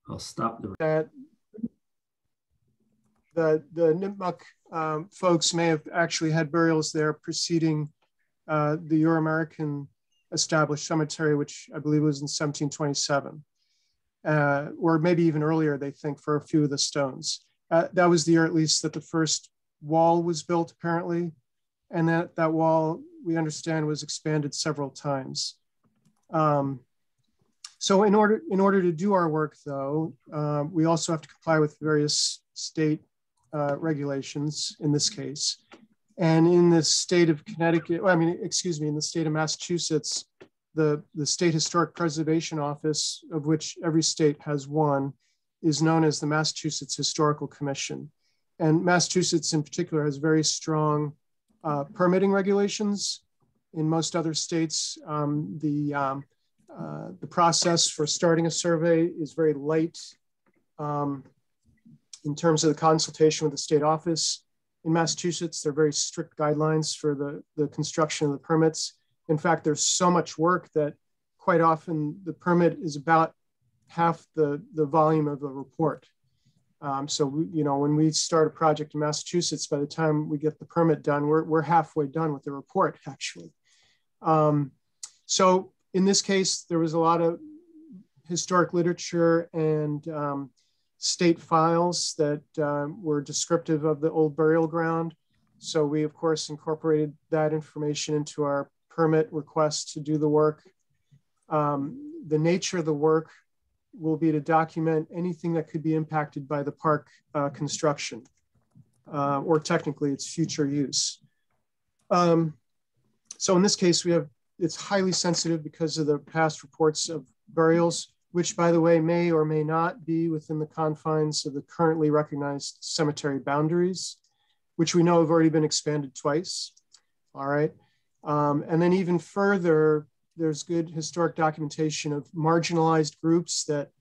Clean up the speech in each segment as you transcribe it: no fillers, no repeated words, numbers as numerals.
I'll stop the. That the Nipmuc folks may have actually had burials there preceding the Euro-American established cemetery, which I believe was in 1727, or maybe even earlier, they think, for a few of the stones. That was the year, at least, that the first wall was built, apparently, and that wall, we understand, was expanded several times. So in order to do our work, though, we also have to comply with various state regulations in this case. And in the state of Connecticut, in the state of Massachusetts, the State Historic Preservation Office, of which every state has one, is known as the Massachusetts Historical Commission. And Massachusetts in particular has very strong permitting regulations. In most other states, the process for starting a survey is very light in terms of the consultation with the state office. In Massachusetts, there are very strict guidelines for the construction of the permits. In fact, there's so much work that quite often the permit is about half the volume of the report. So when we start a project in Massachusetts, by the time we get the permit done, we're halfway done with the report, actually. So in this case, there was a lot of historic literature and state files that were descriptive of the old burial ground. So we, of course, incorporated that information into our permit request to do the work. The nature of the work will be to document anything that could be impacted by the park construction, or technically its future use. So in this case, it's highly sensitive because of the past reports of burials, which, by the way, may or may not be within the confines of the currently recognized cemetery boundaries, which we know have already been expanded twice. All right. And then even further, there's good historic documentation of marginalized groups that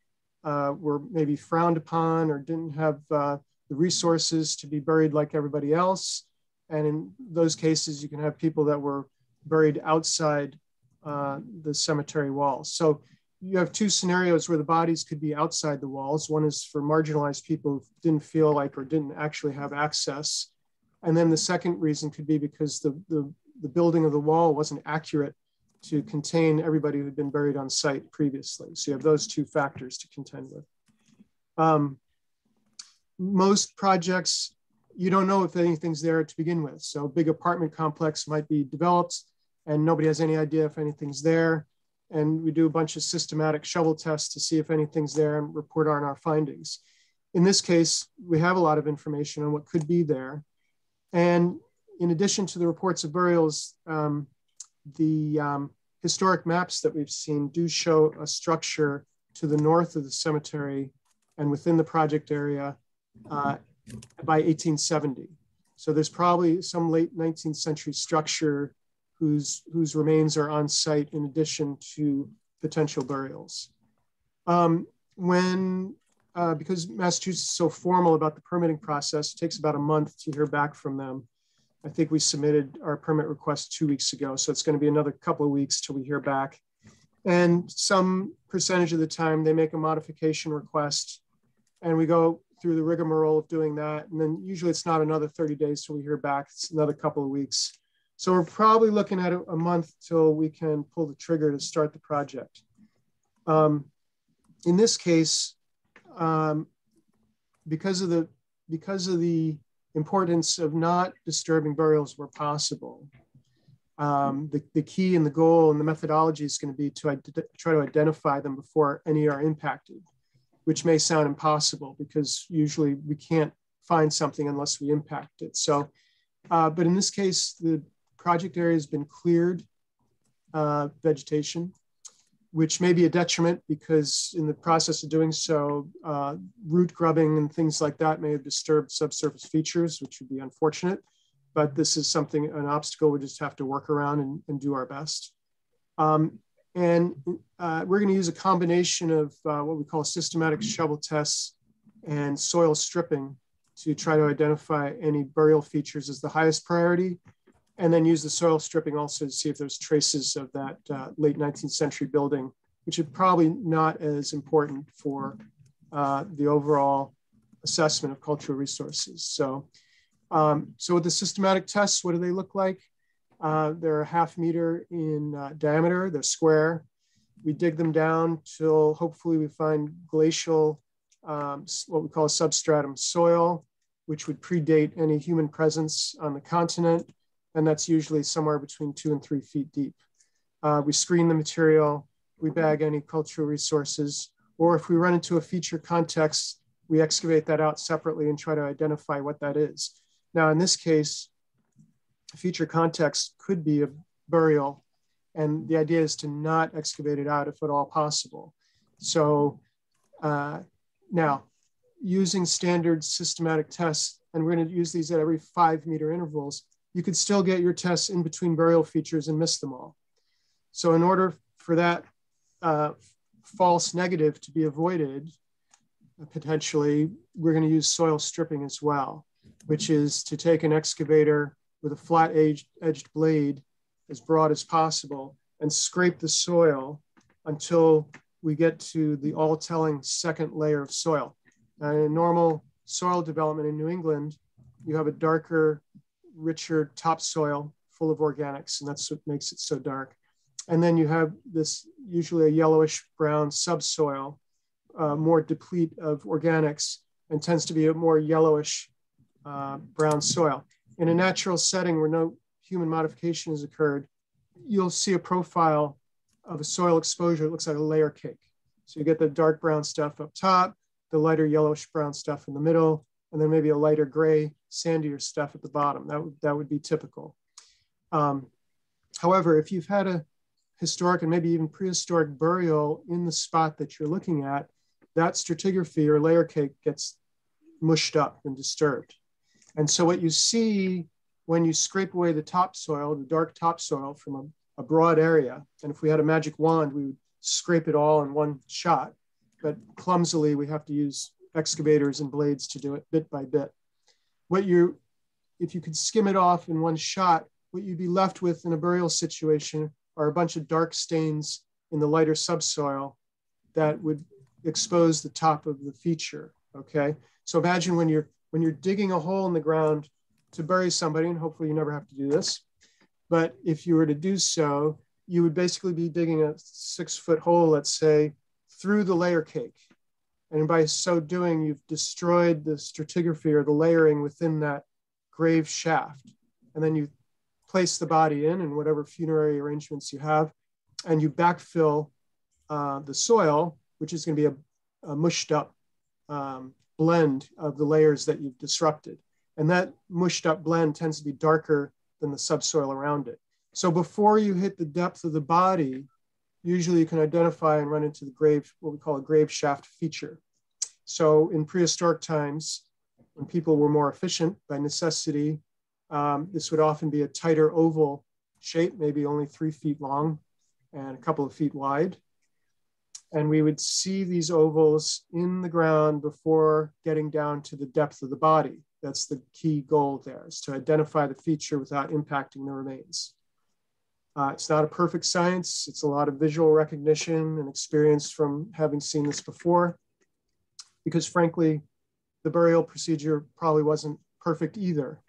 were maybe frowned upon or didn't have the resources to be buried like everybody else. And in those cases, you can have people that were buried outside the cemetery walls. So you have two scenarios where the bodies could be outside the walls. One is for marginalized people who didn't feel like or didn't actually have access. And then the second reason could be because the building of the wall wasn't accurate to contain everybody who had been buried on site previously. So you have those two factors to contend with. Most projects, you don't know if anything's there to begin with. So a big apartment complex might be developed and nobody has any idea if anything's there. And we do a bunch of systematic shovel tests to see if anything's there and report on our findings. In this case, we have a lot of information on what could be there. And in addition to the reports of burials, the historic maps that we've seen do show a structure to the north of the cemetery and within the project area by 1870. So there's probably some late 19th century structure whose remains are on site in addition to potential burials. Because Massachusetts is so formal about the permitting process, it takes about a month to hear back from them. I think we submitted our permit request 2 weeks ago, so it's going to be another couple of weeks till we hear back. And some percentage of the time they make a modification request and we go through the rigmarole of doing that. And then usually it's not another 30 days till we hear back, it's another couple of weeks. So we're probably looking at a month till we can pull the trigger to start the project. In this case, because of the importance of not disturbing burials where possible, the key and the goal and the methodology is going to be to try to identify them before any are impacted, which may sound impossible because usually we can't find something unless we impact it. So, but in this case, the project area has been cleared vegetation, which may be a detriment because in the process of doing so, root grubbing and things like that may have disturbed subsurface features, which would be unfortunate. But this is an obstacle we just have to work around and do our best. And we're going to use a combination of what we call systematic shovel tests and soil stripping to try to identify any burial features as the highest priority, and then use the soil stripping also to see if there's traces of that late 19th century building which is probably not as important for the overall assessment of cultural resources. So with the systematic tests, what do they look like? They're 1/2 meter in diameter, they're square. We dig them down till hopefully we find glacial, what we call substratum soil, which would predate any human presence on the continent. And that's usually somewhere between 2 and 3 feet deep. We screen the material, we bag any cultural resources, or if we run into a feature context, we excavate that out separately and try to identify what that is. Now, in this case, a feature context could be a burial, and the idea is to not excavate it out if at all possible. So now, using standard systematic tests, and we're going to use these at every 5 meter intervals, you could still get your tests in between burial features and miss them all. So in order for that false negative to be avoided, potentially, we're going to use soil stripping as well, which is to take an excavator with a flat-edged blade as broad as possible and scrape the soil until we get to the all-telling second layer of soil. Now, in normal soil development in New England, you have a darker, richer topsoil full of organics, and that's what makes it so dark. And then you have this usually a yellowish brown subsoil, more deplete of organics, and tends to be a more yellowish brown soil. In a natural setting where no human modification has occurred, you'll see a profile of a soil exposure. It looks like a layer cake. So you get the dark brown stuff up top, the lighter yellowish brown stuff in the middle, and then maybe a lighter gray, sandier stuff at the bottom. That would be typical. However, if you've had a historic and maybe even prehistoric burial in the spot that you're looking at, that stratigraphy or layer cake gets mushed up and disturbed. And so what you see when you scrape away the topsoil, the dark topsoil from a broad area, and if we had a magic wand, we would scrape it all in one shot, but clumsily we have to use excavators and blades to do it bit by bit. If you could skim it off in one shot, what you'd be left with in a burial situation are a bunch of dark stains in the lighter subsoil that would expose the top of the feature, okay? So imagine when you're digging a hole in the ground to bury somebody, and hopefully you never have to do this, but if you were to do so, you would basically be digging a 6-foot hole, let's say, through the layer cake. And by so doing, you've destroyed the stratigraphy or the layering within that grave shaft. And then you place the body in and whatever funerary arrangements you have, and you backfill the soil, which is going to be a mushed up blend of the layers that you've disrupted. And that mushed up blend tends to be darker than the subsoil around it. So before you hit the depth of the body, usually you can identify and run into the grave, what we call a grave shaft feature. So in prehistoric times, when people were more efficient by necessity, this would often be a tighter oval shape, maybe only 3 feet long and a couple of feet wide. And we would see these ovals in the ground before getting down to the depth of the body. That's the key goal there, is to identify the feature without impacting the remains. It's not a perfect science. It's a lot of visual recognition and experience from having seen this before, because frankly, the burial procedure probably wasn't perfect either.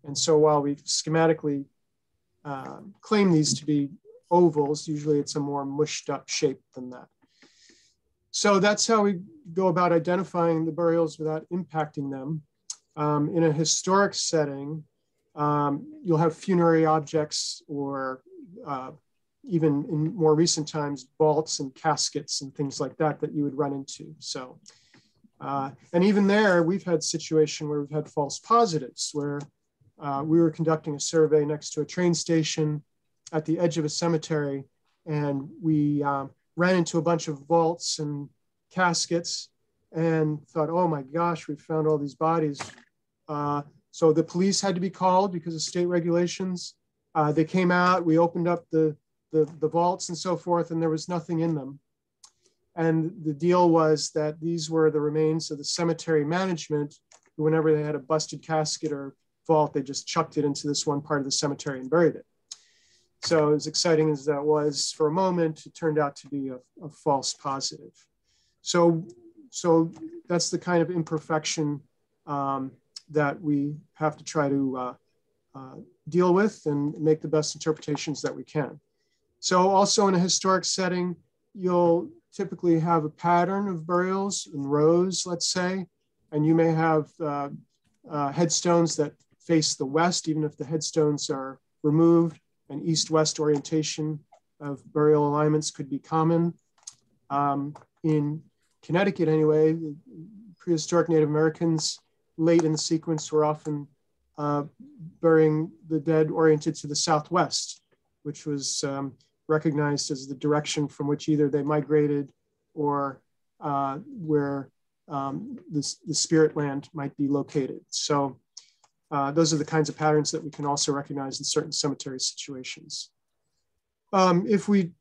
And so while we schematically claim these to be ovals, usually it's a more mushed up shape than that. So that's how we go about identifying the burials without impacting them. In a historic setting, you'll have funerary objects or even in more recent times, vaults and caskets and things like that that you would run into. So, and even there, we've had situation where we've had false positives where we were conducting a survey next to a train station at the edge of a cemetery, and we ran into a bunch of vaults and caskets and thought, oh my gosh, we found all these bodies. So the police had to be called because of state regulations. They came out, we opened up the vaults and so forth, and there was nothing in them. And the deal was that these were the remains of the cemetery management, who whenever they had a busted casket or vault, they just chucked it into this one part of the cemetery and buried it. So as exciting as that was for a moment, it turned out to be a false positive. So that's the kind of imperfection that we have to try to deal with and make the best interpretations that we can. So also in a historic setting, you'll typically have a pattern of burials in rows, let's say, and you may have headstones that face the west, even if the headstones are removed. An east-west orientation of burial alignments could be common. In Connecticut anyway, the prehistoric Native Americans late in the sequence were often burying the dead oriented to the southwest, which was recognized as the direction from which either they migrated or where the spirit land might be located. So those are the kinds of patterns that we can also recognize in certain cemetery situations. If we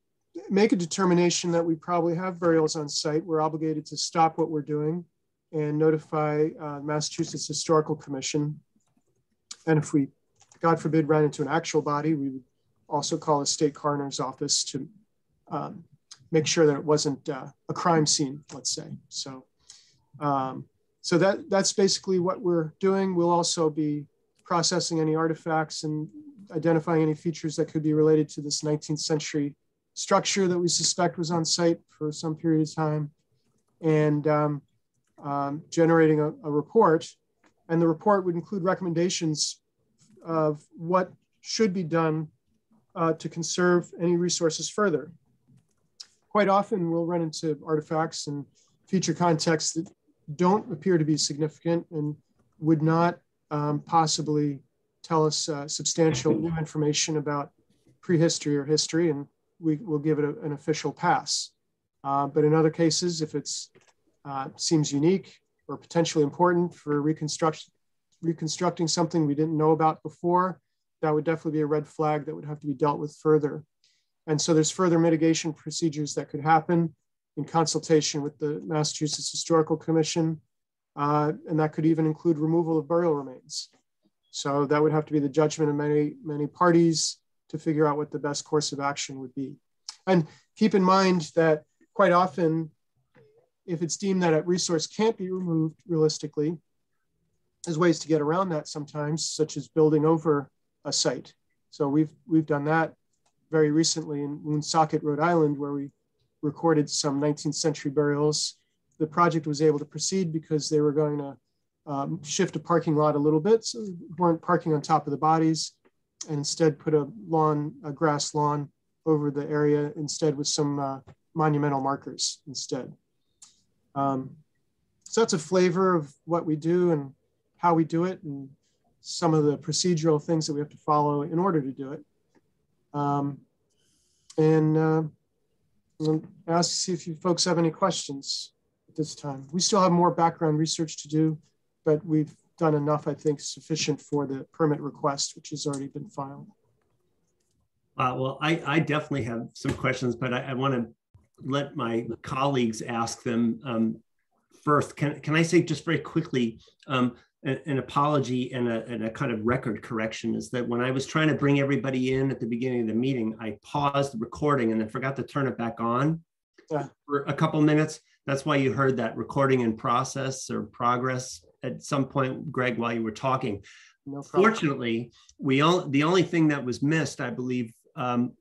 make a determination that we probably have burials on site, we're obligated to stop what we're doing and notify Massachusetts Historical Commission. And if we, God forbid, ran into an actual body, we would also call a state coroner's office to make sure that it wasn't a crime scene, let's say. So, so that's basically what we're doing. We'll also be processing any artifacts and identifying any features that could be related to this 19th century structure that we suspect was on site for some period of time, and generating a report. And the report would include recommendations of what should be done to conserve any resources further. Quite often we'll run into artifacts and feature contexts that don't appear to be significant and would not possibly tell us substantial new information about prehistory or history, and we will give it an official pass. But in other cases, if it's seems unique or potentially important for reconstructing something we didn't know about before, that would definitely be a red flag that would have to be dealt with further. And so there's further mitigation procedures that could happen in consultation with the Massachusetts Historical Commission, and that could even include removal of burial remains. So that would have to be the judgment of many parties to figure out what the best course of action would be. And keep in mind that quite often, if it's deemed that a resource can't be removed realistically, there's ways to get around that sometimes, such as building over a site. So we've done that very recently in Woonsocket, Rhode Island, where we recorded some 19th century burials. The project was able to proceed because they were going to shift a parking lot a little bit, so we weren't parking on top of the bodies, and instead put a grass lawn over the area instead with some monumental markers instead. So that's a flavor of what we do and how we do it, and some of the procedural things that we have to follow in order to do it. I'll ask to see if you folks have any questions at this time. We still have more background research to do, but we've done enough, I think, sufficient for the permit request, which has already been filed. Well, I definitely have some questions, but I want to let my colleagues ask them first. Can I say just very quickly, an apology and a kind of record correction is that when I was trying to bring everybody in at the beginning of the meeting, I paused the recording and then forgot to turn it back on for a couple minutes. That's why you heard that recording in process or progress at some point, Greg, while you were talking. No problem. Fortunately, the only thing that was missed, I believe,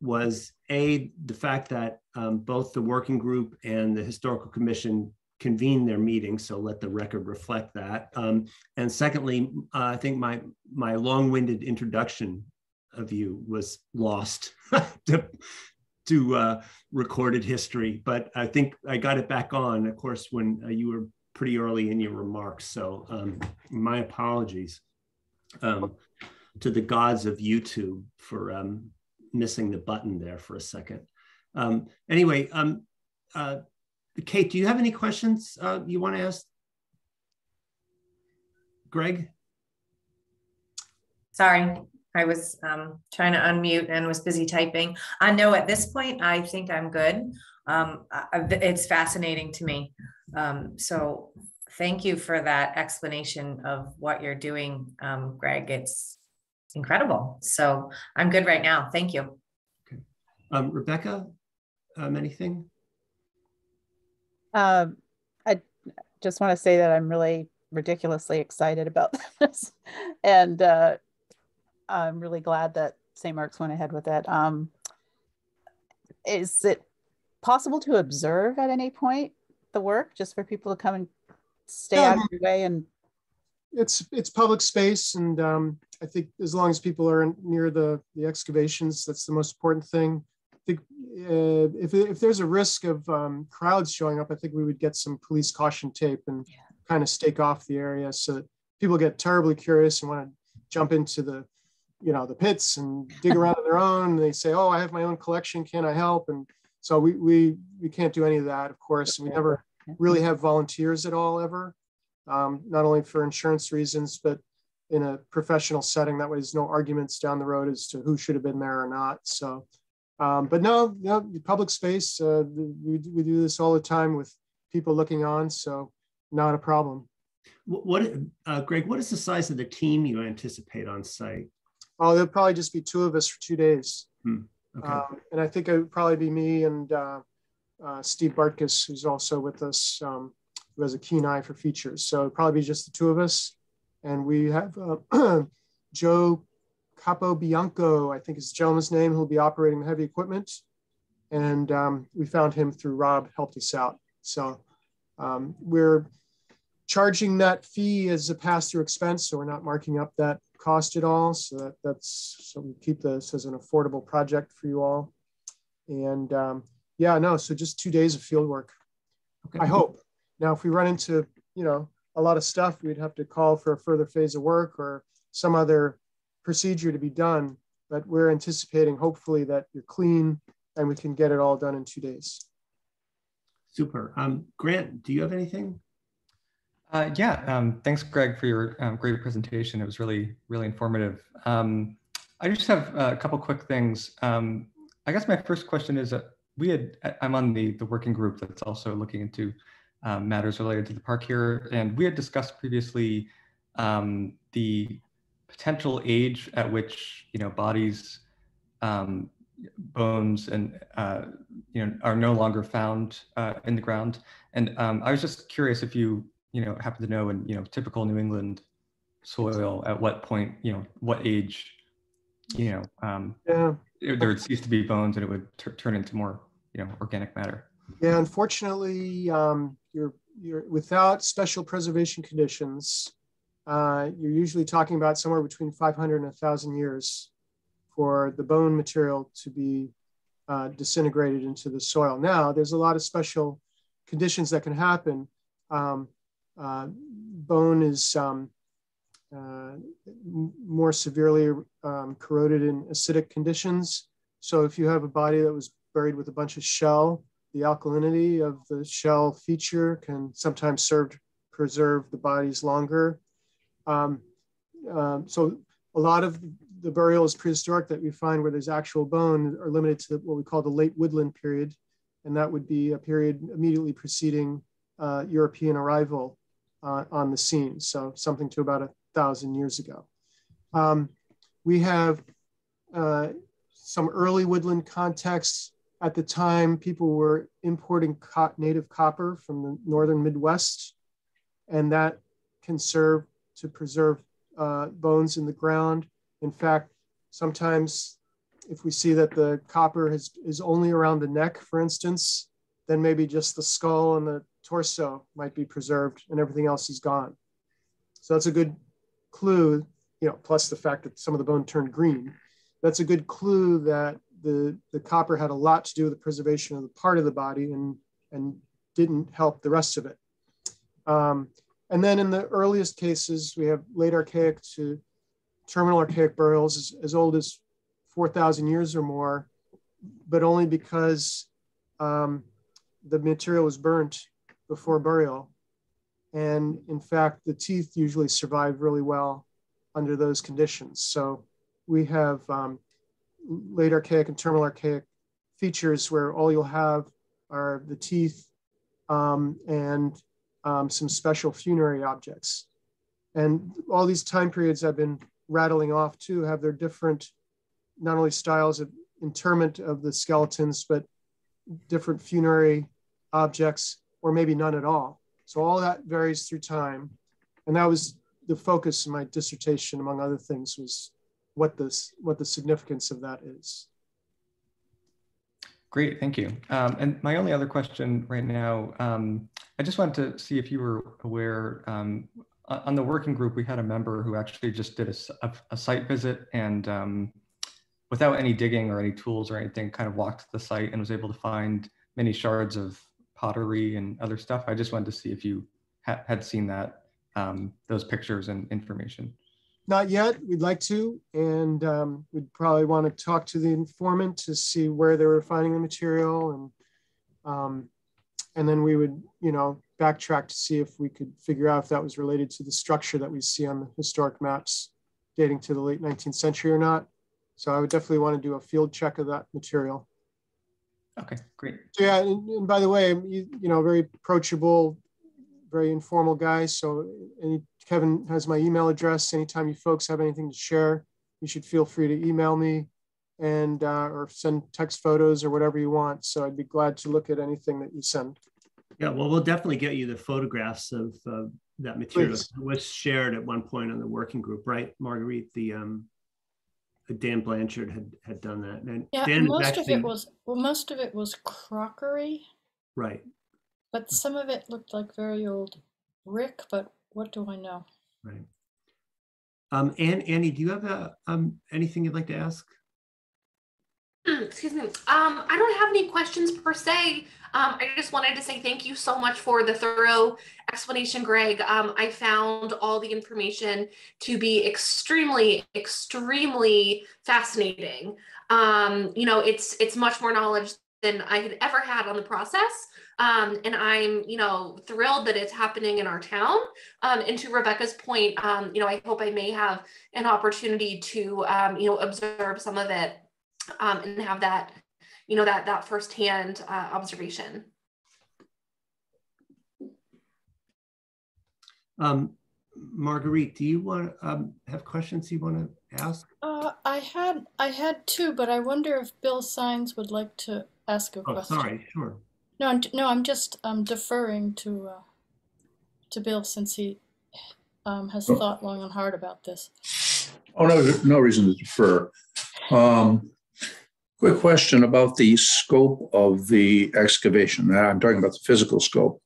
was the fact that both the working group and the Historical Commission convene their meeting, so let the record reflect that. And secondly, I think my long-winded introduction of you was lost to recorded history, but I think I got it back on, of course, when you were pretty early in your remarks. So my apologies to the gods of YouTube for missing the button there for a second. Anyway, Kate, do you have any questions you want to ask Greg? Sorry, I was trying to unmute and was busy typing. No, at this point, I think I'm good. It's fascinating to me. So thank you for that explanation of what you're doing, Greg. It's incredible. So I'm good right now. Thank you. Rebecca, anything? I just want to say that I'm really ridiculously excited about this, and I'm really glad that St. Mark's went ahead with it. Is it possible to observe at any point the work, just for people to come and stay out of your way? And it's public space, and I think as long as people are near the excavations, that's the most important thing. I think if there's a risk of crowds showing up, I think we would get some police caution tape and kind of stake off the area, so that people get terribly curious and want to jump into the pits and dig around on their own. And they say, "Oh, I have my own collection. Can I help?" And so we can't do any of that, of course. We never really have volunteers at all, ever. Not only for insurance reasons, but in a professional setting. That way there's no arguments down the road as to who should have been there or not. So, but no, public space, we do this all the time with people looking on, so not a problem. Greg, what is the size of the team you anticipate on site? Oh, there'll probably just be 2 of us for 2 days. Okay. And I think it would probably be me and Steve Bartkus, who's also with us, who has a keen eye for features. So it'd probably be just the 2 of us. And we have Joe Capobianco, I think is the gentleman's name, who'll be operating the heavy equipment. And we found him through Rob, helped us out. So we're charging that fee as a pass-through expense, so we're not marking up that cost at all. So so we keep this as an affordable project for you all. And so just 2 days of field work. Okay. I hope. Now, if we run into a lot of stuff, we'd have to call for a further phase of work or some other procedure to be done. But we're anticipating, hopefully, that you're clean and we can get it all done in 2 days. Super. Grant, do you have anything? Thanks, Greg, for your great presentation. It was really, really informative. I just have a couple quick things. I guess my first question is I'm on the working group that's also looking into matters related to the park here, and we had discussed previously the potential age at which bodies, bones, and are no longer found in the ground. And I was just curious if you happen to know in typical New England soil at what point, what age, there would cease to be bones and it would turn into more organic matter. Yeah, unfortunately, you're without special preservation conditions, you're usually talking about somewhere between 500 and 1,000 years for the bone material to be disintegrated into the soil. Now, there's a lot of special conditions that can happen. Bone is more severely corroded in acidic conditions. So if you have a body that was buried with a bunch of shell, the alkalinity of the shell feature can sometimes preserve the bodies longer. So a lot of the burials prehistoric that we find where there's actual bone are limited to what we call the late Woodland period. And that would be a period immediately preceding European arrival on the scene. So something to about 1,000 years ago. We have some early woodland contexts. At the time, people were importing native copper from the northern Midwest, and that can serve to preserve bones in the ground. In fact, sometimes if we see that the copper is only around the neck, for instance, then maybe just the skull and the torso might be preserved and everything else is gone. So that's a good clue, plus the fact that some of the bone turned green. That's a good clue that the copper had a lot to do with the preservation of the part of the body and didn't help the rest of it. And then in the earliest cases, we have late archaic to terminal archaic burials as old as 4,000 years or more, but only because the material was burnt before burial. And in fact, the teeth usually survive really well under those conditions. So we have late archaic and terminal archaic features where all you'll have are the teeth and some special funerary objects. And all these time periods I've been rattling off too have their different, not only styles of interment of the skeletons, but different funerary objects, or maybe none at all. So all that varies through time. And that was the focus of my dissertation, among other things, was what the significance of that is. Great, thank you. And my only other question right now, I just wanted to see if you were aware, on the working group, we had a member who actually just did a site visit and without any digging or any tools or anything, kind of walked the site and was able to find many shards of pottery and other stuff. I just wanted to see if you had seen that, those pictures and information. Not yet. We'd like to, and we'd probably want to talk to the informant to see where they were finding the material, and then we would, backtrack to see if we could figure out if that was related to the structure that we see on the historic maps dating to the late 19th century or not. So I would definitely want to do a field check of that material. Okay, great. Yeah, and by the way, very approachable, very informal guy. So Kevin has my email address. Anytime you folks have anything to share, you should feel free to email me and or send text photos or whatever you want. So I'd be glad to look at anything that you send. Yeah, well, we'll definitely get you the photographs of that material. Please. It was shared at one point on the working group, right, Marguerite? The Dan Blanchard had done that. And yeah, Dan most of it was crockery. Right. But some of it looked like very old brick, but what do I know? Right. Annie, do you have anything you'd like to ask? Excuse me. I don't have any questions per se. I just wanted to say thank you so much for the thorough explanation, Greg. I found all the information to be extremely, extremely fascinating. It's much more knowledge than I had ever had on the process. And I'm, thrilled that it's happening in our town. And to Rebecca's point, I hope I may have an opportunity to, observe some of it and have that, that firsthand observation. Marguerite, do you want to have questions you want to ask? I had two, but I wonder if Bill Sines would like to ask a question. Sorry, sure. No, I'm just deferring to Bill, since he has thought long and hard about this. Oh, no reason to defer. Quick question about the scope of the excavation. I'm talking about the physical scope.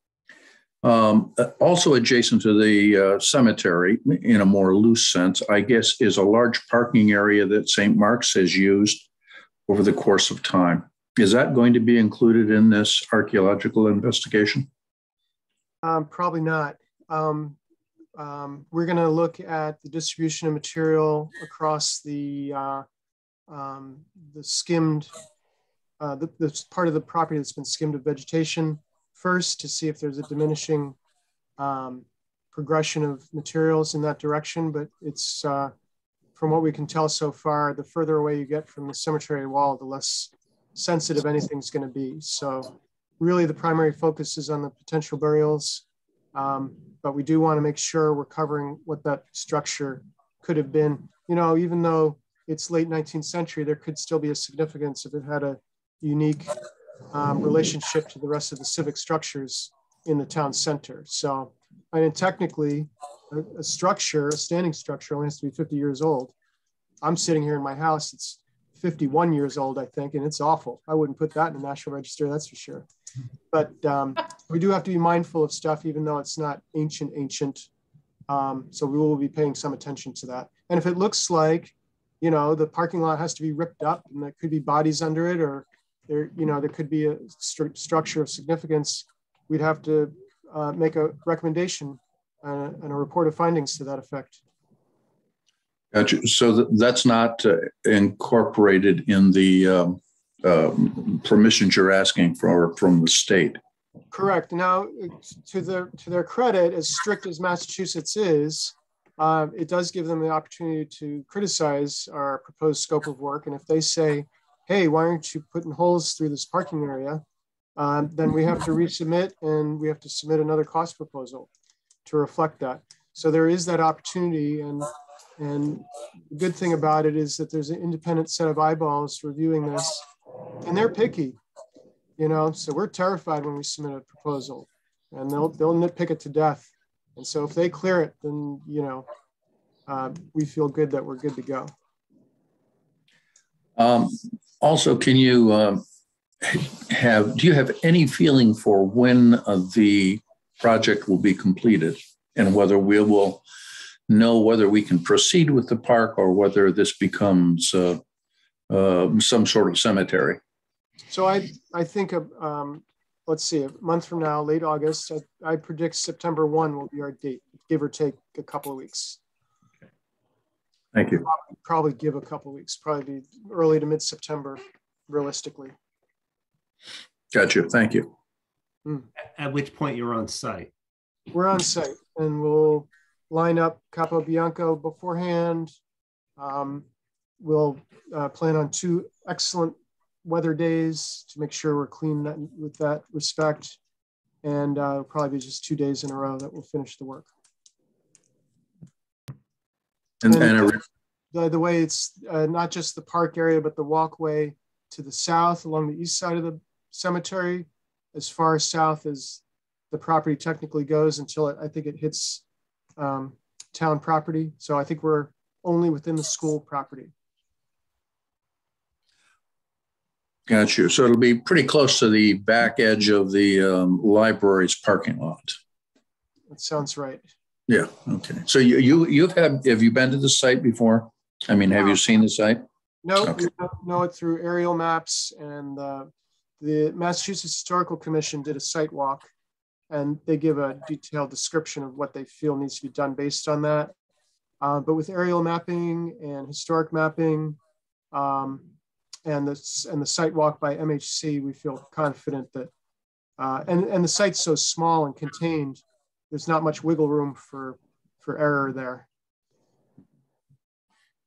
Also adjacent to the cemetery, in a more loose sense, I guess, is a large parking area that St. Mark's has used over the course of time. Is that going to be included in this archaeological investigation? Probably not. We're going to look at the distribution of material across the skimmed, the part of the property that's been skimmed of vegetation first, to see if there's a diminishing progression of materials in that direction. But it's, from what we can tell so far, the further away you get from the cemetery wall, the less sensitive anything's going to be. So really the primary focus is on the potential burials, but we do want to make sure we're covering what that structure could have been. Even though it's late 19th century, there could still be a significance if it had a unique relationship to the rest of the civic structures in the town center. So, technically, a standing structure only has to be 50 years old. I'm sitting here in my house, it's 51 years old, I think, and it's awful. I wouldn't put that in the National Register, that's for sure. But we do have to be mindful of stuff, even though it's not ancient. So we will be paying some attention to that. And if it looks like, the parking lot has to be ripped up and there could be bodies under it, or there could be a structure of significance, we'd have to make a recommendation and a report of findings to that effect. Gotcha. So that's not incorporated in the permissions you're asking for from the state. Correct. Now, to their credit, as strict as Massachusetts is, it does give them the opportunity to criticize our proposed scope of work. And if they say, hey, why aren't you putting holes through this parking area? Then we have to resubmit, and we have to submit another cost proposal to reflect that. So there is that opportunity. And And the good thing about it is that there's an independent set of eyeballs reviewing this, and they're picky, you know, so we're terrified when we submit a proposal, and they'll nitpick it to death. And so if they clear it, then, you know, we feel good that we're good to go. Also, can you do you have any feeling for when the project will be completed, and whether we will know whether we can proceed with the park or whether this becomes some sort of cemetery? So I think let's see, a month from now, late August, I predict September 1 will be our date, give or take a couple of weeks. Okay. Thank you. Probably give a couple of weeks, probably be early to mid-September, realistically. Got you. Thank you. At which point you're on site? We're on site, and we'll line up Capo Bianco beforehand. We'll plan on 2 excellent weather days to make sure we're clean with that respect. And it'll probably be just 2 days in a row that we'll finish the work. And the way it's not just the park area, but the walkway to the south along the east side of the cemetery, as far south as the property technically goes until I think it hits town property. So I think we're only within the school property. Got you. So it'll be pretty close to the back edge of the library's parking lot. That sounds right. Yeah. Okay. So have you been to the site before? I mean, have you seen the site? No, Okay. we know it through aerial maps, and the Massachusetts Historical Commission did a site walk, and they give a detailed description of what they feel needs to be done based on that. But with aerial mapping and historic mapping, and the site walk by MHC, we feel confident that, and the site's so small and contained, there's not much wiggle room for error there.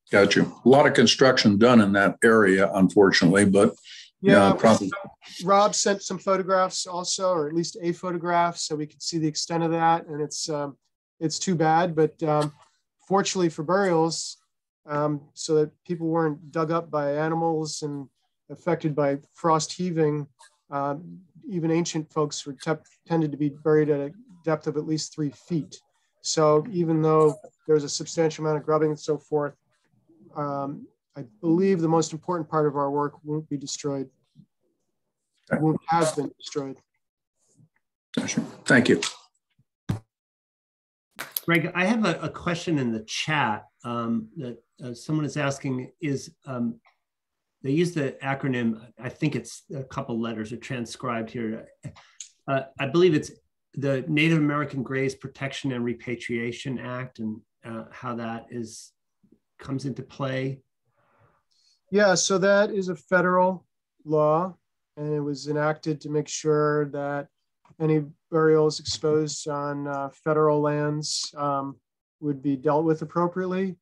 Got you. A lot of construction done in that area, unfortunately, but yeah, probably. Rob sent some photographs also, or at least a photograph, so we could see the extent of that. And it's too bad, but fortunately for burials, so that people weren't dug up by animals and affected by frost heaving, even ancient folks tended to be buried at a depth of at least 3 feet. So even though there's a substantial amount of grubbing and so forth, I believe the most important part of our work won't be destroyed. It won't have been destroyed. Thank you. Greg, I have a question in the chat that someone is asking is, they use the acronym, I think it's a couple letters are transcribed here. I believe it's the Native American Graves Protection and Repatriation Act, and how that comes into play. Yeah, so that is a federal law, and it was enacted to make sure that any burials exposed on federal lands would be dealt with appropriately.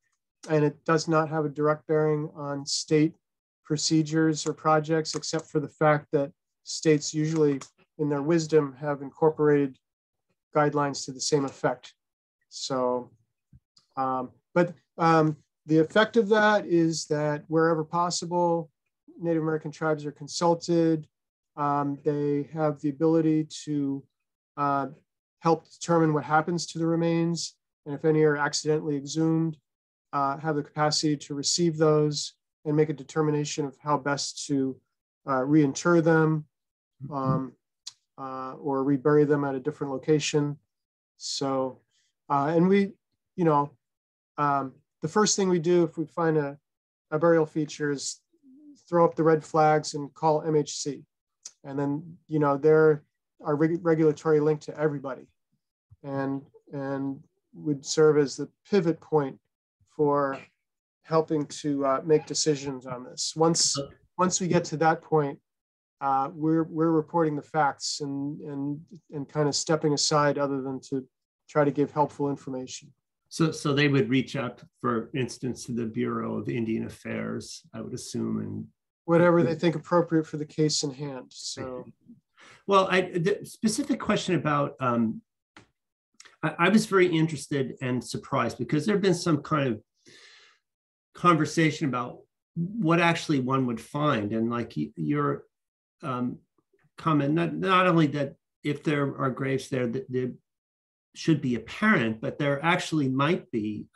And it does not have a direct bearing on state procedures or projects, except for the fact that states usually, in their wisdom, have incorporated guidelines to the same effect. So, the effect of that is that wherever possible, Native American tribes are consulted. They have the ability to help determine what happens to the remains. And if any are accidentally exhumed, have the capacity to receive those and make a determination of how best to reinter them or rebury them at a different location. So, and we, the first thing we do if we find a burial feature is throw up the red flags and call MHC. And then, they're our regulatory link to everybody and would serve as the pivot point for helping to make decisions on this. Once we get to that point, we're reporting the facts and kind of stepping aside other than to try to give helpful information. So they would reach out, for instance, to the Bureau of Indian Affairs, I would assume, and whatever they think appropriate for the case in hand. So, well, the specific question about, I was very interested and surprised because there have been some kind of conversation about what actually one would find. And like your comment, not only that if there are graves there, that there should be apparent, but there actually might be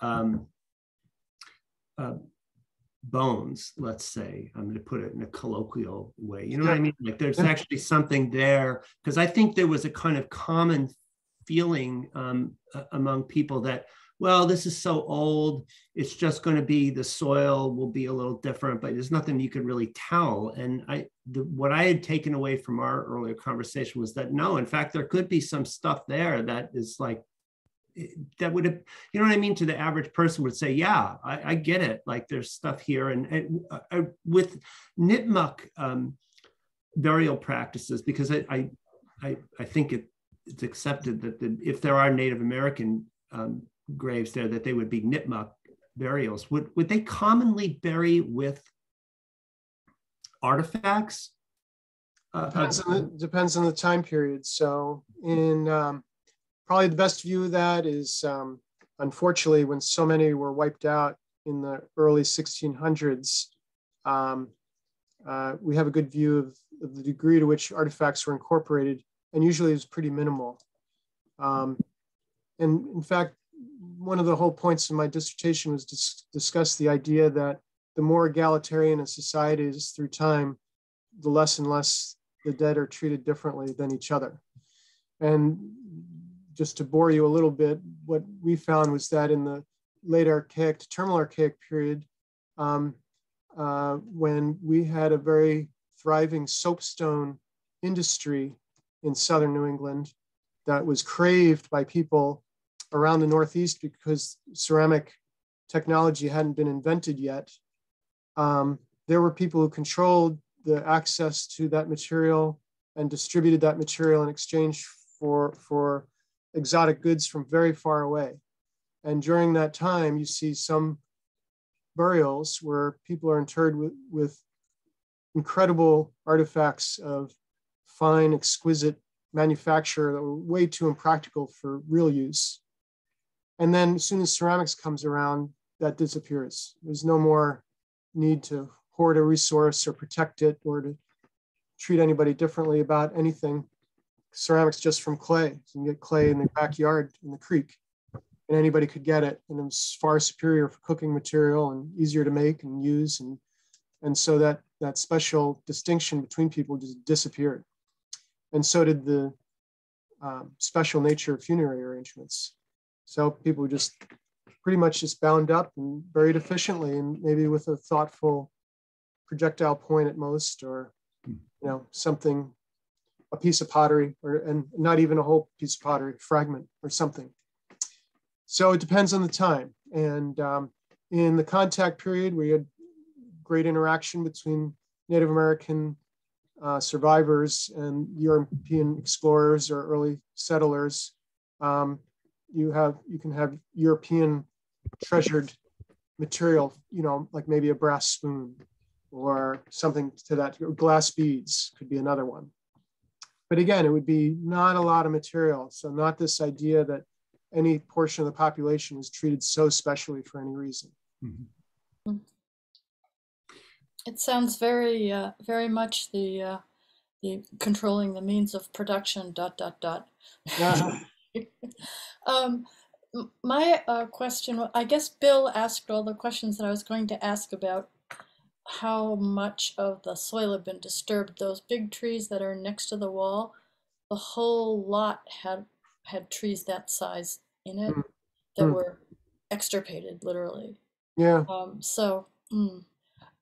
bones, let's say. I'm going to put it in a colloquial way. You know what I mean? Like there's actually something there, because I think there was a kind of common feeling among people that, well, this is so old, it's just going to be, the soil will be a little different, but there's nothing you could really tell. And what I had taken away from our earlier conversation was that no, in fact, there could be some stuff there that is like, that would have, you know what I mean, to the average person would say, yeah, I get it. Like there's stuff here. And with Nipmuc burial practices, because I think it's accepted that if there are Native American graves there, that they would be Nipmuc burials. Would they commonly bury with artifacts? Depends on the time period. So in probably the best view of that is, unfortunately, when so many were wiped out in the early 1600s, we have a good view of the degree to which artifacts were incorporated, and usually it was pretty minimal. And in fact, one of the whole points of my dissertation was to discuss the idea that the more egalitarian a society is through time, the less and less the dead are treated differently than each other. And just to bore you a little bit, what we found was that in the late Archaic to Terminal Archaic period, when we had a very thriving soapstone industry in southern New England that was craved by people around the Northeast because ceramic technology hadn't been invented yet. There were people who controlled the access to that material and distributed that material in exchange for exotic goods from very far away. And during that time, you see some burials where people are interred with incredible artifacts of fine, exquisite manufacture that were way too impractical for real use. And then as soon as ceramics comes around, that disappears. There's no more need to hoard a resource or protect it or to treat anybody differently about anything. Ceramics just from clay. So you can get clay in the backyard in the creek, and anybody could get it. And it was far superior for cooking material and easier to make and use. And so that special distinction between people just disappeared. And so did the special nature of funerary arrangements. So people were just pretty much just bound up and buried efficiently, and maybe with a thoughtful projectile point at most, or something, a piece of pottery, and not even a whole piece of pottery, fragment or something. So it depends on the time. And in the contact period, we had great interaction between Native American survivors and European explorers or early settlers. You can have European treasured material, like maybe a brass spoon or something to that. Glass beads could be another one. But again, it would be not a lot of material. So not this idea that any portion of the population is treated so specially for any reason. Mm-hmm. It sounds very, very much the controlling the means of production, ... My question, I guess Bill asked all the questions that I was going to ask about how much of the soil had been disturbed. Those big trees that are next to the wall, the whole lot had trees that size in it that were extirpated, literally. Yeah.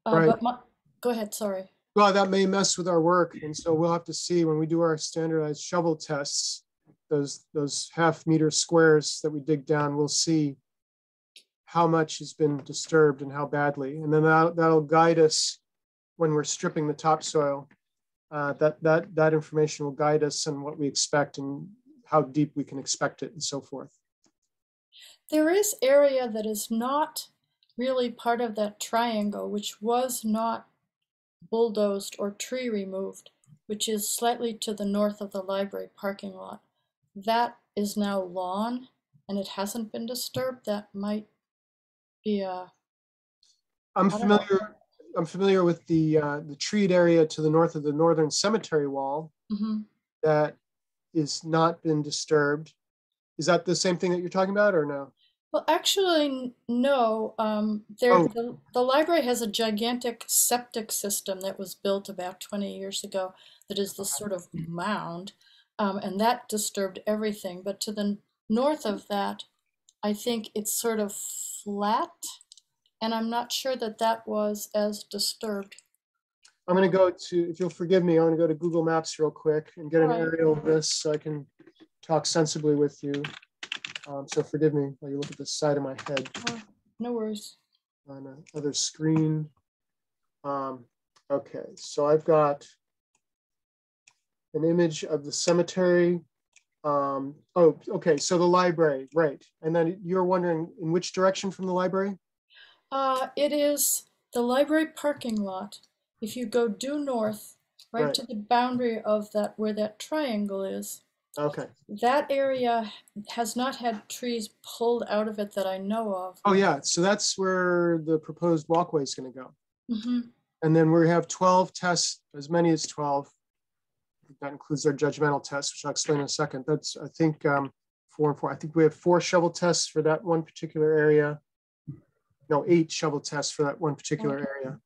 Right. But go ahead, sorry. Well, that may mess with our work. And so we'll have to see when we do our standardized shovel tests, those half-meter squares that we dig down, we'll see how much has been disturbed and how badly. And then that'll guide us when we're stripping the topsoil. That information will guide us on what we expect and how deep we can expect it and so forth. There is area that is not really part of that triangle, which was not bulldozed or tree removed, which is slightly to the north of the library parking lot. That is now lawn and it hasn't been disturbed. That might be a I'm I don't know. familiar. I'm familiar with the treed area to the north of the northern cemetery wall Mhm. that is not been disturbed. Is that the same thing that you're talking about, or no? Well, actually, no. Oh. The library has a gigantic septic system that was built about 20 years ago that is this sort of mound, and that disturbed everything. But to the north of that, I think it's sort of flat, and I'm not sure that that was as disturbed. I'm going to go to, if you'll forgive me, I'm going to go to Google Maps real quick and get an All right. aerial of this so I can talk sensibly with you. So forgive me while you look at the side of my head No worries. on another screen. Okay, so I've got an image of the cemetery. Oh, okay, so the library, right. And then you're wondering in which direction from the library? It is the library parking lot. If you go due north, right to the boundary of that, where that triangle is, Okay. that area has not had trees pulled out of it that I know of. Oh yeah, so that's where the proposed walkway is going to go. Mm-hmm. And then we have 12 tests, as many as 12. That includes our judgmental tests, which I'll explain in a second. That's, I think, 4 and 4. I think we have 4 shovel tests for that one particular area. No, 8 shovel tests for that one particular area.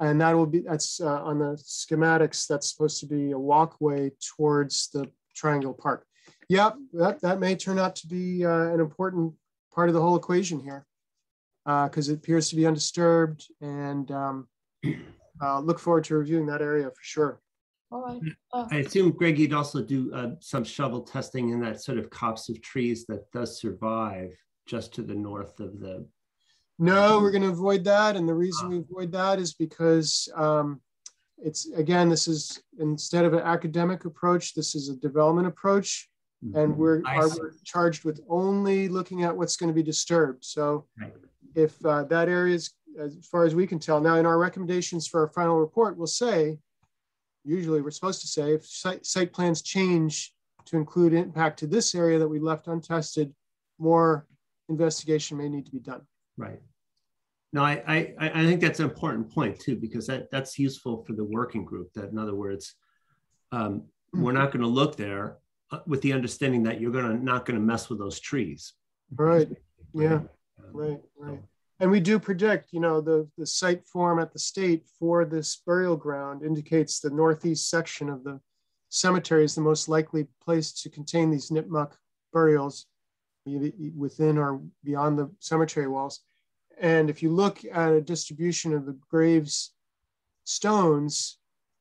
And that will be, that's on the schematics, that's supposed to be a walkway towards the triangle park. Yep, that may turn out to be an important part of the whole equation here, because it appears to be undisturbed, and look forward to reviewing that area for sure. All right. I assume, Greg, you'd also do some shovel testing in that sort of copse of trees that does survive just to the north of the... No, we're going to avoid that. And the reason we avoid that is because it's, again, this is, instead of an academic approach, this is a development approach. And we're charged with only looking at what's going to be disturbed. So if that area is, as far as we can tell, now in our recommendations for our final report, we'll say, usually we're supposed to say, if site plans change to include impact to this area that we left untested, more investigation may need to be done. Right. No, I think that's an important point too, because that's useful for the working group. That, in other words, we're not going to look there with the understanding that you're not going to mess with those trees. Right. Yeah. Right. And we do predict, you know, the site form at the state for this burial ground indicates the northeast section of the cemetery is the most likely place to contain these Nipmuc burials within or beyond the cemetery walls. And if you look at a distribution of the graves stones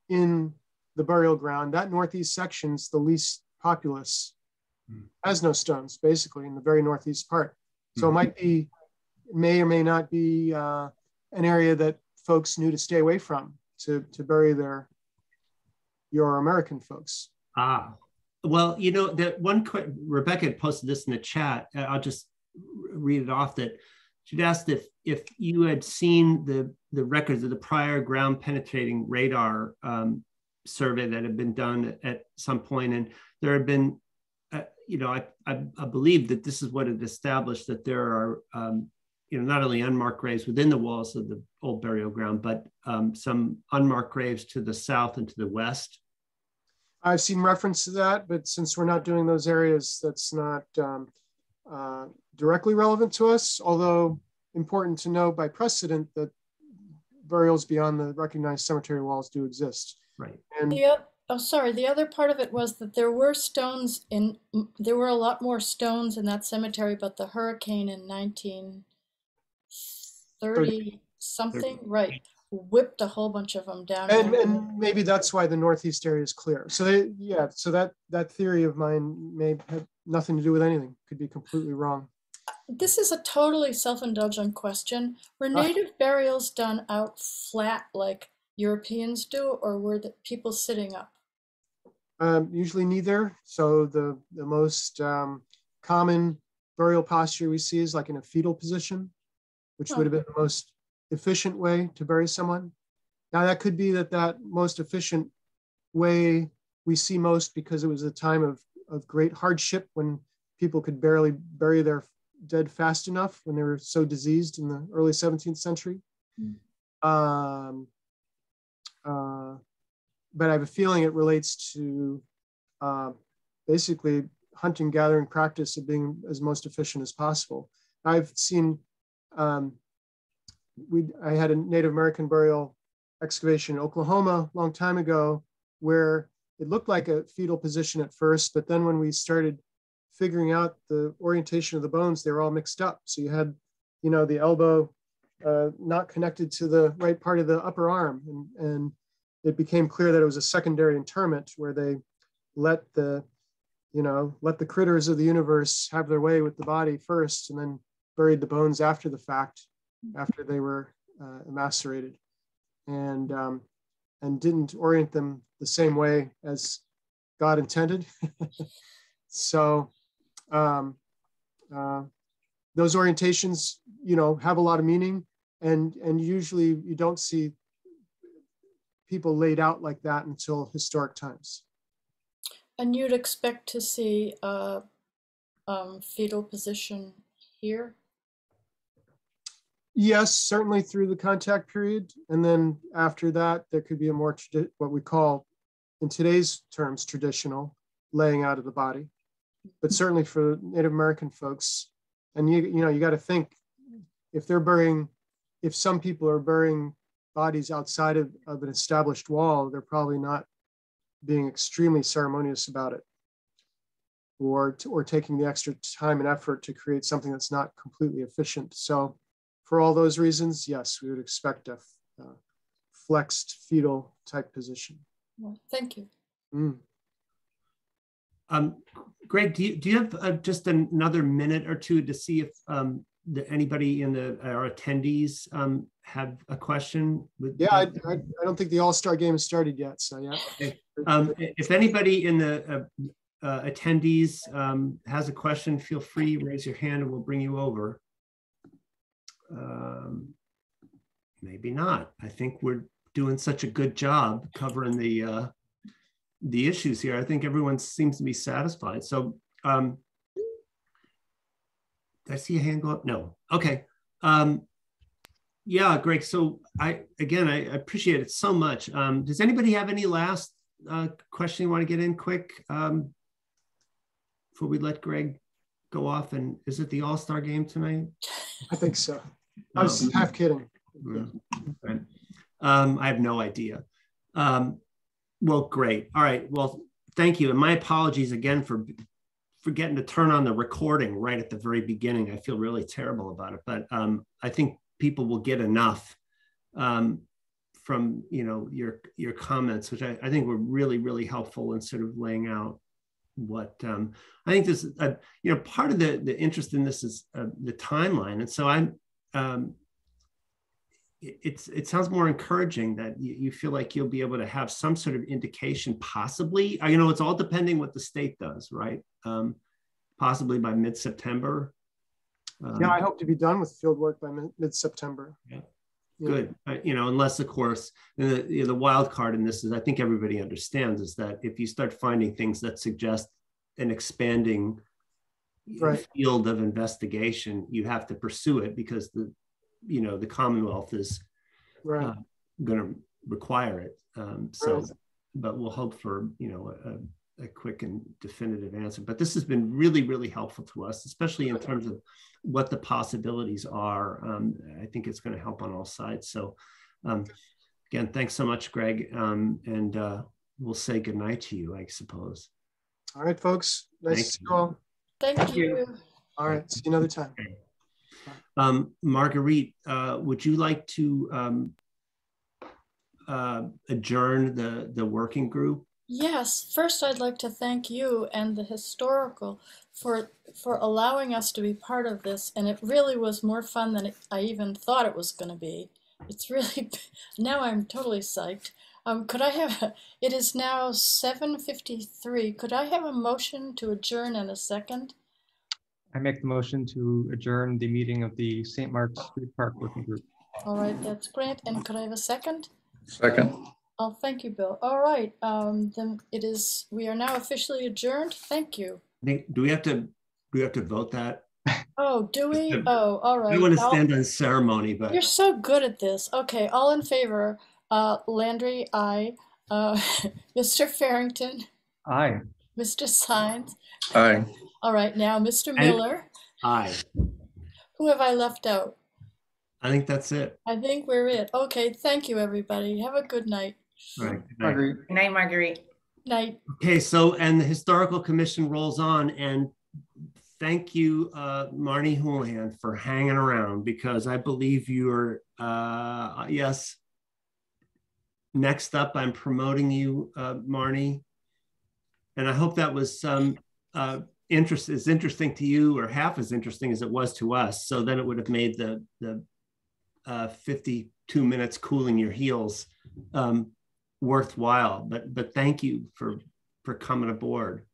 in the burial ground, that northeast section's the least populous, has no stones basically in the very northeast part. So it might be, may or may not be an area that folks knew to stay away from to bury your American folks. Well, you know, that one, Rebecca had posted this in the chat. I'll just read it off. That she'd asked if you had seen the records of the prior ground penetrating radar survey that had been done at some point, and there had been, you know, I believe that this is what it established, that there are, you know, not only unmarked graves within the walls of the old burial ground, but some unmarked graves to the south and to the west. I've seen reference to that, but since we're not doing those areas, that's not directly relevant to us, although important to know by precedent that burials beyond the recognized cemetery walls do exist. Right. And the other part of it was that there were there were a lot more stones in that cemetery, but the hurricane in 1930 something, right, whipped a whole bunch of them down. And maybe that's why the northeast area is clear. So so that theory of mine may have nothing to do with anything, could be completely wrong. This is a totally self-indulgent question. Were native burials done out flat like Europeans do, or were the people sitting up? Usually neither. So the most common burial posture we see is like in a fetal position, which would have been the most efficient way to bury someone. Now that could be that most efficient way we see most because it was a time of great hardship when people could barely bury their dead fast enough when they were so diseased in the early 17th century. But I have a feeling it relates to basically hunting gathering practice of being as most efficient as possible. I've seen, I had a Native American burial excavation in Oklahoma a long time ago where it looked like a fetal position at first, but then when we started figuring out the orientation of the bones, they were all mixed up. So you had, the elbow not connected to the right part of the upper arm. And it became clear that it was a secondary interment where they let the critters of the universe have their way with the body first, and then buried the bones after the fact, after they were emascerated, and didn't orient them the same way as God intended. So those orientations, have a lot of meaning, and usually you don't see people laid out like that until historic times. And you'd expect to see a fetal position here? Yes, certainly through the contact period. And then after that, there could be a more, what we call, in today's terms, traditional laying out of the body. But certainly for Native American folks, and you got to think, if some people are burying bodies outside of an established wall, they're probably not being extremely ceremonious about it, or taking the extra time and effort to create something that's not completely efficient. So for all those reasons, yes, we would expect a flexed fetal type position. Well, thank you. Greg, do you have just another minute or two to see if anybody in our attendees have a question? Yeah, I don't think the All-Star game has started yet, so yeah. Okay. If anybody in the attendees has a question, feel free, raise your hand and we'll bring you over. Maybe not. I think we're doing such a good job covering the issues here. I think everyone seems to be satisfied. So did I see a hand go up? No. Okay. Yeah, Greg. So I appreciate it so much. Does anybody have any last question you want to get in quick before we let Greg go off? And is it the All-Star game tonight? I think so. I was half kidding. Okay. I have no idea. Well, great. All right. Well, thank you. And my apologies again for forgetting to turn on the recording right at the very beginning. I feel really terrible about it, but I think people will get enough from your comments, which I think were really, really helpful in sort of laying out what I think this part of the interest in this is the timeline. And so it sounds more encouraging that you feel like you'll be able to have some sort of indication, possibly, it's all depending what the state does, right? Possibly by mid-September. Yeah, I hope to be done with field work by mid-September. Yeah. Good. Unless, of course, the wild card in this is, I think everybody understands, is that if you start finding things that suggest an expanding field of investigation, you have to pursue it because the Commonwealth is going to require it. But we'll hope for, a quick and definitive answer. But this has been really, really helpful to us, especially in terms of what the possibilities are. I think it's going to help on all sides. So again, thanks so much, Greg. And we'll say goodnight to you, I suppose. All right, folks. Nice to see you all. Thank you. All right. See you another time. Marguerite, would you like to adjourn the working group? Yes, first I'd like to thank you and the historical for allowing us to be part of this, and it really was more fun than I even thought it was going to be. It's really, now I'm totally psyched. Could I have, it is now 7:53. Could I have a motion to adjourn in a second? I make the motion to adjourn the meeting of the St. Mark's Street Park Working Group. All right, that's great. And could I have a second? Second. Oh, thank you, Bill. All right, then we are now officially adjourned. Thank you. Do we have to vote that? Oh, do we? I Oh, all right. don't want to stand on ceremony, but You're so good at this. Okay, all in favor. Landry, aye. Mr. Farrington, Aye. Mr. Sines. Aye. All right, now Mr. And- Miller. aye. Who have I left out? I think that's it. I think we're it. Okay, thank you, everybody. Have a good night. All right. Good night. Marguerite. Good night, Marguerite. Night. Okay, so and the Historical Commission rolls on, and thank you, Marnie Houlihan, for hanging around, because I believe you're, yes. Next up, I'm promoting you, Marnie. And I hope that was some interesting to you, or half as interesting as it was to us. So then it would have made the 52 minutes cooling your heels worthwhile. But thank you for coming aboard.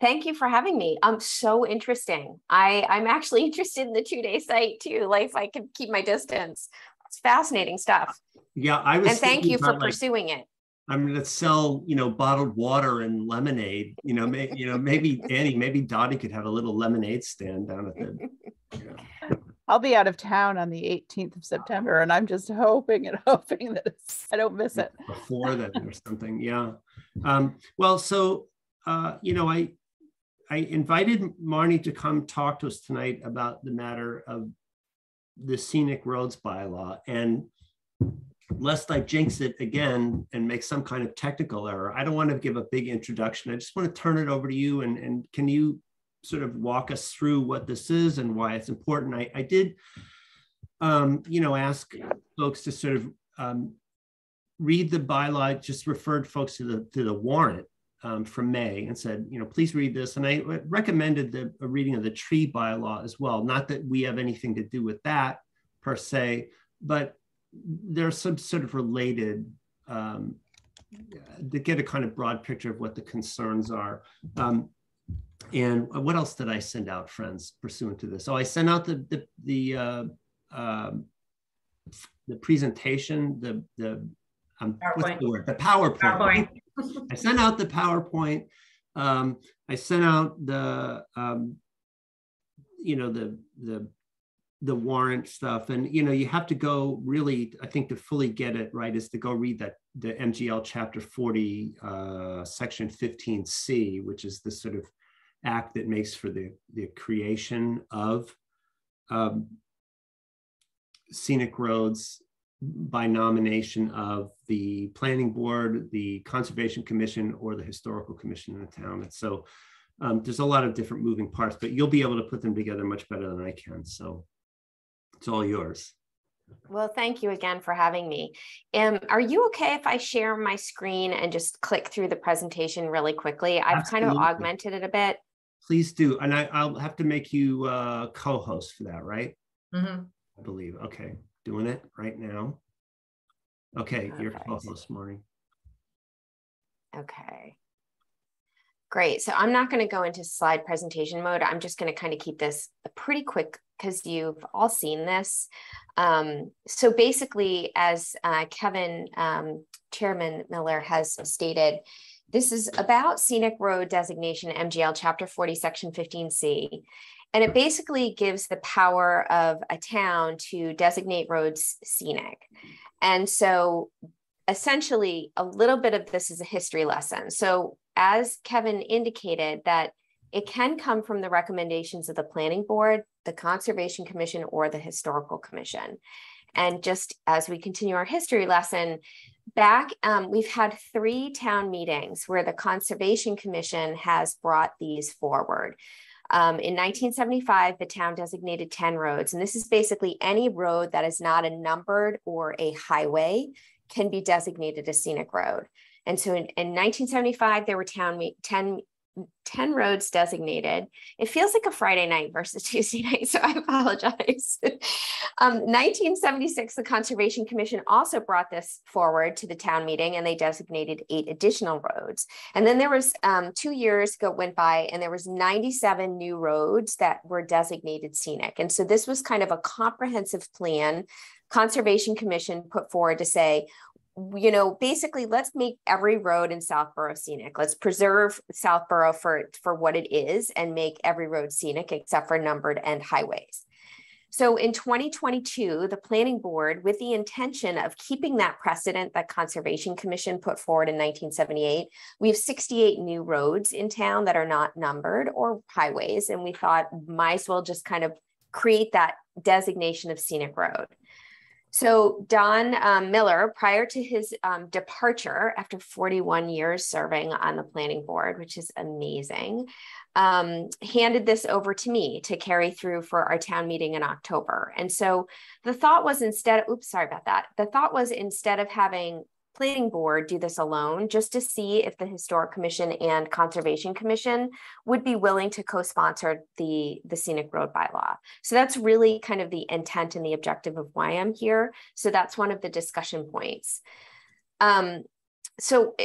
Thank you for having me. So interesting. I'm actually interested in the 2-day site too. Like if I could keep my distance. It's fascinating stuff. Yeah, I was. And thank you for like, pursuing it. I'm going to sell, bottled water and lemonade. Maybe Annie, maybe Dottie could have a little lemonade stand down at the. I'll be out of town on the 18th of September, and I'm just hoping that I don't miss it. Before then or something, yeah. Well, so, I invited Marnie to come talk to us tonight about the matter of the scenic roads bylaw. And lest I jinx it again and make some kind of technical error, I don't want to give a big introduction. I just want to turn it over to you. And can you sort of walk us through what this is and why it's important? I did, ask folks to sort of read the bylaw. Just referred folks to the warrant from May and said, please read this. And I recommended a reading of the tree bylaw as well. Not that we have anything to do with that per se, but there's some sort of related to get a kind of broad picture of what the concerns are. And what else did I send out, friends, pursuant to this? Oh, I sent out the presentation, what's the word? The PowerPoint. I sent out the PowerPoint. I sent out the the warrant stuff, and you have to go really, I think, to fully get it right is to go read the MGL chapter 40 section 15C, which is the sort of act that makes for the creation of scenic roads by nomination of the planning board, the conservation commission, or the historical commission in the town. And so there's a lot of different moving parts, but you'll be able to put them together much better than I can. So it's all yours. Well, thank you again for having me. Are you okay if I share my screen and just click through the presentation really quickly? I've Absolutely. kind of augmented it a bit. Please do. And I'll have to make you co-host for that, right? Mm-hmm. I believe. Okay. Doing it right now. Okay. You're co-host, Marnie. Okay. Great. So I'm not going to go into slide presentation mode. I'm just going to kind of keep this pretty quick because you've all seen this. So basically, as Kevin, Chairman Miller has stated, this is about scenic road designation, MGL chapter 40, section 15C. And it basically gives the power of a town to designate roads scenic. And so essentially a little bit of this is a history lesson. So as Kevin indicated, that it can come from the recommendations of the planning board, the conservation commission, or the historical commission. And just as we continue our history lesson, back, we've had 3 town meetings where the conservation commission has brought these forward. In 1975, the town designated 10 roads, and this is basically any road that is not a numbered or a highway can be designated a scenic road. And so in 1975, there were 10 roads designated. It feels like a Friday night versus Tuesday night, so I apologize. 1976, the Conservation Commission also brought this forward to the town meeting, and they designated 8 additional roads. And then there was 2 years went by, and there was 97 new roads that were designated scenic. And so this was kind of a comprehensive plan Conservation Commission put forward to say, you know, basically, let's make every road in Southborough scenic. Let's preserve Southborough for what it is and make every road scenic except for numbered end highways. So in 2022, the planning board, with the intention of keeping that precedent that Conservation Commission put forward in 1978, we have 68 new roads in town that are not numbered or highways. And we thought might as well just kind of create that designation of scenic road. So Don Miller, prior to his departure after 41 years serving on the planning board, which is amazing, handed this over to me to carry through for our town meeting in October. And so the thought was instead of having planning board do this alone, just to see if the Historic Commission and Conservation Commission would be willing to co-sponsor the scenic road bylaw. So that's really kind of the intent and the objective of why I'm here. So that's one of the discussion points. So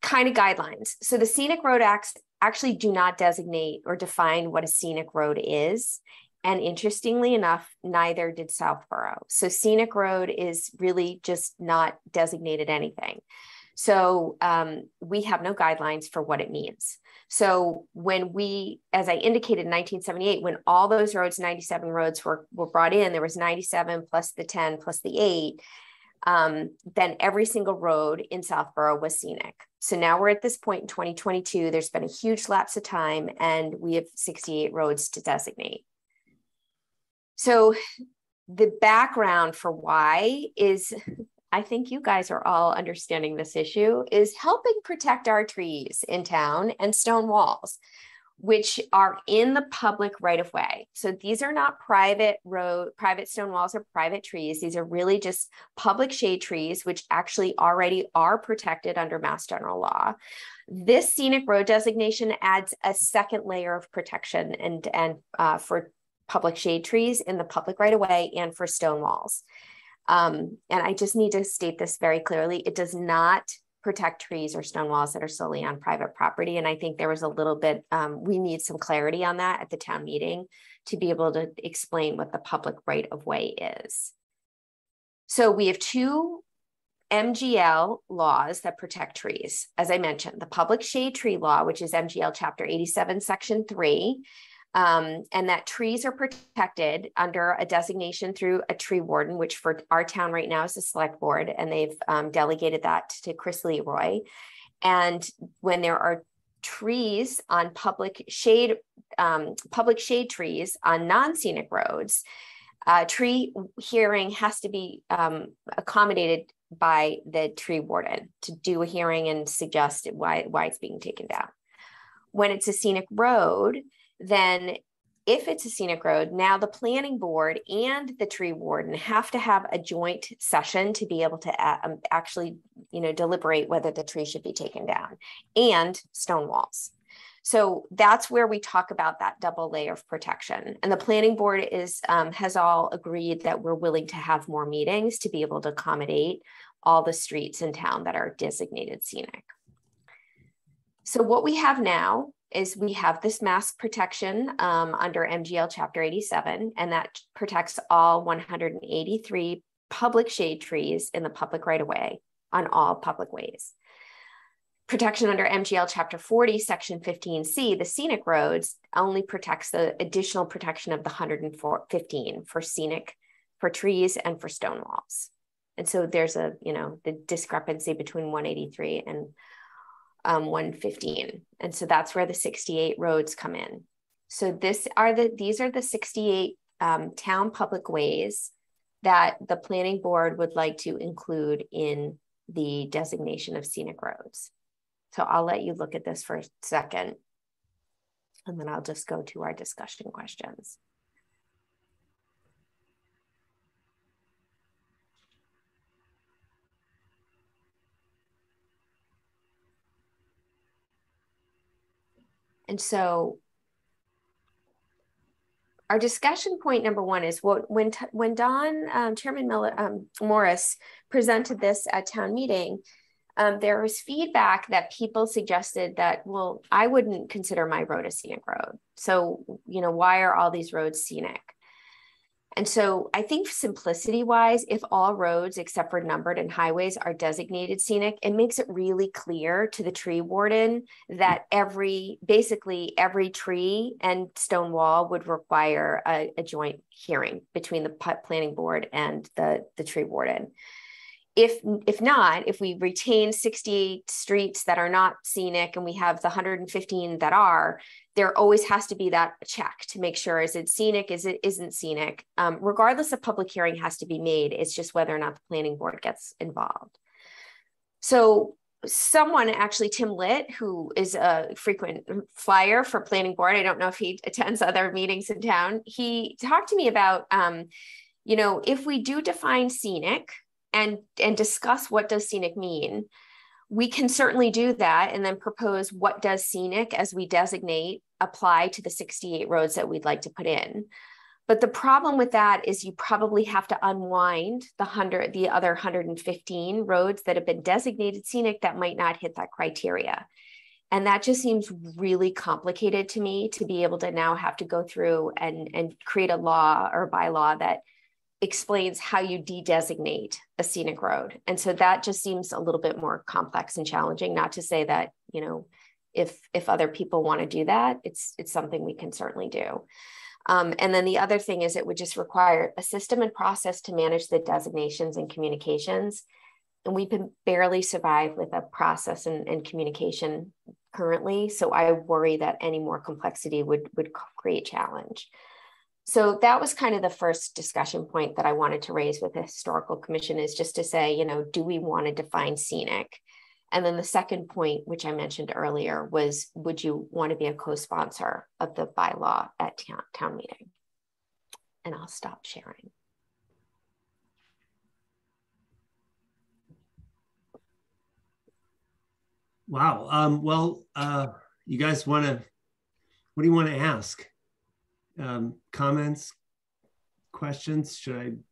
kind of guidelines. So the Scenic Road Acts actually do not designate or define what a scenic road is. And interestingly enough, neither did Southborough. So scenic road is really just not designated anything. So we have no guidelines for what it means. So when we, as I indicated in 1978, when all those roads, 97 roads were brought in, there was 97 plus the 10 plus the 8, then every single road in Southborough was scenic. So now we're at this point in 2022, there's been a huge lapse of time and we have 68 roads to designate. So the background for why is, I think you guys are all understanding this issue, is helping protect our trees in town and stone walls, which are in the public right of way. So these are not private stone walls or private trees. These are really just public shade trees, which actually already are protected under Mass General Law. This scenic road designation adds a second layer of protection and for public shade trees in the public right of way and for stone walls. And I just need to state this very clearly. It does not protect trees or stone walls that are solely on private property. And I think there was a little bit, we need some clarity on that at the town meeting to be able to explain what the public right of way is. So we have two MGL laws that protect trees. As I mentioned, the public shade tree law, which is MGL Chapter 87, Section 3, and that trees are protected under a designation through a tree warden, which for our town right now is the select board, and they've delegated that to Chris Leroy. And when there are trees on public shade trees on non-scenic roads, tree hearing has to be accommodated by the tree warden to do a hearing and suggest why it's being taken down. When it's a scenic road, then if it's a scenic road, now the planning board and the tree warden have to have a joint session to be able to actually, deliberate whether the tree should be taken down, and stone walls. So that's where we talk about that double layer of protection. And the planning board has all agreed that we're willing to have more meetings to be able to accommodate all the streets in town that are designated scenic. So what we have now is we have this mass protection under MGL Chapter 87, and that protects all 183 public shade trees in the public right of way on all public ways. Protection under MGL Chapter 40, Section 15C, the scenic roads, only protects the additional protection of the 115 for trees and for stone walls. And so there's the discrepancy between 183 and 115. And so that's where the 68 roads come in. So these are the 68 town public ways that the planning board would like to include in the designation of scenic roads. So I'll let you look at this for a second, and then I'll just go to our discussion questions. And so our discussion point number one is when Chairman Morris presented this at town meeting, there was feedback that people suggested that, well, I wouldn't consider my road a scenic road. So, why are all these roads scenic? And so I think simplicity wise, if all roads except for numbered and highways are designated scenic, it makes it really clear to the tree warden that basically every tree and stone wall would require a joint hearing between the planning board and the tree warden. If not, if we retain 68 streets that are not scenic and we have the 115 that are, there always has to be that check to make sure, is it scenic, is it isn't scenic? Regardless of public hearing has to be made. It's just whether or not the planning board gets involved. So someone, actually Tim Litt, who is a frequent flyer for planning board, I don't know if he attends other meetings in town, he talked to me about, if we do define scenic and discuss what does scenic mean, we can certainly do that and then propose what does scenic as we designate apply to the 68 roads that we'd like to put in. But the problem with that is you probably have to unwind the other 115 roads that have been designated scenic that might not hit that criteria. And that just seems really complicated to me to be able to now have to go through and create a law or a bylaw that explains how you de-designate a scenic road. And so that just seems a little bit more complex and challenging, not to say that, if other people want to do that, it's something we can certainly do. And then the other thing is it would just require a system and process to manage the designations and communications. And we've been barely survived with a process and communication currently. So I worry that any more complexity would create challenge. So that was kind of the first discussion point that I wanted to raise with the Historical Commission, is just to say, do we want to define scenic? And then the second point, which I mentioned earlier, was, would you want to be a co-sponsor of the bylaw at town meeting? And I'll stop sharing. Wow. You guys what do you want to ask? Comments, questions? Should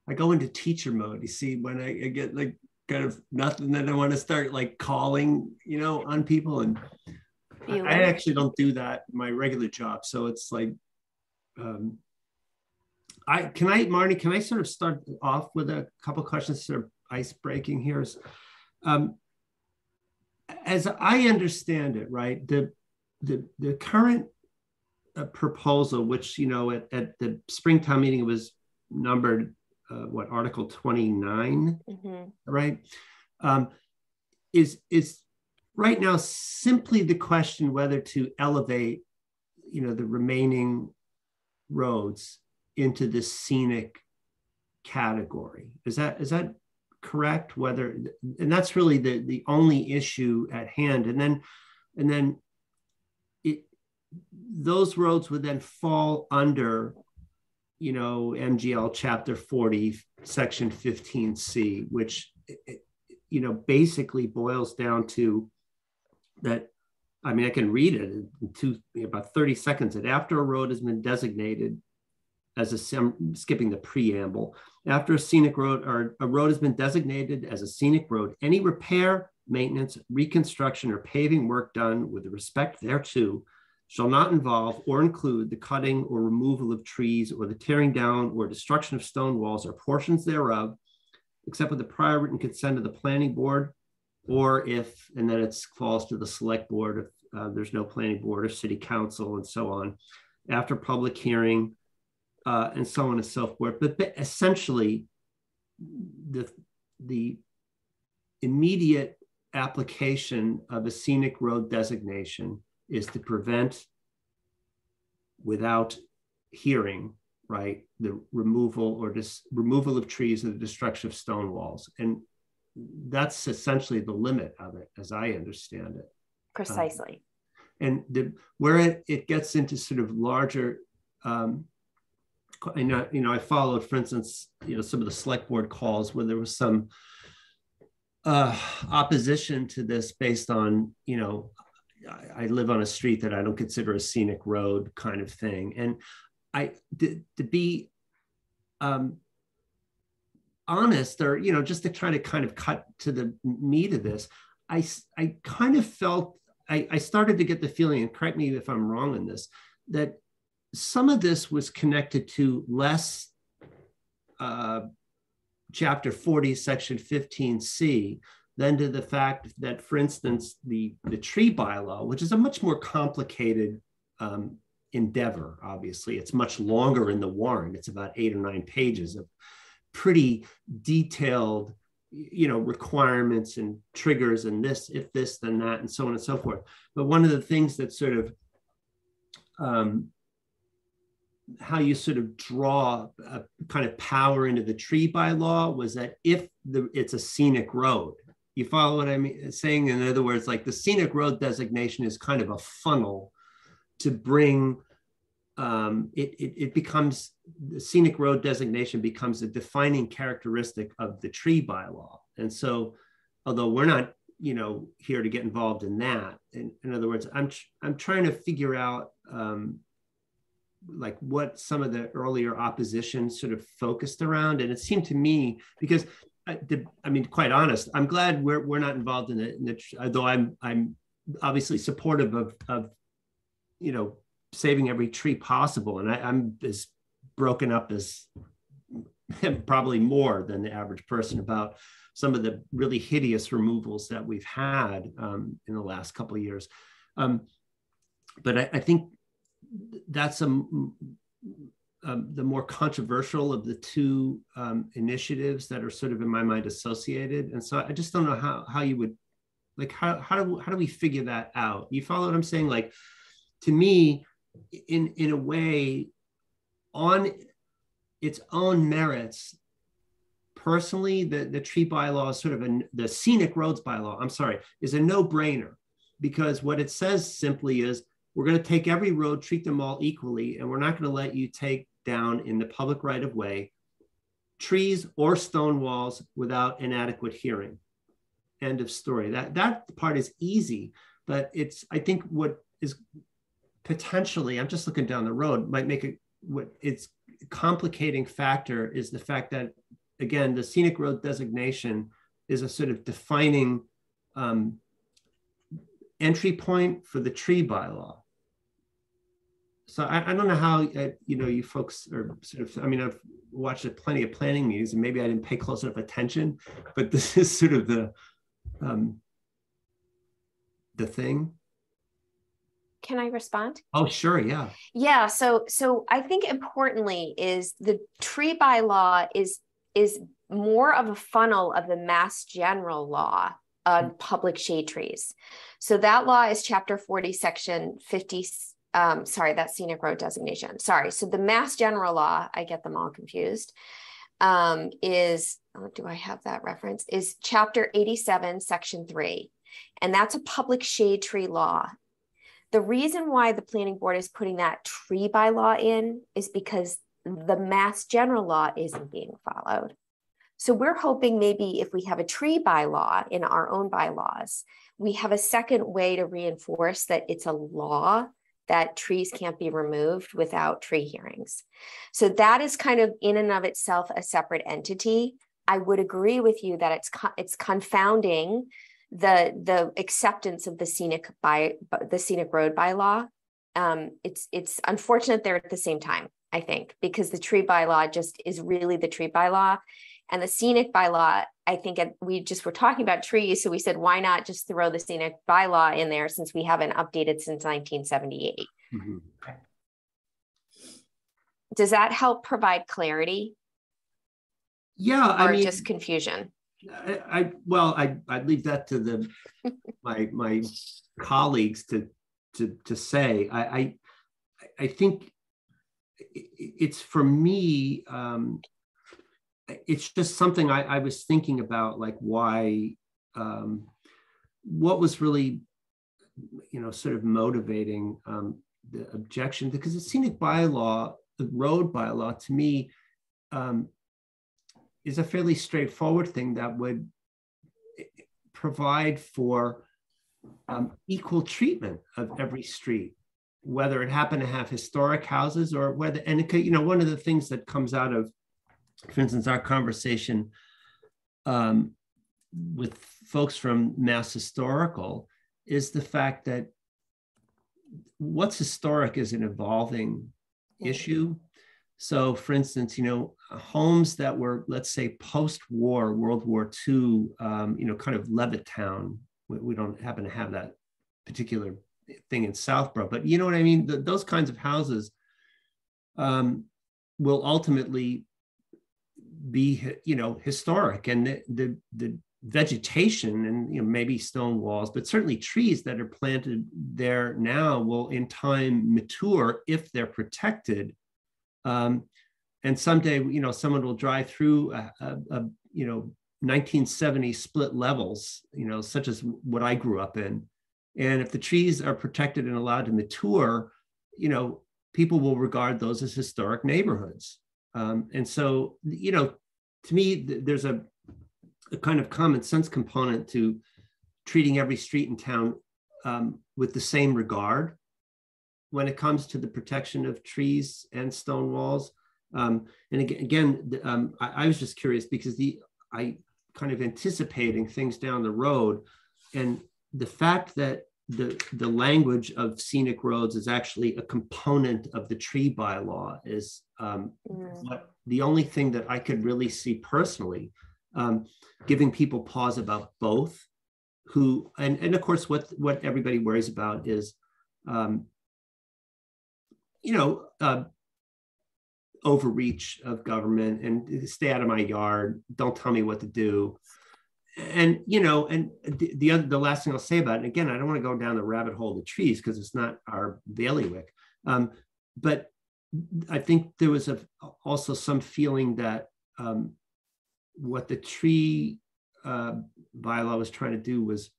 I go into teacher mode? You see, when I get like kind of nothing, then I want to start like calling, on people. And I actually don't do that in my regular job. So it's like, Marnie, can I sort of start off with a couple questions, sort of ice breaking here? As I understand it, right, the current proposal, which, at the Springtown meeting, it was numbered, Article 29, right? Is right now simply the question whether to elevate, the remaining roads into the scenic category. Is that correct? And that's really the only issue at hand. And then those roads would then fall under, MGL Chapter 40, Section 15C, which, basically boils down to that. I mean, I can read it in about 30 seconds. That after a road has been designated as skipping the preamble, after a scenic road or a road has been designated as a scenic road, any repair, maintenance, reconstruction, or paving work done with respect thereto shall not involve or include the cutting or removal of trees or the tearing down or destruction of stone walls or portions thereof, except with the prior written consent of the planning board, or if, and then it falls to the select board if there's no planning board or city council and so on, after public hearing and so on and so forth. But essentially, the immediate application of a scenic road designation is to prevent, without hearing, right, the removal of trees and the destruction of stone walls. And that's essentially the limit of it, as I understand it. Precisely. And where it gets into sort of larger, I followed, for instance, some of the select board calls where there was some opposition to this based on, I live on a street that I don't consider a scenic road kind of thing. And to be honest, or, just to try to kind of cut to the meat of this, I kind of felt, I started to get the feeling, and correct me if I'm wrong on this, that some of this was connected to less Chapter 40, Section 15C, than to the fact that, for instance, the tree bylaw, which is a much more complicated endeavor, obviously. It's much longer in the warrant. It's about 8 or 9 pages of pretty detailed, requirements and triggers and this, if this, then that, and so on and so forth. But one of the things that sort of how you sort of draw a kind of power into the tree bylaw was that if it's a scenic road, you follow what I'm saying? In other words, like the scenic road designation is kind of a funnel to bring, it becomes, the scenic road designation becomes a defining characteristic of the tree bylaw. And so, although we're not, here to get involved in that, in other words, I'm trying to figure out like what some of the earlier opposition sort of focused around. And it seemed to me, because I mean, quite honest, I'm glad we're not involved in it, although I'm obviously supportive of saving every tree possible. And I'm as broken up as probably more than the average person about some of the really hideous removals that we've had in the last couple of years. But I think that's the more controversial of the two initiatives that are sort of in my mind associated. And so I just don't know how you would, like, how do we figure that out? You follow what I'm saying? Like, to me, in a way, on its own merits, personally, the tree bylaw is sort of the scenic roads bylaw, I'm sorry, is a no-brainer, because what it says simply is, we're going to take every road, treat them all equally, and we're not going to let you take down in the public right of way trees or stone walls without an adequate hearing. End of story. That part is easy, but I think what is potentially, I'm just looking down the road, might make it, what its complicating factor is the fact that, again, the scenic road designation is a sort of defining entry point for the tree bylaw. So I don't know how, you folks are sort of, I mean, I've watched plenty of planning meetings and maybe I didn't pay close enough attention, but this is sort of the thing. Can I respond? Oh, sure, yeah. Yeah, so I think importantly is the tree bylaw is more of a funnel of the Mass General law on public shade trees. So that law is Chapter 40, Section 50, that's scenic road designation. Sorry, so the Mass General law, I get them all confused, is, do I have that reference? Is Chapter 87, Section 3. And that's a public shade tree law. The reason why the planning board is putting that tree bylaw in is because the Mass General law isn't being followed. So we're hoping maybe if we have a tree bylaw in our own bylaws, we have a second way to reinforce that it's a law that trees can't be removed without tree hearings. So that is kind of in and of itself a separate entity. I would agree with you that it's confounding the acceptance of the scenic road bylaw. It's unfortunate they're at the same time, I think, because the tree bylaw just is really the tree bylaw. And the scenic bylaw, I think we just were talking about trees. So we said, why not just throw the scenic bylaw in there since we haven't updated since 1978? Mm-hmm. Does that help provide clarity? Yeah, or just confusion? I'd leave that to my colleagues to say. I think it's, for me, it's just something I was thinking about, like why, what was really, sort of motivating the objection, because the scenic bylaw, the road bylaw, to me, is a fairly straightforward thing that would provide for equal treatment of every street, whether it happened to have historic houses or whether, and it could, one of the things that comes out of, for instance, our conversation with folks from Mass Historical is the fact that what's historic is an evolving issue. So for instance, homes that were, let's say, post-war, World War II, kind of Levittown, we don't happen to have that particular thing in Southborough, but you know what I mean? Those kinds of houses will ultimately be, historic, and the vegetation and maybe stone walls, but certainly trees that are planted there now will in time mature if they're protected. And someday, someone will drive through a 1970 split levels, such as what I grew up in. And if the trees are protected and allowed to mature, people will regard those as historic neighborhoods. And so, to me, there's a kind of common sense component to treating every street in town with the same regard when it comes to the protection of trees and stone walls. And again, I was just curious because I kind of anticipating things down the road, and the fact that the language of scenic roads is actually a component of the tree bylaw is the only thing that I could really see personally giving people pause about both. And of course, what everybody worries about is, overreach of government and stay out of my yard, don't tell me what to do. And, and the last thing I'll say about it, and again, I don't want to go down the rabbit hole of the trees because it's not our bailiwick. But I think there was also some feeling that what the tree bylaw was trying to do was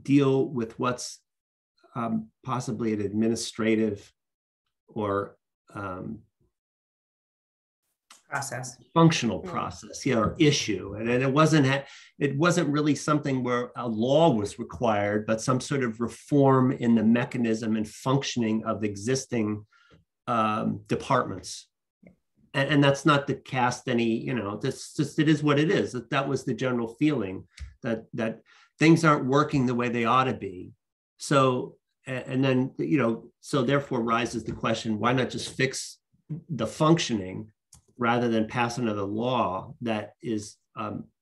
deal with what's possibly an administrative or functional process, or issue, and it wasn't really something where a law was required, but some sort of reform in the mechanism and functioning of existing departments. And that's not to cast any, that's just, it is what it is. That was the general feeling that things aren't working the way they ought to be. So, and then, so therefore rises the question, why not just fix the functioning rather than pass another law that is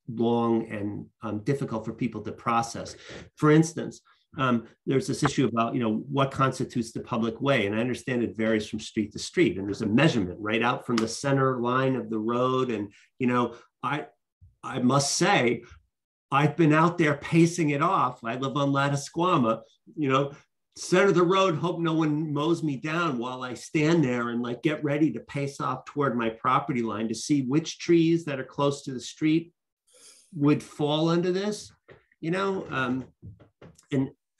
long and difficult for people to process? For instance, there's this issue about, what constitutes the public way. And I understand it varies from street to street. And there's a measurement right out from the center line of the road. And, I must say, I've been out there pacing it off. I live on Lattisquama, center of the road, hope no one mows me down while I stand there and get ready to pace off toward my property line to see which trees that are close to the street would fall under this, and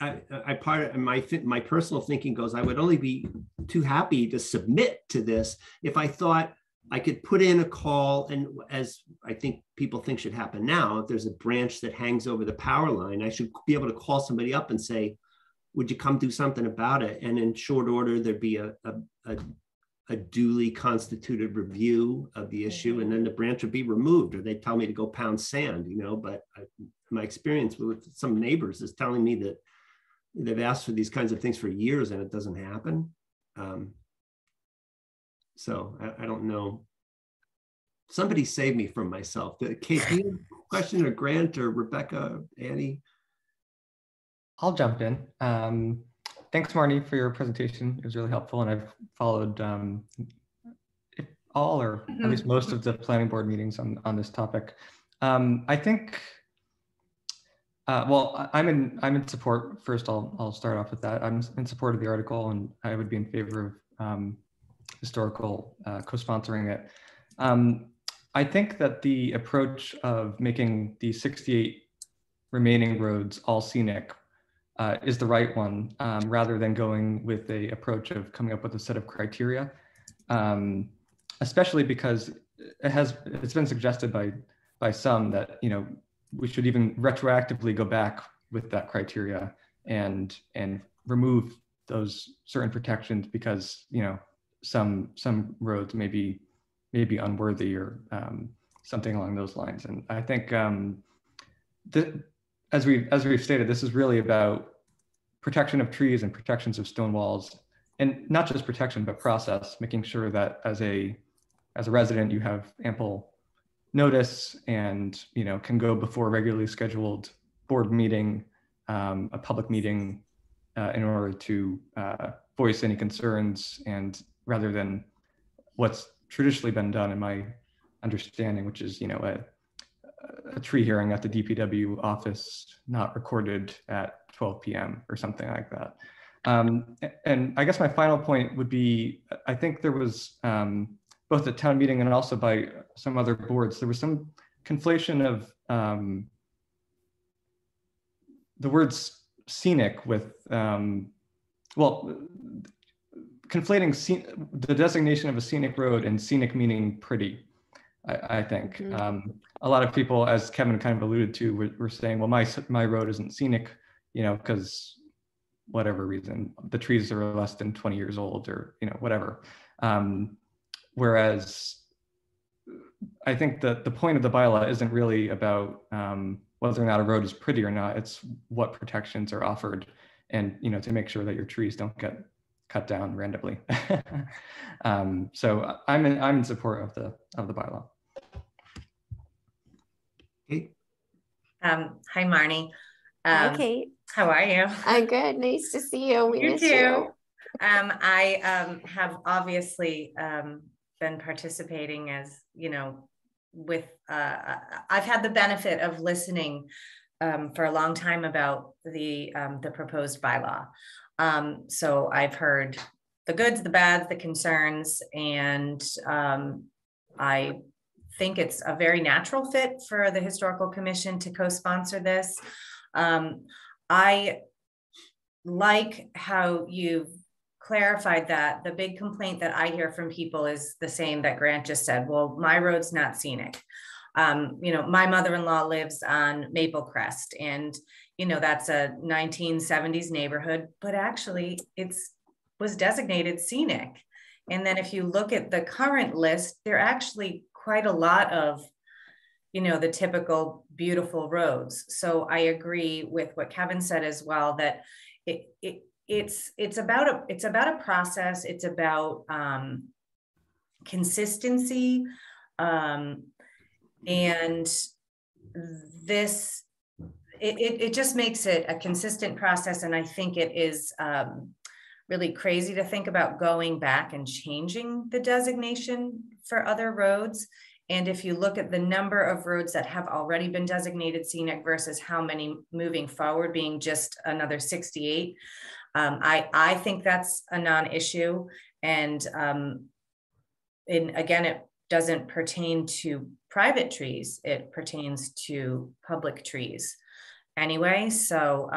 I part of my personal thinking goes, I would only be too happy to submit to this if I thought I could put in a call, and as I think people think should happen now, if there's a branch that hangs over the power line, I should be able to call somebody up and say, would you come do something about it? And in short order, there'd be a duly constituted review of the issue, and then the branch would be removed, or they'd tell me to go pound sand, but my experience with some neighbors is telling me that they've asked for these kinds of things for years and it doesn't happen. So I don't know. Somebody save me from myself. Kate, do you have a question, or Grant, or Rebecca, Annie? I'll jump in. Thanks, Marnie, for your presentation. It was really helpful, and I've followed all, or at least most, of the planning board meetings on this topic. I think, well, I'm in support. First, I'll start off with that. I'm in support of the article, and I would be in favor of historical co-sponsoring it. I think that the approach of making the 68 remaining roads all scenic is the right one, rather than going with the approach of coming up with a set of criteria, especially because it's been suggested by some that we should even retroactively go back with that criteria and remove those certain protections because some roads may be unworthy or something along those lines. And I think as we've stated, this is really about protection of trees and protections of stone walls and not just protection, but process, making sure that as a resident, you have ample notice and, you know, can go before a regularly scheduled board meeting, a public meeting, in order to voice any concerns, and rather than what's traditionally been done in my understanding, which is, you know, a tree hearing at the DPW office, not recorded at 12 p.m. or something like that. And I guess my final point would be, I think there was, both at town meeting and also by some other boards, there was some conflation of the words scenic with, conflating the designation of a scenic road and scenic meaning pretty, I think. A lot of people, as Kevin kind of alluded to, were saying, well, my road isn't scenic, you know, because whatever reason, the trees are less than 20 years old, or, you know, whatever. Whereas I think that the point of the bylaw isn't really about whether or not a road is pretty or not. It's what protections are offered, and, you know, to make sure that your trees don't get cut down randomly. So I'm in support of the bylaw. Kate? Hi, Marnie. Hi, Kate. How are you? I'm good. Nice to see you. We miss too. you. I have obviously been participating, as you know, with I've had the benefit of listening for a long time about the proposed bylaw. So I've heard the goods, the bads, the concerns, and I think it's a very natural fit for the Historical Commission to co-sponsor this. I like how you've clarified that the big complaint that I hear from people is the same that Grant just said. Well, my road's not scenic. You know, my mother-in-law lives on Maple Crest, and you know, that's a 1970s neighborhood, but actually was designated scenic. And then if you look at the current list, there are actually quite a lot of, you know, the typical beautiful roads. So I agree with what Kevin said as well, that it's about a process. It's about consistency, and this it just makes it a consistent process. And I think it is really crazy to think about going back and changing the designation for other roads. And if you look at the number of roads that have already been designated scenic versus how many moving forward, being just another 68, I think that's a non-issue. And again, it doesn't pertain to private trees, it pertains to public trees anyway. So,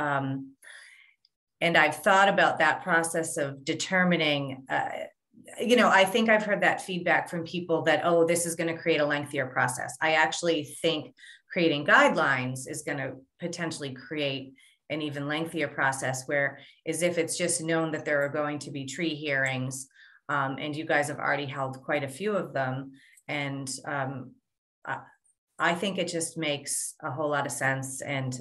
and I've thought about that process of determining, you know, I think I've heard that feedback from people that, oh, this is going to create a lengthier process. I actually think creating guidelines is going to potentially create an even lengthier process, where as if it's just known that there are going to be tree hearings, and you guys have already held quite a few of them. And I think it just makes a whole lot of sense, and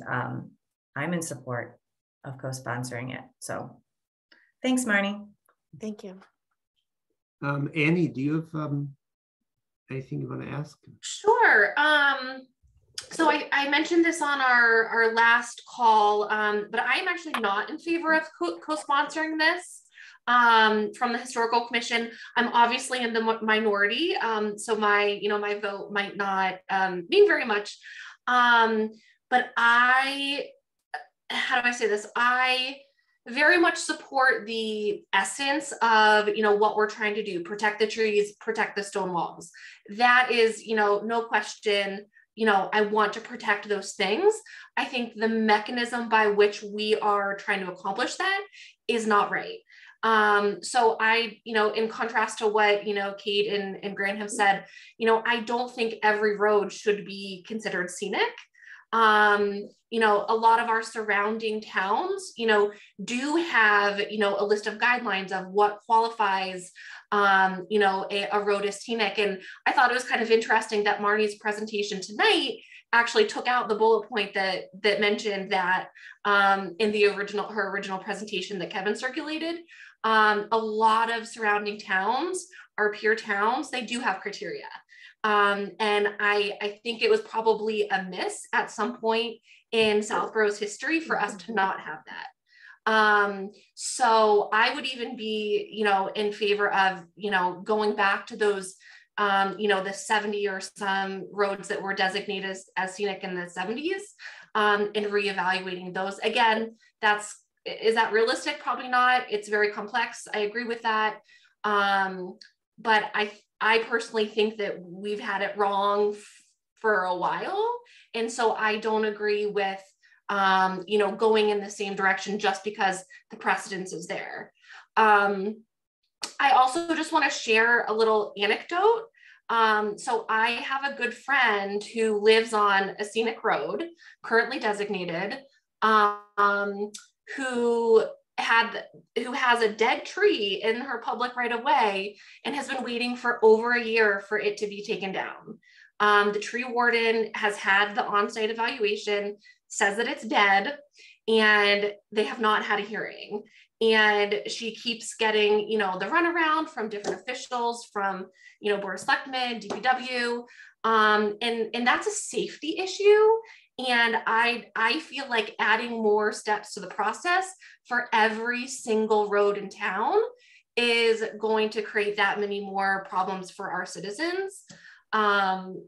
I'm in support of co-sponsoring it. So thanks, Marnie. Thank you. Annie, do you have anything you want to ask? Sure. So I mentioned this on our last call, but I'm actually not in favor of co-sponsoring this from the Historical Commission. I'm obviously in the minority, so my vote might not mean very much. But how do I say this? I very much support the essence of, what we're trying to do: protect the trees, protect the stone walls. That is, no question, I want to protect those things. I think the mechanism by which we are trying to accomplish that is not right. So I, in contrast to what, Kate and Grant have said, I don't think every road should be considered scenic. A lot of our surrounding towns, do have, a list of guidelines of what qualifies, a road as scenic. And I thought it was kind of interesting that Marnie's presentation tonight actually took out the bullet point that mentioned that in her original presentation that Kevin circulated. A lot of surrounding towns, our peer towns, they do have criteria. And I think it was probably a miss at some point in Southborough's history for us to not have that. So I would even be, in favor of, going back to those, the 70 or some roads that were designated as scenic in the 70s, and reevaluating those. Again, is that realistic? Probably not. It's very complex. I agree with that. But I personally think that we've had it wrong for a while. And so I don't agree with, going in the same direction just because the precedence is there. I also just want to share a little anecdote. So I have a good friend who lives on a scenic road, currently designated, who has a dead tree in her public right of way and has been waiting for over a year for it to be taken down. The tree warden has had the on-site evaluation, says that it's dead, and they have not had a hearing. And she keeps getting, the runaround from different officials, from, Board of Selectmen, DPW, and that's a safety issue. And I feel like adding more steps to the process for every single road in town is going to create that many more problems for our citizens.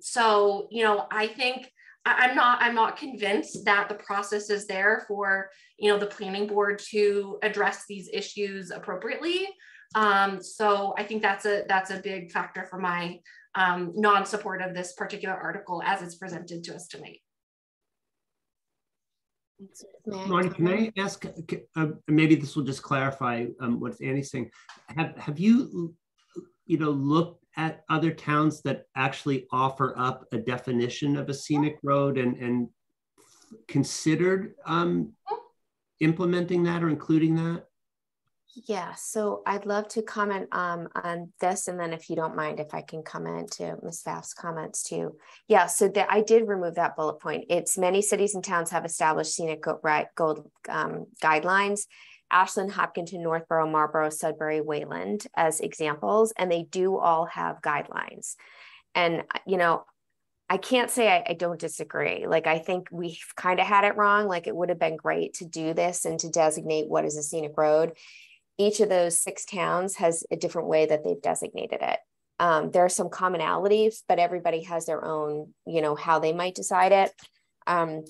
So, I think I'm not convinced that the process is there for, the planning board to address these issues appropriately. So I think that's a big factor for my non-support of this particular article as it's presented to us tonight. Marty, can I ask, maybe this will just clarify what Annie's saying. Have you, looked at other towns that actually offer up a definition of a scenic road and considered implementing that or including that? Yeah, so I'd love to comment on this, and then if you don't mind, if I can comment to Ms. Pfaff's comments too. Yeah, so I did remove that bullet point. It's many cities and towns have established scenic gold guidelines. Ashland, Hopkinton, Northborough, Marlborough, Sudbury, Wayland as examples, and they do all have guidelines. And, I can't say I don't disagree. Like, I think we've kind of had it wrong. Like, it would have been great to do this and to designate what is a scenic road. Each of those 6 towns has a different way that they've designated it. There are some commonalities, but everybody has their own, how they might decide it. I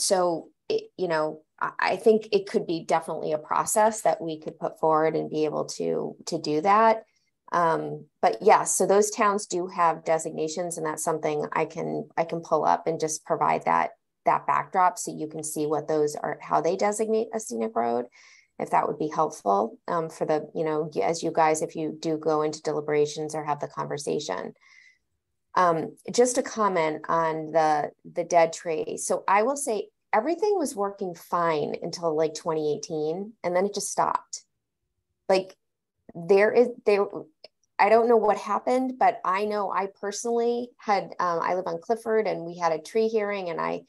think it could be definitely a process that we could put forward and be able to do that. But yeah, so those towns do have designations, and that's something I can pull up and just provide that backdrop so you can see what those are, how they designate a scenic road, if that would be helpful for the, as you guys, if you do go into deliberations or have the conversation. Just a comment on the dead tree. So I will say everything was working fine until like 2018, and then it just stopped. Like I don't know what happened, but I know I personally had, I live on Clifford, and we had a tree hearing, and I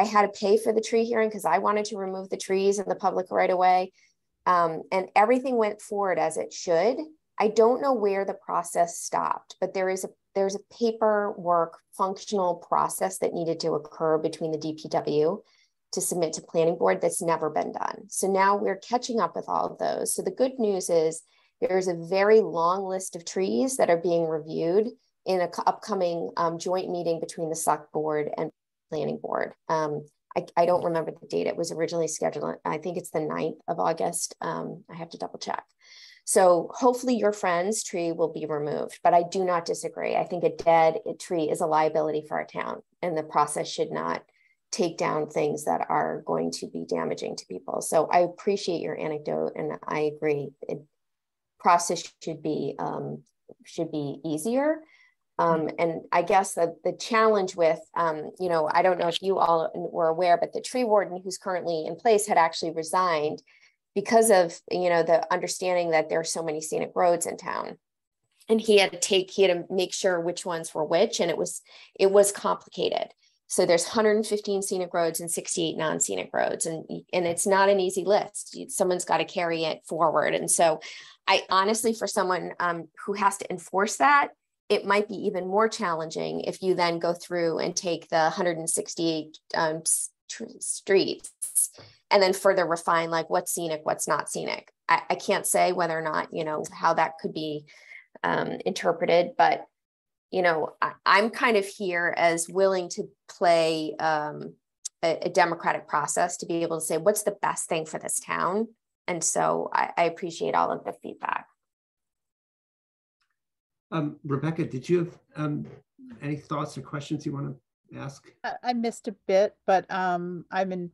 had to pay for the tree hearing because I wanted to remove the trees in the public right away. And everything went forward as it should. I don't know where the process stopped, but there's a paperwork functional process that needed to occur between the DPW to submit to planning board that's never been done. So now we're catching up with all of those. So the good news is there's a very long list of trees that are being reviewed in an upcoming joint meeting between the select board and planning board. I don't remember the date. It was originally scheduled. I think it's the 9th of August. I have to double check. So hopefully your friend's tree will be removed, but I do not disagree. I think a dead tree is a liability for our town, and the process should not take down things that are going to be damaging to people. So I appreciate your anecdote, and I agree. Process should be easier. And I guess the challenge with, I don't know if you all were aware, but the tree warden who's currently in place had actually resigned because of, the understanding that there are so many scenic roads in town. And he had to make sure which ones were which, and it was complicated. So there's 115 scenic roads and 68 non-scenic roads. And it's not an easy list. Someone's got to carry it forward. And so I honestly, for someone who has to enforce that, it might be even more challenging if you then go through and take the 168 streets and then further refine like what's scenic, what's not scenic. I can't say whether or not, how that could be interpreted, but I'm kind of here as willing to play a democratic process to be able to say, what's the best thing for this town? And so I appreciate all of the feedback. Rebecca, did you have any thoughts or questions you want to ask? I missed a bit, but I am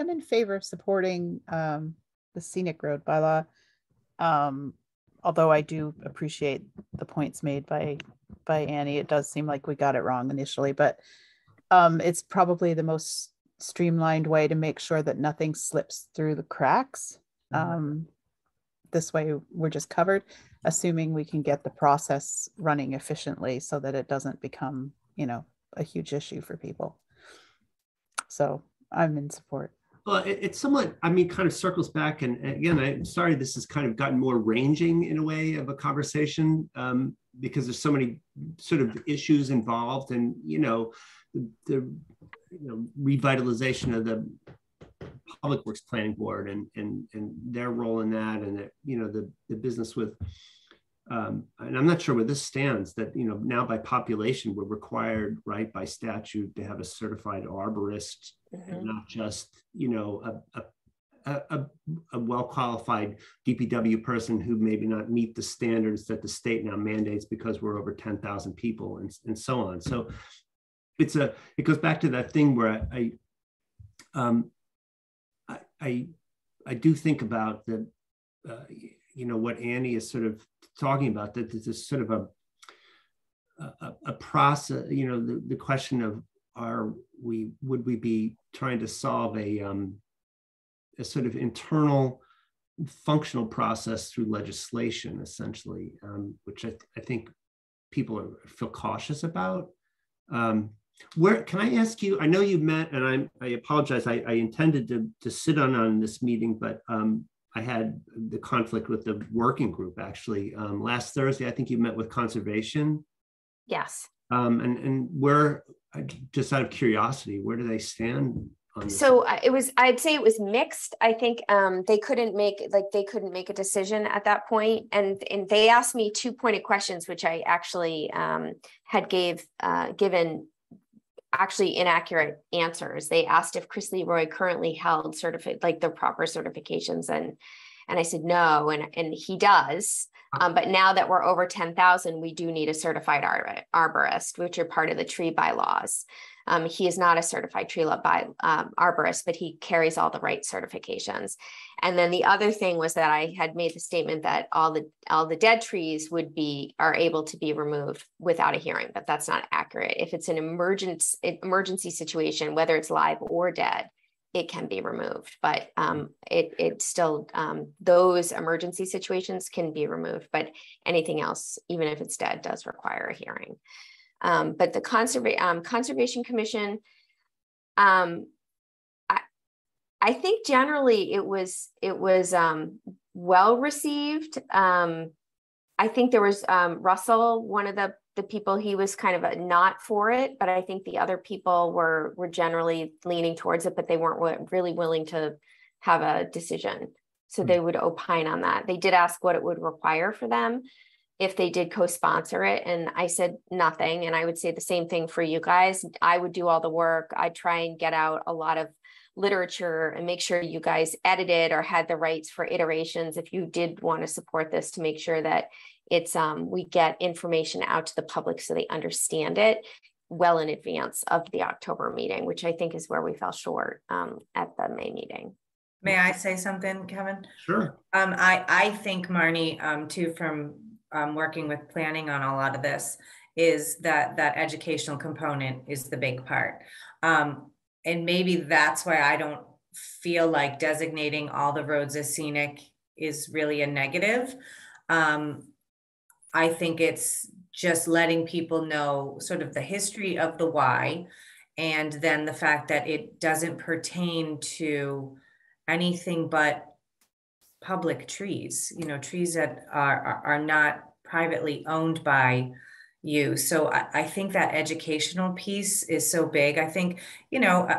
in favor of supporting the scenic road bylaw. Although I do appreciate the points made by Annie. It does seem like we got it wrong initially, but it's probably the most streamlined way to make sure that nothing slips through the cracks. This way we're just covered, assuming we can get the process running efficiently so that it doesn't become, a huge issue for people. So I'm in support. Well, it's somewhat, kind of circles back. And again, I'm sorry, this has kind of gotten more ranging in a way of a conversation because there's so many sort of issues involved, and, the revitalization of the Public Works Planning Board and their role in that, and the business with, and I'm not sure where this stands, that, now by population, we're required, right, by statute to have a certified arborist, and not just, a well-qualified DPW person who maybe not meet the standards that the state now mandates because we're over 10,000 people and so on. So it goes back to that thing where I do think about the, what Annie is sort of talking about, that there's this sort of a process, the question of, would we be trying to solve a sort of internal functional process through legislation, essentially, which I think people feel cautious about. Where can I ask you? I know you met, and I apologize. I intended to sit on this meeting, but I had the conflict with the working group actually. Last Thursday, I think you met with conservation. Yes. And where, just out of curiosity, where do they stand on this? So I'd say it was mixed. I think they couldn't make a decision at that point, and they asked me 2 pointed questions, which I actually had given actually inaccurate answers. They asked if Chris Leroy currently held the proper certifications, and I said no, and he does. But now that we're over 10,000, we do need a certified arborist, which are part of the tree bylaws. He is not a certified tree arborist, but he carries all the right certifications. And then the other thing was that I had made the statement that all the dead trees are able to be removed without a hearing, but that's not accurate. If it's an emergency situation, whether it's live or dead, it can be removed, but it still, those emergency situations can be removed, but anything else, even if it's dead, does require a hearing. But the Conservation Commission, I think generally it was well received. I think there was Russell, one of the people, he was kind of not for it, but I think the other people were generally leaning towards it, but they weren't really willing to have a decision. So they would opine on that. They did ask what it would require for them if they did co-sponsor it. And I said nothing. And I would say the same thing for you guys. I would do all the work. I'd try and get out a lot of literature and make sure you guys edited or had the rights for iterations if you did want to support this, to make sure that it's we get information out to the public so they understand it well in advance of the October meeting, which I think is where we fell short at the May meeting. May I say something, Kevin? Sure. I think, Marnie, too, from working with planning on a lot of this, is that educational component is the big part. And maybe that's why I don't feel like designating all the roads as scenic is really a negative. I think it's just letting people know sort of the history of the why, and then the fact that it doesn't pertain to anything but public trees, trees that are not privately owned by you. So I think that educational piece is so big. I think,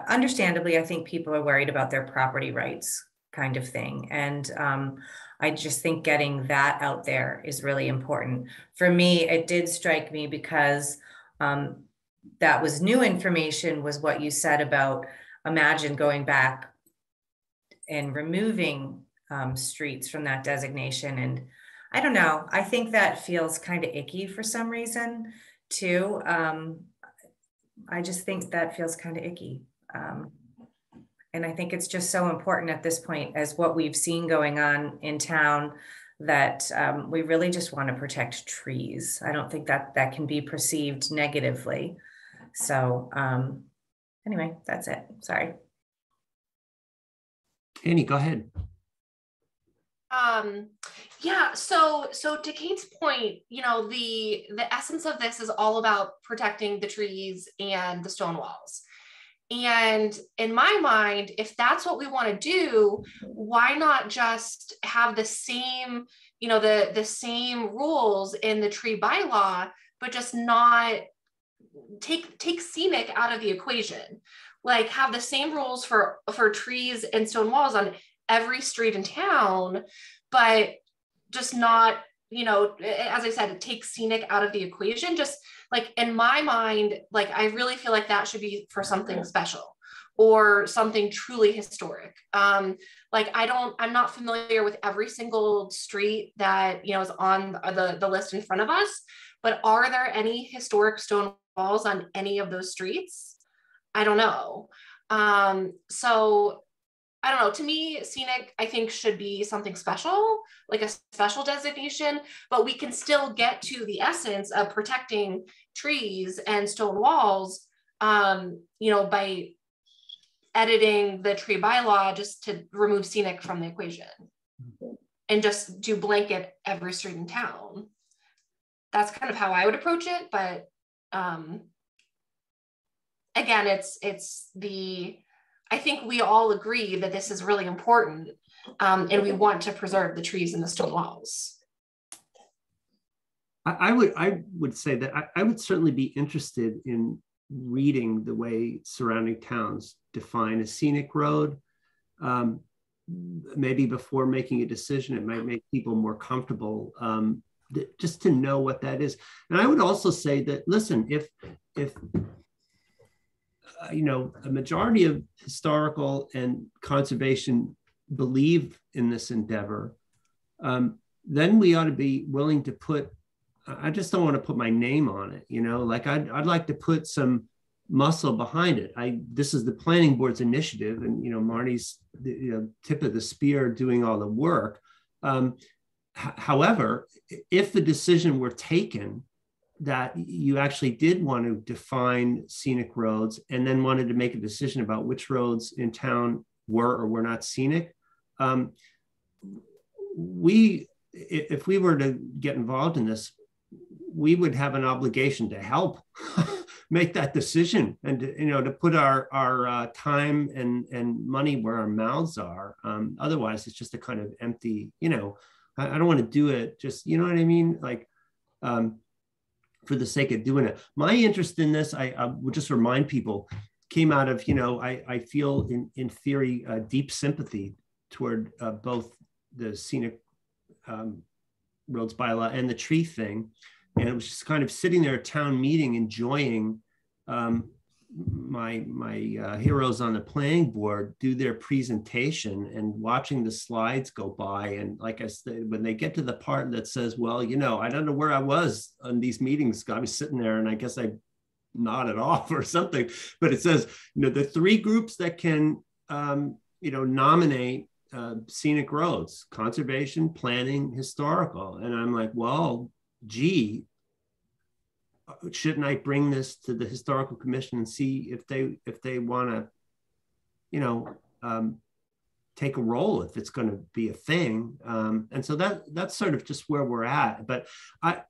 understandably, I think people are worried about their property rights kind of thing. And I just think getting that out there is really important. For me, it did strike me because that was new information, was what you said about, imagine going back and removing streets from that designation. And I don't know, I think that feels kind of icky for some reason too. I just think that feels kind of icky. And I think it's just so important at this point, as what we've seen going on in town, that we really just want to protect trees. I don't think that that can be perceived negatively. So anyway, that's it. Sorry. Annie, go ahead. Yeah, so to Kate's point, the essence of this is all about protecting the trees and the stone walls. And in my mind, if that's what we want to do, why not just have the same, the same rules in the tree bylaw, but just not take scenic out of the equation? Like, have the same rules for trees and stone walls on every street in town, but just not, as I said, take scenic out of the equation. Just like, in my mind, like, I really feel like that should be for something special or something truly historic. Like, I'm not familiar with every single street that, is on the list in front of us, but are there any historic stone walls on any of those streets? I don't know. So I don't know, to me, scenic, I think, should be something special, like a special designation, but we can still get to the essence of protecting trees and stone walls, by editing the tree bylaw just to remove scenic from the equation and just do blanket every street in town. That's kind of how I would approach it. But again, I think we all agree that this is really important, and we want to preserve the trees and the stone walls. I would say that I would certainly be interested in reading the way surrounding towns define a scenic road. Maybe before making a decision, it might make people more comfortable just to know what that is. And I would also say that, listen, if a majority of historical and conservation believe in this endeavor, then we ought to be willing to put, I just don't want to put my name on it, like I'd like to put some muscle behind it. This is the planning board's initiative, and Marnie's the tip of the spear doing all the work. However, if the decision were taken that you actually did want to define scenic roads and then wanted to make a decision about which roads in town were or were not scenic, if we were to get involved in this, we would have an obligation to help make that decision and to put our time and money where our mouths are. Otherwise, it's just a kind of empty, I don't want to do it just, you know what I mean? Like, for the sake of doing it. My interest in this, I would just remind people, came out of, I feel in theory, deep sympathy toward both the scenic roads bylaw and the tree thing. And it was just kind of sitting there at town meeting, enjoying my heroes on the planning board do their presentation and watching the slides go by. And like I said, when they get to the part that says, well, I don't know where I was on these meetings, I was sitting there and I guess I nodded off or something, but it says, the three groups that can, nominate scenic roads: conservation, planning, historical. And I'm like, well, gee, shouldn't I bring this to the historical commission and see if they want to, take a role if it's going to be a thing. And so that's sort of just where we're at. But I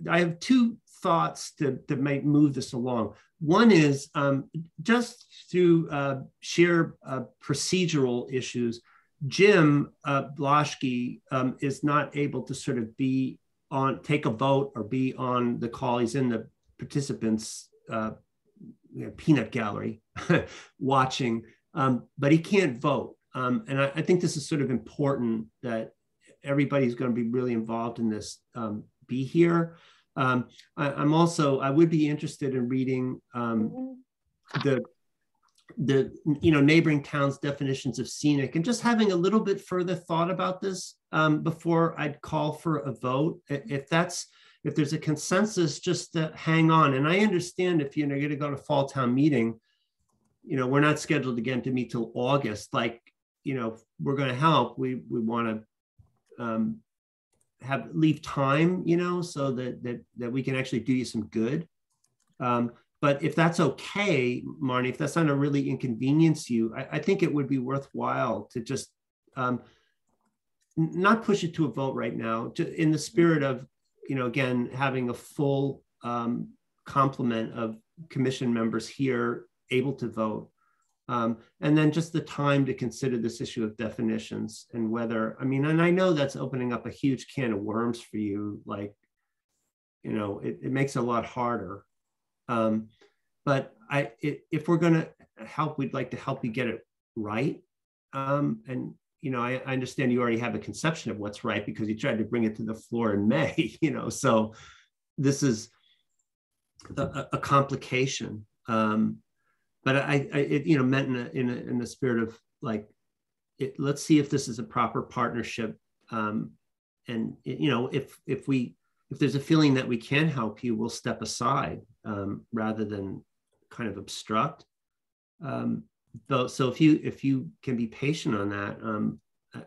have two thoughts that might move this along. One is just through sheer procedural issues, Jim Bloschke is not able to sort of take a vote or be on the call. He's in the participants peanut gallery watching, but he can't vote. And I think this is sort of important that everybody's going to be really involved in this, be here. I would be interested in reading the neighboring towns' definitions of scenic, and just having a little bit further thought about this before I'd call for a vote. If there's a consensus, just to hang on. And I understand if you're going to go to fall town meeting, we're not scheduled again to meet till August. Like, we're going to help. We want to leave time, so that we can actually do you some good. But if that's okay, Marnie, if that's not to really inconvenience you, I think it would be worthwhile to just not push it to a vote right now, in the spirit of, again, having a full complement of commission members here able to vote. And then just the time to consider this issue of definitions and whether, and I know that's opening up a huge can of worms for you. Like, it makes it a lot harder. But if we're going to help, we'd like to help you get it right. And, I understand you already have a conception of what's right because you tried to bring it to the floor in May, so this is a complication. But it meant in the spirit of like, let's see if this is a proper partnership. And if there's a feeling that we can help you, we'll step aside rather than kind of obstruct. So if you can be patient on that,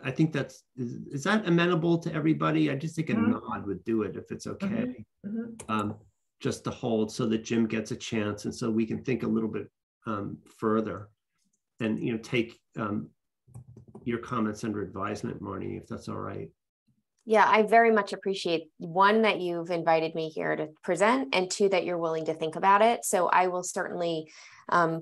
I think is that amenable to everybody? I just think a nod would do it if it's okay. Just to hold so that Jim gets a chance, and so we can think a little bit further, and take your comments under advisement, Marnie, if that's all right. Yeah, I very much appreciate, one, that you've invited me here to present, and two, that you're willing to think about it. So I will certainly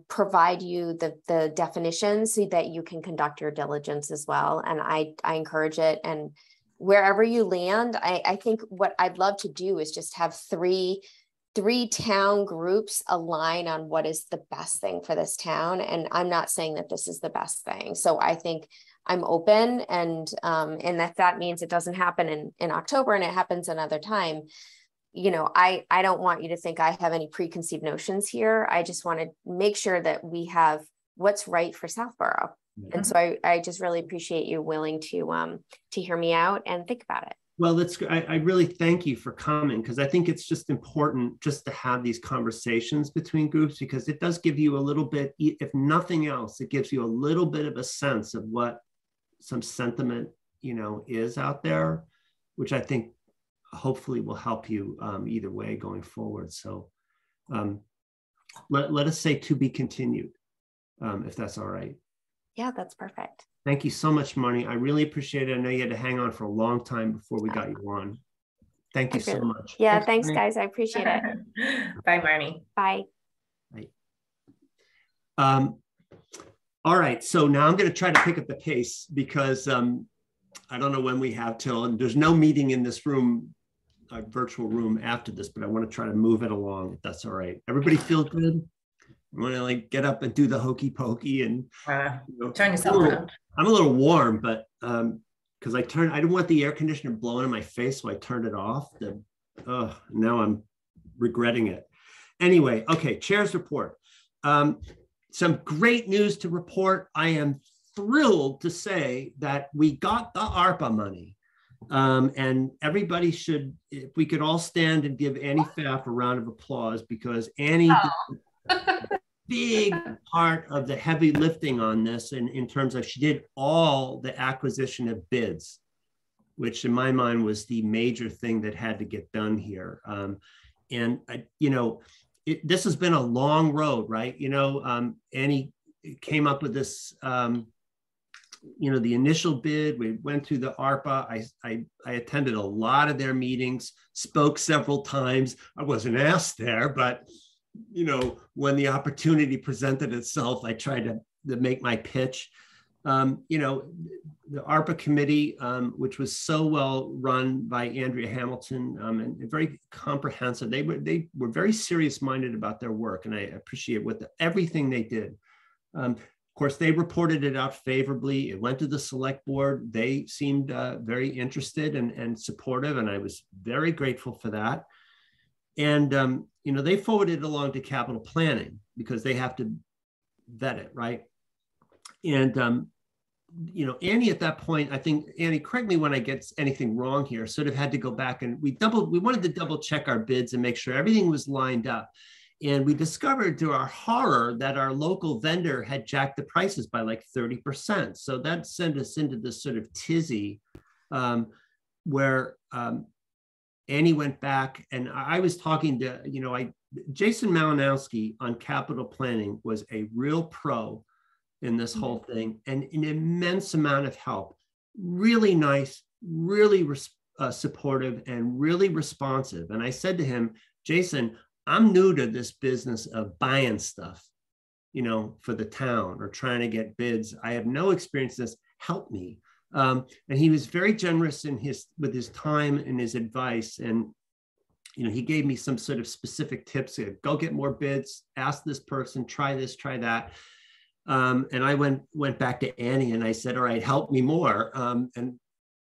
provide you the definitions so that you can conduct your diligence as well. And I encourage it. And wherever you land, I think what I'd love to do is just have three town groups align on what is the best thing for this town. And I'm not saying that this is the best thing. So I think I'm open, and that means it doesn't happen in October and it happens another time. I don't want you to think I have any preconceived notions here. I just want to make sure that we have what's right for Southborough. And so I just really appreciate you willing to hear me out and think about it. Well, I really thank you for coming, because I think it's just important just to have these conversations between groups, because it does give you a little bit, if nothing else, it gives you a little bit of a sense of what some sentiment, is out there, which I think hopefully will help you either way going forward. So let us say to be continued, if that's all right. Yeah, that's perfect. Thank you so much, Marnie. I really appreciate it. I know you had to hang on for a long time before we got you on. Thank you so much. Yeah, thanks guys. I appreciate it. Bye, Marnie. Bye. Bye. All right, so now I'm going to try to pick up the pace, because I don't know when we have till, and there's no meeting in this room, virtual room after this, but I want to try to move it along, if that's all right. Everybody feel good? I want to get up and do the hokey pokey and turn yourself around. I'm a little warm, but because I didn't want the air conditioner blowing in my face, so I turned it off. Now I'm regretting it. Anyway, okay, chair's report. Some great news to report. I am thrilled to say that we got the ARPA money. And everybody should, if we could all stand and give Annie Pfaff a round of applause, because Annie did a big part of the heavy lifting on this, in terms of she did all the acquisition of bids, which in my mind was the major thing that had to get done here. This has been a long road, right? Annie came up with this you know, the initial bid, we went through the ARPA. I attended a lot of their meetings, spoke several times. I wasn't asked there, but, you know, when the opportunity presented itself, I tried to make my pitch. You know, the ARPA committee, which was so well run by Andrea Hamilton, and very comprehensive. They were very serious-minded about their work, and I appreciate everything they did. Of course, they reported it out favorably. It went to the select board. They seemed very interested and supportive, and I was very grateful for that. And you know, they forwarded it along to capital planning because they have to vet it, right? And you know, Annie at that point, I think, Annie, correct me when I get anything wrong here, sort of had to go back and we wanted to double check our bids and make sure everything was lined up. And we discovered to our horror that our local vendor had jacked the prices by like 30%. So that sent us into this sort of tizzy where Annie went back, and I was talking to, you know, Jason Malinowski on capital planning was a real pro in this whole thing, and an immense amount of help. Really nice, really supportive, and really responsive. And I said to him, Jason, I'm new to this business of buying stuff, you know, for the town or trying to get bids. I have no experience in this. Help me. And he was very generous with his time and his advice. And, you know, he gave me some sort of specific tips. Go get more bids, ask this person, try this, try that. And I went back to Annie and I said, all right, help me more. And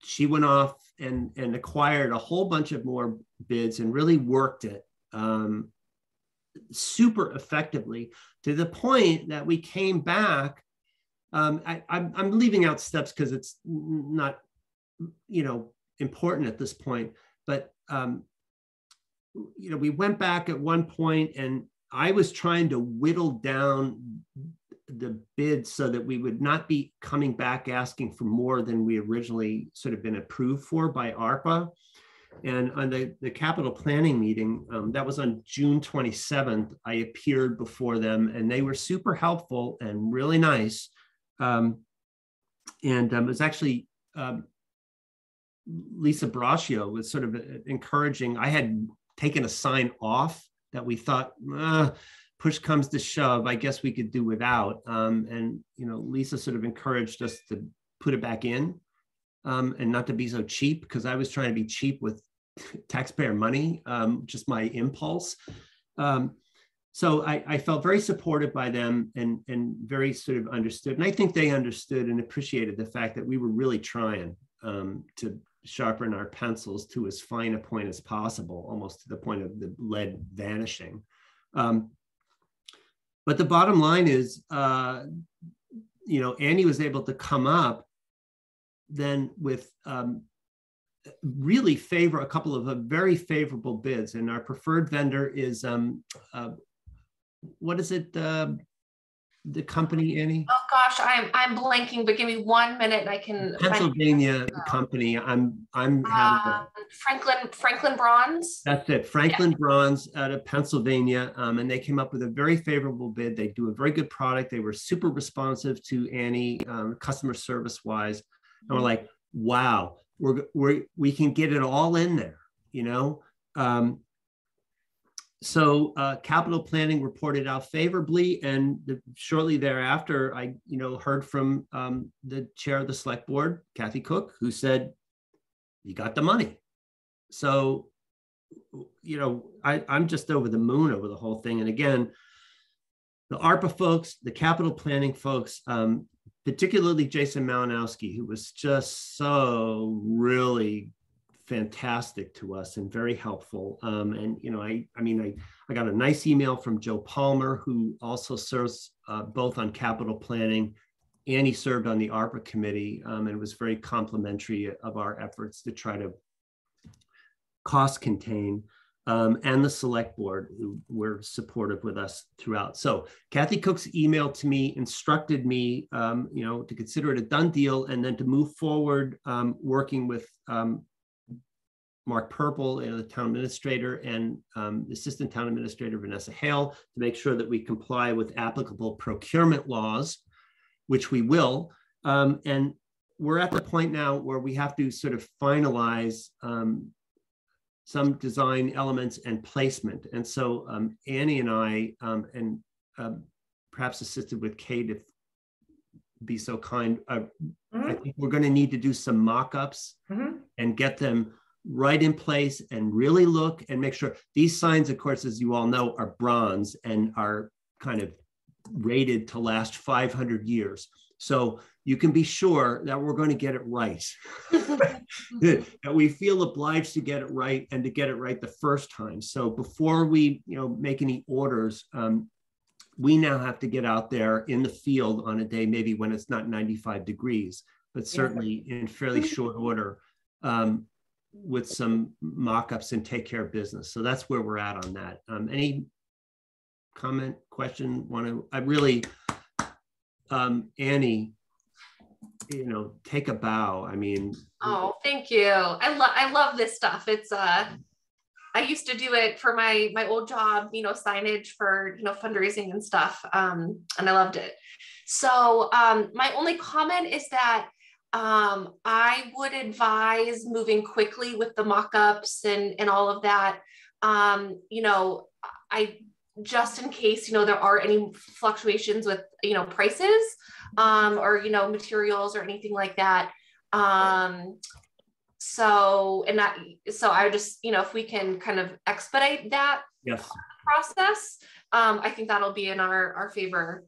she went off and acquired a whole bunch of more bids and really worked it super effectively, to the point that we came back. I'm leaving out steps because it's not, you know, important at this point, but, you know, we went back at one point and I was trying to whittle down the bids so that we would not be coming back asking for more than we originally sort of been approved for by ARPA. And on the capital planning meeting, that was on June 27th, I appeared before them and they were super helpful and really nice. It was actually Lisa Braccio was sort of encouraging. I had taken a sign off that we thought, push comes to shove, I guess we could do without. And, you know, Lisa sort of encouraged us to put it back in and not to be so cheap, because I was trying to be cheap with taxpayer money, just my impulse. So I felt very supported by them and very sort of understood. And I think they understood and appreciated the fact that we were really trying to sharpen our pencils to as fine a point as possible, almost to the point of the lead vanishing. But the bottom line is, you know, Annie was able to come up then with really a couple of very favorable bids. And our preferred vendor is, what is it, the company, Annie? Oh gosh, I'm blanking, but give me 1 minute and I can. Pennsylvania company. I'm having Franklin Bronze. That's it, Franklin Bronze out of Pennsylvania, and they came up with a very favorable bid. They do a very good product. They were super responsive to Annie, customer service wise, and we're like, wow, we can get it all in there, you know. So capital planning reported out favorably, and shortly thereafter, I heard from the chair of the select board, Kathy Cook, who said, "You got the money." So, I'm just over the moon over the whole thing. And again, the ARPA folks, the capital planning folks, particularly Jason Malinowski, who was just so really fantastic to us and very helpful. And I got a nice email from Joe Palmer, who also serves both on capital planning, and he served on the ARPA committee, and was very complimentary of our efforts to try to cost contain, and the select board, who were supportive with us throughout. So Kathy Cook's email to me instructed me, to consider it a done deal, and then to move forward, working with Mark Purple, the town administrator, and assistant town administrator Vanessa Hale, to make sure that we comply with applicable procurement laws, which we will. And we're at the point now where we have to sort of finalize some design elements and placement. And so Annie and I, and perhaps assisted with Kate, if be so kind, I think we're going to need to do some mock-ups and get them right in place and really look and make sure. These signs, of course, as you all know, are bronze and are kind of rated to last 500 years. So you can be sure that we're going to get it right. That we feel obliged to get it right and to get it right the first time. So before we make any orders, we now have to get out there in the field on a day, maybe when it's not 95 degrees, but certainly in fairly short order, with some mock-ups and take care of business. So that's where we're at on that. Any comment, question? I really, Annie, take a bow. I mean. Oh, thank you. I love this stuff. It's I used to do it for my old job, signage for, fundraising and stuff. And I loved it. So my only comment is that I would advise moving quickly with the mock-ups and all of that. I just in case, there are any fluctuations with, prices or, materials or anything like that. So I just, if we can kind of expedite that process, I think that'll be in our favor,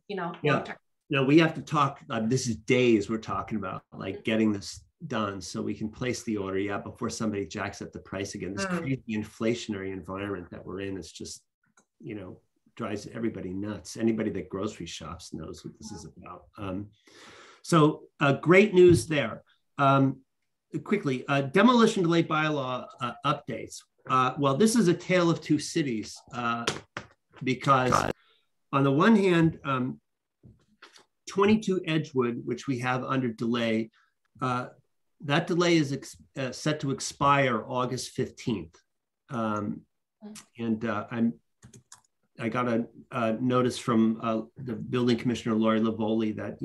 No, we have to talk, this is days we're talking about, like getting this done so we can place the order before somebody jacks up the price again. This crazy inflationary environment that we're in is just, drives everybody nuts. Anybody that grocery shops knows what this is about. So great news there. Quickly, demolition delay bylaw updates. Well, this is a tale of two cities because on the one hand, 22 Edgewood, which we have under delay, that delay is set to expire August 15th. I got a notice from the building commissioner, Lori Lavoli, that,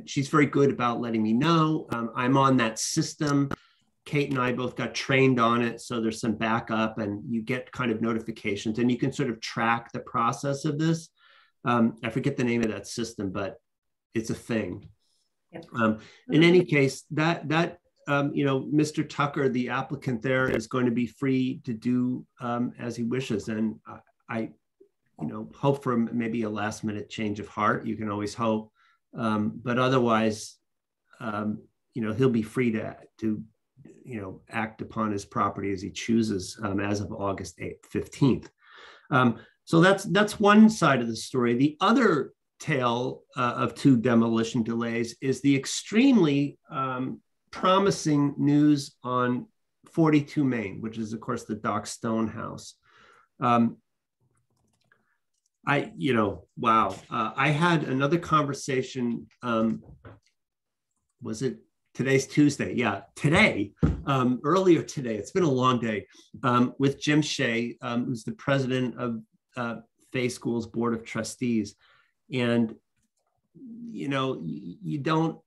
she's very good about letting me know. I'm on that system. Kate and I both got trained on it. So there's some backup and you get kind of notifications and you can sort of track the process of this. I forget the name of that system, but it's a thing. In any case, that Mr. Tucker, the applicant there, is going to be free to do as he wishes. And I hope for maybe a last minute change of heart. You can always hope, but otherwise, he'll be free to act upon his property as he chooses as of August 15th. So that's one side of the story. The other tale of two demolition delays is the extremely promising news on 42 Main, which is, of course, the Doc Stone house. Wow. I had another conversation. Was it today's Tuesday? Yeah, today, earlier today. It's been a long day with Jim Shea, who's the president of Fay School's Board of Trustees. And, you don't,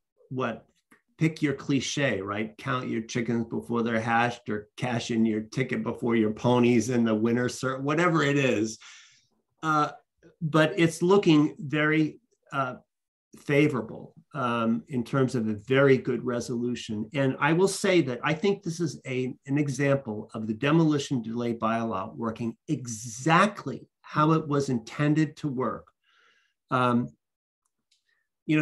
pick your cliche, right? Count your chickens before they're hatched or cash in your ticket before your ponies in the winter, whatever it is. But it's looking very favorable in terms of a very good resolution. And I will say that I think this is an example of the demolition delay bylaw working exactly how it was intended to work.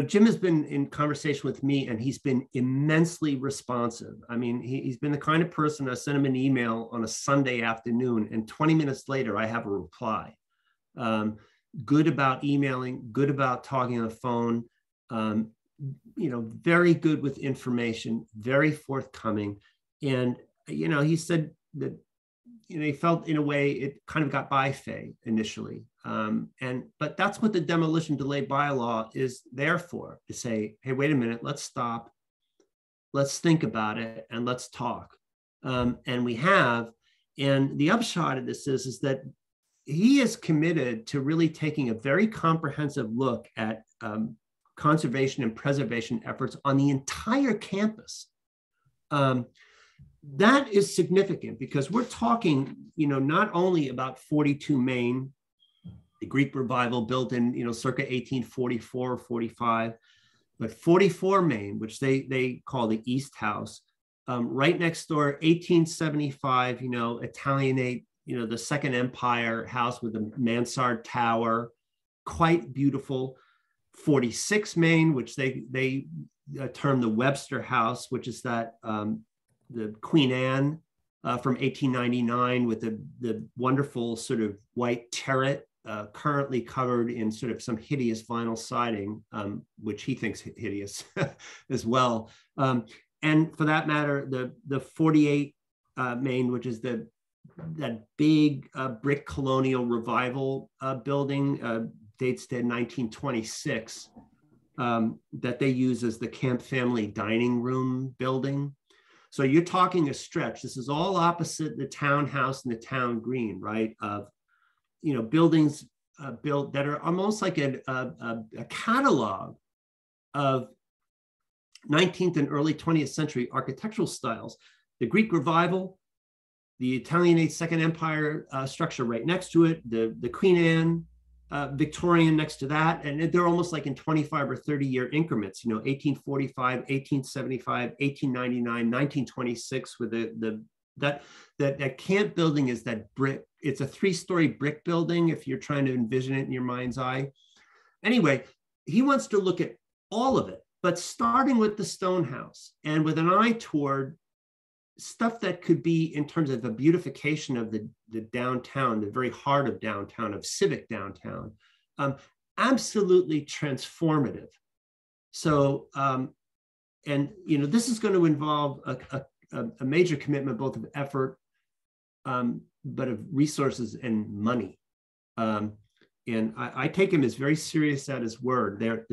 Jim has been in conversation with me and he's been immensely responsive. I mean, he's been the kind of person, I sent him an email on a Sunday afternoon and 20 minutes later, I have a reply. Good about emailing, good about talking on the phone, very good with information, very forthcoming. And, he said that, he felt in a way it kind of got by Fay initially. But that's what the demolition delay bylaw is there for, to say, hey, wait a minute, let's stop, let's think about it, and let's talk. And we have, and the upshot of this is that he is committed to really taking a very comprehensive look at conservation and preservation efforts on the entire campus. That is significant because we're talking, not only about 42 Main, the Greek revival built in, circa 1844 or 45, but 44 Main, which they call the East House, right next door, 1875, Italianate, the Second Empire house with the mansard tower, quite beautiful. 46 Main, which they term the Webster House, which is that the Queen Anne from 1899 with the wonderful sort of white turret, currently covered in sort of some hideous vinyl siding, which he thinks hideous as well. And for that matter, the 48 Main, which is that big brick colonial revival building, dates to 1926, that they use as the Camp family dining room building. So you're talking a stretch. This is all opposite the townhouse and the town green, right? Of buildings built that are almost like a catalog of 19th and early 20th century architectural styles. The Greek revival, the Italianate Second Empire structure right next to it, the Queen Anne, Victorian next to that, and they're almost like in 25 or 30 year increments, 1845, 1875, 1899, 1926, with that camp building is that brick. It's a 3-story brick building if you're trying to envision it in your mind's eye. Anyway, he wants to look at all of it, but starting with the stone house and with an eye toward stuff that could be in terms of the beautification of the downtown, the very heart of downtown, of civic downtown, absolutely transformative. So, this is going to involve a major commitment, both of effort, but of resources and money. And I take him as very serious at his word. They're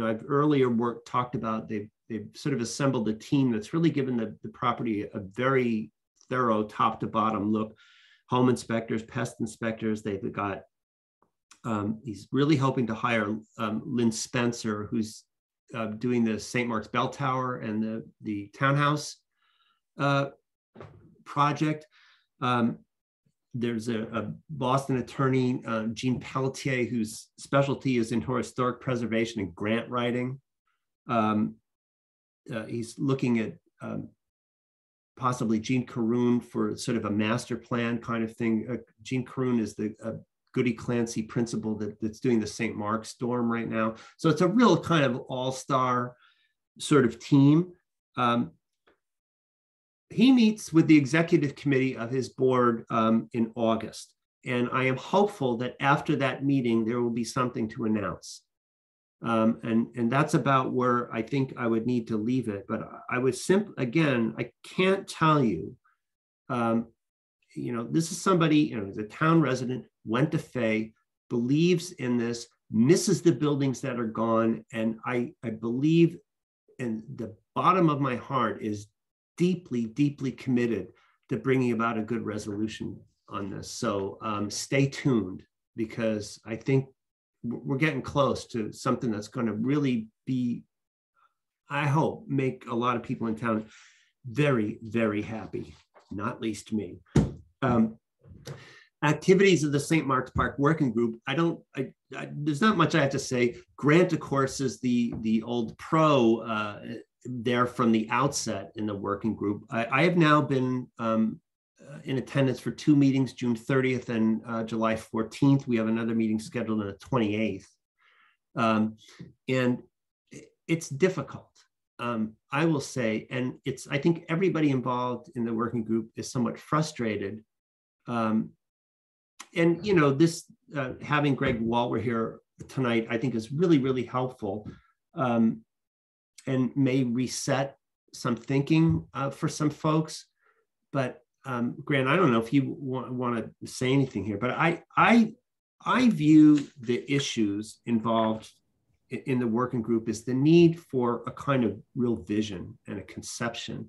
I've earlier talked about they've sort of assembled a team that's really given the property a very thorough top to bottom look. Home inspectors, pest inspectors, they've got, he's really hoping to hire Lynn Spencer, who's doing the St. Mark's Bell Tower and the townhouse project. There's a Boston attorney, Jean Pelletier, whose specialty is in historic preservation and grant writing. He's looking at possibly Jean Caroon for sort of a master plan kind of thing. Jean Caroon is the Goody Clancy principal that's doing the St. Mark's dorm right now. So it's a real kind of all-star sort of team. He meets with the executive committee of his board in August. And I am hopeful that after that meeting, there will be something to announce. And that's about where I think I would need to leave it. But I would again, I can't tell you, this is somebody, who's a town resident, went to Fay, believes in this, misses the buildings that are gone. And I believe in the bottom of my heart is deeply, deeply committed to bringing about a good resolution on this. So stay tuned, because I think we're getting close to something that's going to really be, I hope, make a lot of people in town very, very happy, not least me. Activities of the St. Mark's Park Working Group, there's not much I have to say. Grant, of course, is the old pro there from the outset in the working group. I have now been in attendance for 2 meetings, June 30th and July 14th. We have another meeting scheduled on the 28th. And it's difficult, I will say. And I think everybody involved in the working group is somewhat frustrated. And, this having Greg Walter here tonight, I think is really, really helpful. And may reset some thinking for some folks. But Grant, I don't know if you want to say anything here, but I view the issues involved in the working group as the need for a kind of real vision and a conception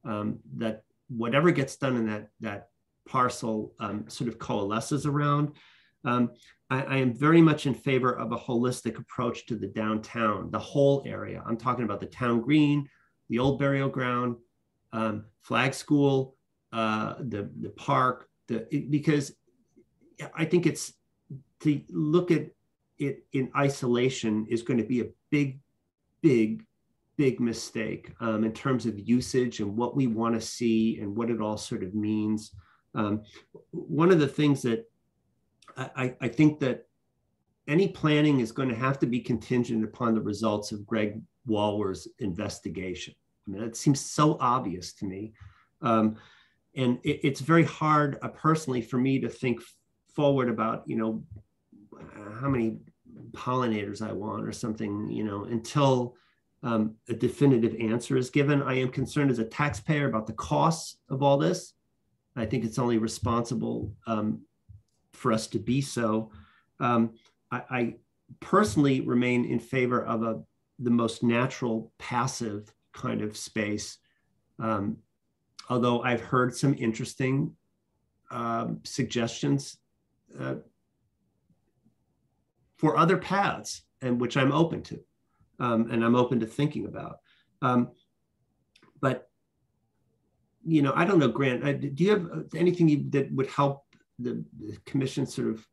that whatever gets done in that parcel sort of coalesces around. I am very much in favor of a holistic approach to the downtown, the whole area. I'm talking about the town green, the old burial ground, Flag School, the park, because I think it's, to look at it in isolation is going to be a big mistake in terms of usage and what we want to see and what it all sort of means. One of the things that I think that any planning is going to have to be contingent upon the results of Greg Walwer's investigation. I mean, it seems so obvious to me. And it's very hard personally for me to think forward about, you know, how many pollinators I want or something, you know, until a definitive answer is given. I am concerned as a taxpayer about the costs of all this. I think it's only responsible for us to be so. I personally remain in favor of the most natural passive kind of space. Although I've heard some interesting suggestions for other paths, and which I'm open to, and I'm open to thinking about. But, you know, I don't know, Grant, do you have anything that would help the commission sort of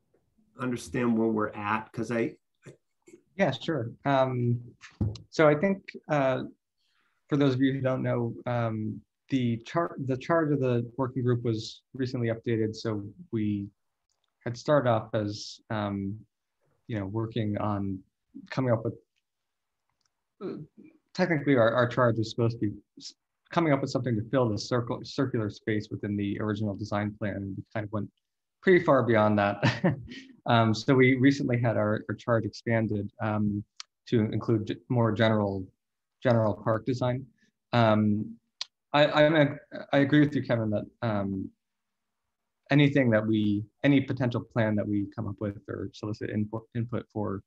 understand where we're at? Because Yeah, sure. So I think for those of you who don't know, the charge of the working group was recently updated. So we had started off as you know, working on coming up with, technically our charge was supposed to be coming up with something to fill the circular space within the original design plan. And we kind of went pretty far beyond that. So we recently had our charge expanded to include more general park design. I agree with you, Kevin, that any potential plan that we come up with or solicit input for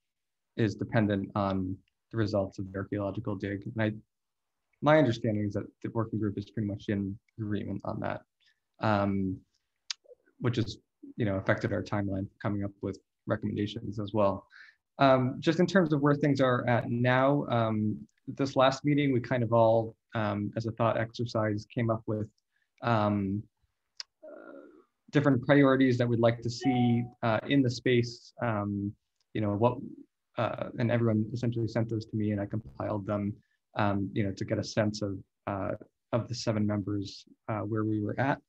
is dependent on the results of the archaeological dig. And my understanding is that the working group is pretty much in agreement on that, which has, you know, affected our timeline coming up with recommendations as well. Just in terms of where things are at now, this last meeting, we kind of all, as a thought exercise, came up with different priorities that we'd like to see in the space. You know, what, and everyone essentially sent those to me, and I compiled them, you know, to get a sense of the 7 members where we were at.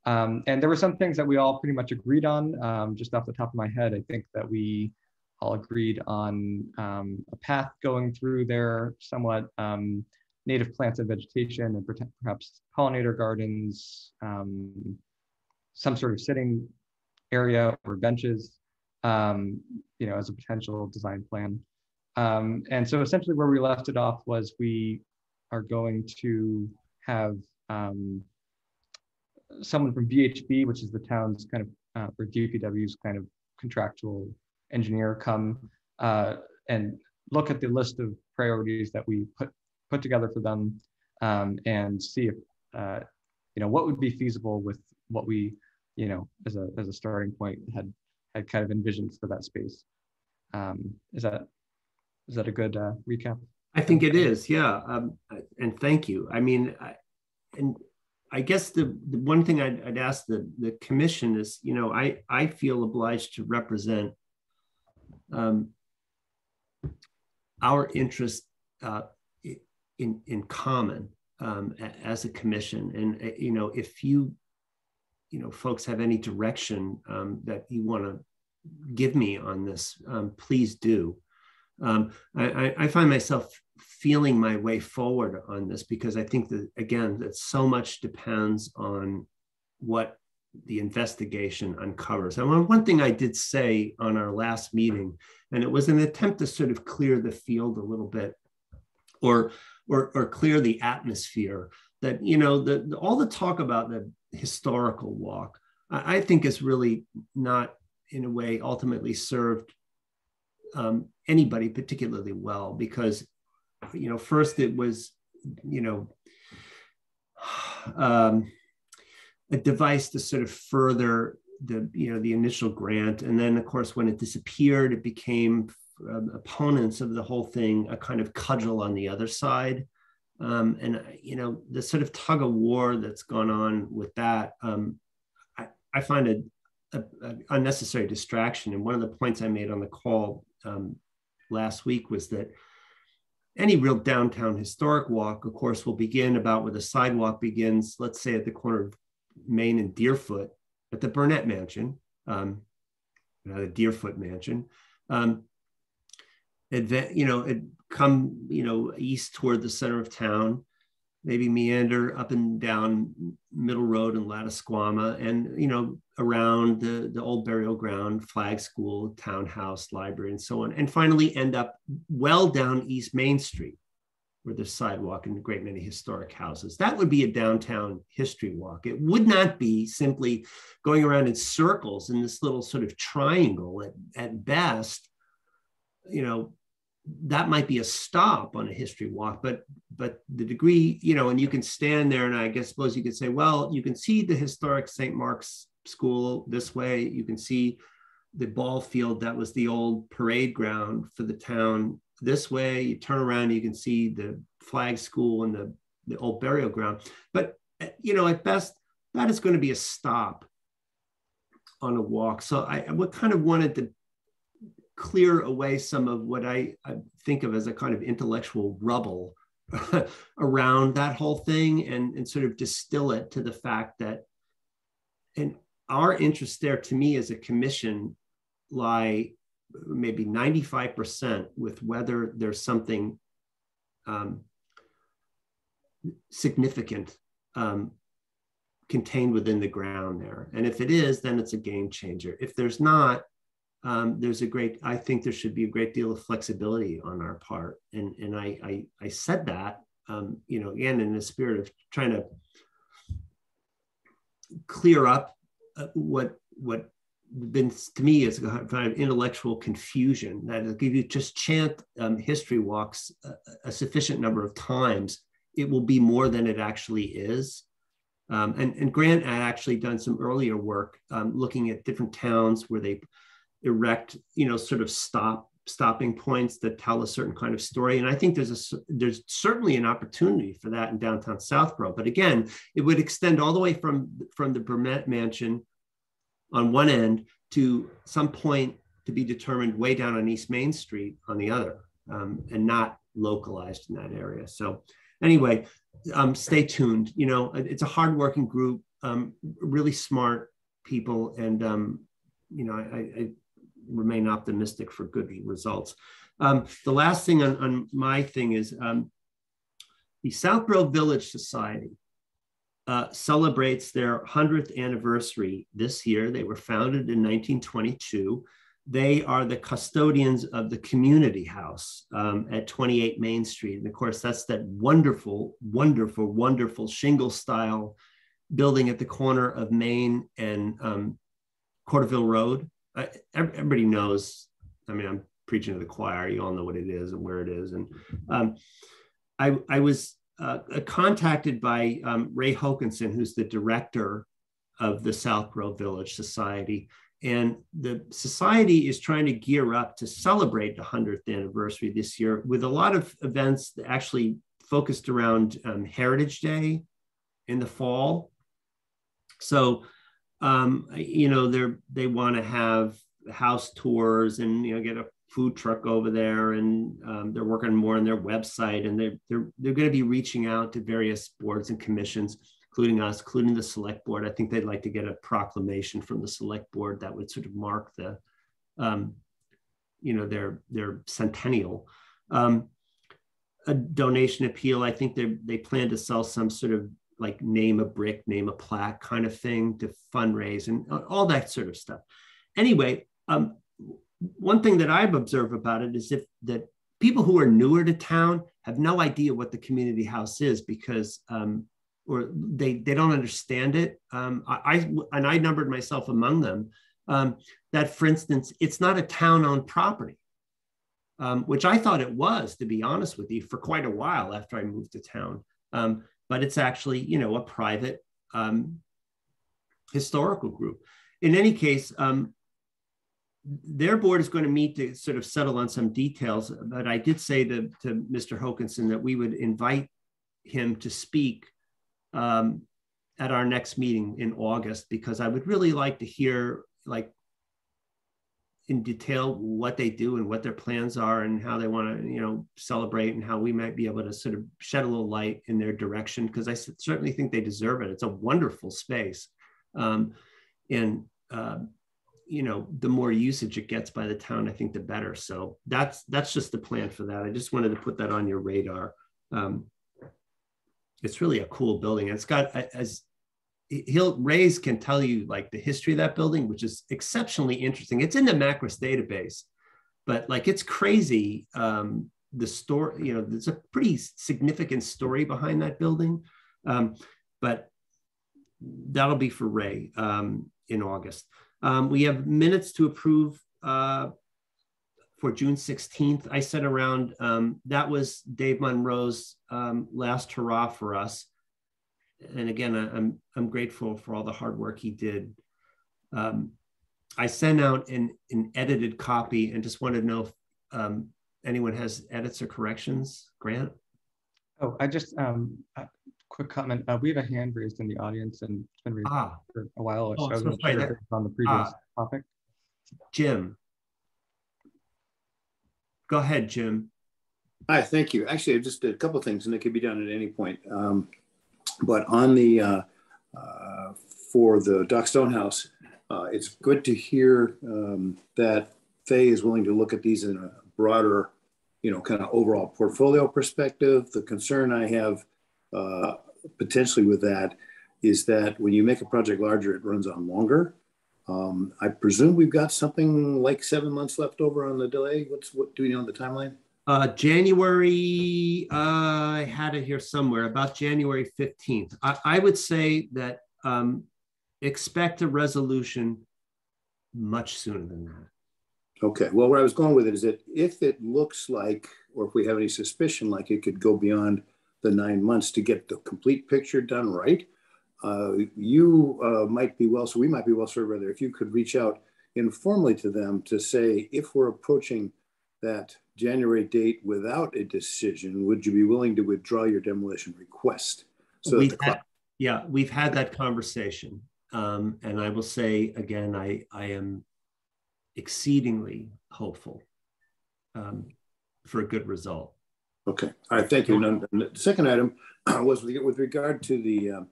And there were some things that we all pretty much agreed on. Just off the top of my head, I think that we all agreed on a path going through there, somewhat native plants and vegetation, and perhaps pollinator gardens, some sort of sitting area or benches, you know, as a potential design plan. And so essentially where we left it off was we are going to have someone from VHB, which is the town's kind of, or DPW's kind of contractual engineer, come and look at the list of priorities that we put together for them, and see if, you know, what would be feasible with what we, you know, as a starting point had kind of envisioned for that space. Is that a good recap? I think it is, yeah. And thank you. I mean, I guess the one thing I'd ask the commission is, you know, I feel obliged to represent our interest in common as a commission. And, you know, if you know, folks have any direction that you want to give me on this, please do. I find myself feeling my way forward on this because I think that, again, that so much depends on what the investigation uncovers. And one thing I did say on our last meeting, and it was an attempt to sort of clear the field a little bit, or clear the atmosphere, that, you know, all the talk about the historical walk, I think is really not, in a way, ultimately served anybody particularly well, because, you know, first it was, you know, a device to sort of further the initial grant, and then of course when it disappeared, it became opponents of the whole thing a kind of cudgel on the other side, and the sort of tug of war that's gone on with that. I find it an unnecessary distraction. And one of the points I made on the call last week was that any real downtown historic walk, of course, will begin about where the sidewalk begins, let's say at the corner of Main and Deerfoot at the Burnett Mansion, the Deerfoot Mansion. It come, east toward the center of town, maybe meander up and down Middle Road and Lattisquama, and around the old burial ground, flag school, townhouse, library, and so on, and finally end up well down East Main Street, where there's sidewalk and a great many historic houses. That would be a downtown history walk. It would not be simply going around in circles in this little sort of triangle at best. That might be a stop on a history walk, but the degree, and you can stand there, and I suppose you could say, well, you can see the historic St. Mark's School this way. You can see the ball field that was the old parade ground for the town this way. You turn around, you can see the flag school and the old burial ground. But, at best, that is going to be a stop on a walk. So I kind of wanted to clear away some of what I think of as a kind of intellectual rubble around that whole thing, and sort of distill it to the fact that, and our interests there, to me as a commission, lie maybe 95% with whether there's something significant contained within the ground there. And if it is, then it's a game changer. If there's not, I think there should be a great deal of flexibility on our part. And I said that, again, in the spirit of trying to clear up what been to me is a kind of intellectual confusion, that if you just chant history walks a sufficient number of times, it will be more than it actually is. And Grant had actually done some earlier work looking at different towns where they erect, sort of stopping points that tell a certain kind of story. And I think there's certainly an opportunity for that in downtown Southborough. But again, it would extend all the way from the Burnett Mansion on one end to some point to be determined way down on East Main Street on the other, and not localized in that area. So anyway, stay tuned. It's a hardworking group, really smart people, and I remain optimistic for good results. The last thing on my thing is the Southborough Village Society celebrates their 100th anniversary this year. They were founded in 1922. They are the custodians of the community house at 28 Main Street. And of course, that's that wonderful, wonderful, wonderful shingle style building at the corner of Main and Corderville Road. Everybody knows, I'm preaching to the choir. You all know what it is and where it is. And I was contacted by Ray Hokinson, who's the director of the Southborough Village Society. And the society is trying to gear up to celebrate the 100th anniversary this year with a lot of events that actually focused around Heritage Day in the fall. So, they want to have house tours and, get a food truck over there, and they're working more on their website, and they're going to be reaching out to various boards and commissions, including us, including the select board. I think they'd like to get a proclamation from the select board that would sort of mark the, their centennial. A donation appeal. I think they plan to sell some sort of like name a brick, name a plaque kind of thing to fundraise and all that sort of stuff. Anyway, one thing that I've observed about it is that people who are newer to town have no idea what the community house is, because or they don't understand it. I numbered myself among them, that, for instance, it's not a town-owned property, which I thought it was, to be honest with you, for quite a while after I moved to town. But it's actually, a private historical group. in any case, their board is going to meet to sort of settle on some details, but I did say to Mr. Hokinson that we would invite him to speak at our next meeting in August, because I would really like to hear, like, in detail what they do and what their plans are and how they want to, you know, celebrate, and how we might be able to sort of shed a little light in their direction, because I certainly think they deserve it. It's a wonderful space. You know, the more usage it gets by the town, I think the better. So that's just the plan for that. I just wanted to put that on your radar. It's really a cool building. It's got, as Ray's can tell you, like, the history of that building, which is exceptionally interesting. It's in the Macris database, but like, it's crazy. The story, you know, there's a pretty significant story behind that building, but that'll be for Ray in August. We have minutes to approve for June 16th. I sent around, that was Dave Monroe's last hurrah for us. And again, I'm grateful for all the hard work he did. I sent out an edited copy and just wanted to know if anyone has edits or corrections. Grant? Oh, I just, quick comment. We have a hand raised in the audience, and it's been raised for a while. So I wasn't sure if it was on the previous topic. Jim. Go ahead, Jim. Hi, thank you. Actually, just a couple of things, and it could be done at any point. But on the, for the Doc Stonehouse, it's good to hear that Faye is willing to look at these in a broader, you know, kind of overall portfolio perspective. The concern I have potentially with that is that when you make a project larger, it runs on longer. I presume we've got something like 7 months left over on the delay. What do we know on the timeline? January, I had it here somewhere, about January 15th. I would say that expect a resolution much sooner than that. Okay, well, where I was going with it is that if it looks like, or if we have any suspicion like it could go beyond the 9 months to get the complete picture done right, you might be well, so we might be well served rather if you could reach out informally to them to say, if we're approaching that January date without a decision, would you be willing to withdraw your demolition request? So we've had that conversation. And I will say again, I am exceedingly hopeful for a good result. Okay, all right, thank you. And the second item was with regard to the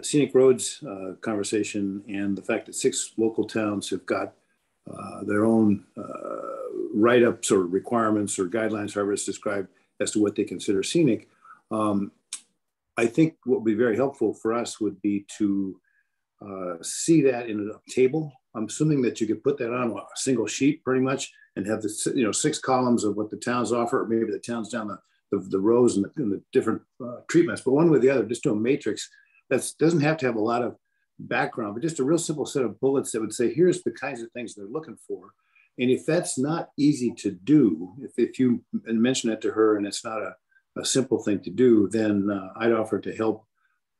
scenic roads conversation and the fact that 6 local towns have got their own write-ups or requirements or guidelines, however it's described, as to what they consider scenic. I think what would be very helpful for us would be to see that in a table. I'm assuming that you could put that on a single sheet pretty much and have the, you know, 6 columns of what the towns offer, or maybe the towns down the rows and the different treatments, but one with the other, just do a matrix. That doesn't have to have a lot of background, but just a real simple set of bullets that would say, here's the kinds of things they're looking for. And if that's not easy to do, if you mention it to her and it's not a simple thing to do, then I'd offer to help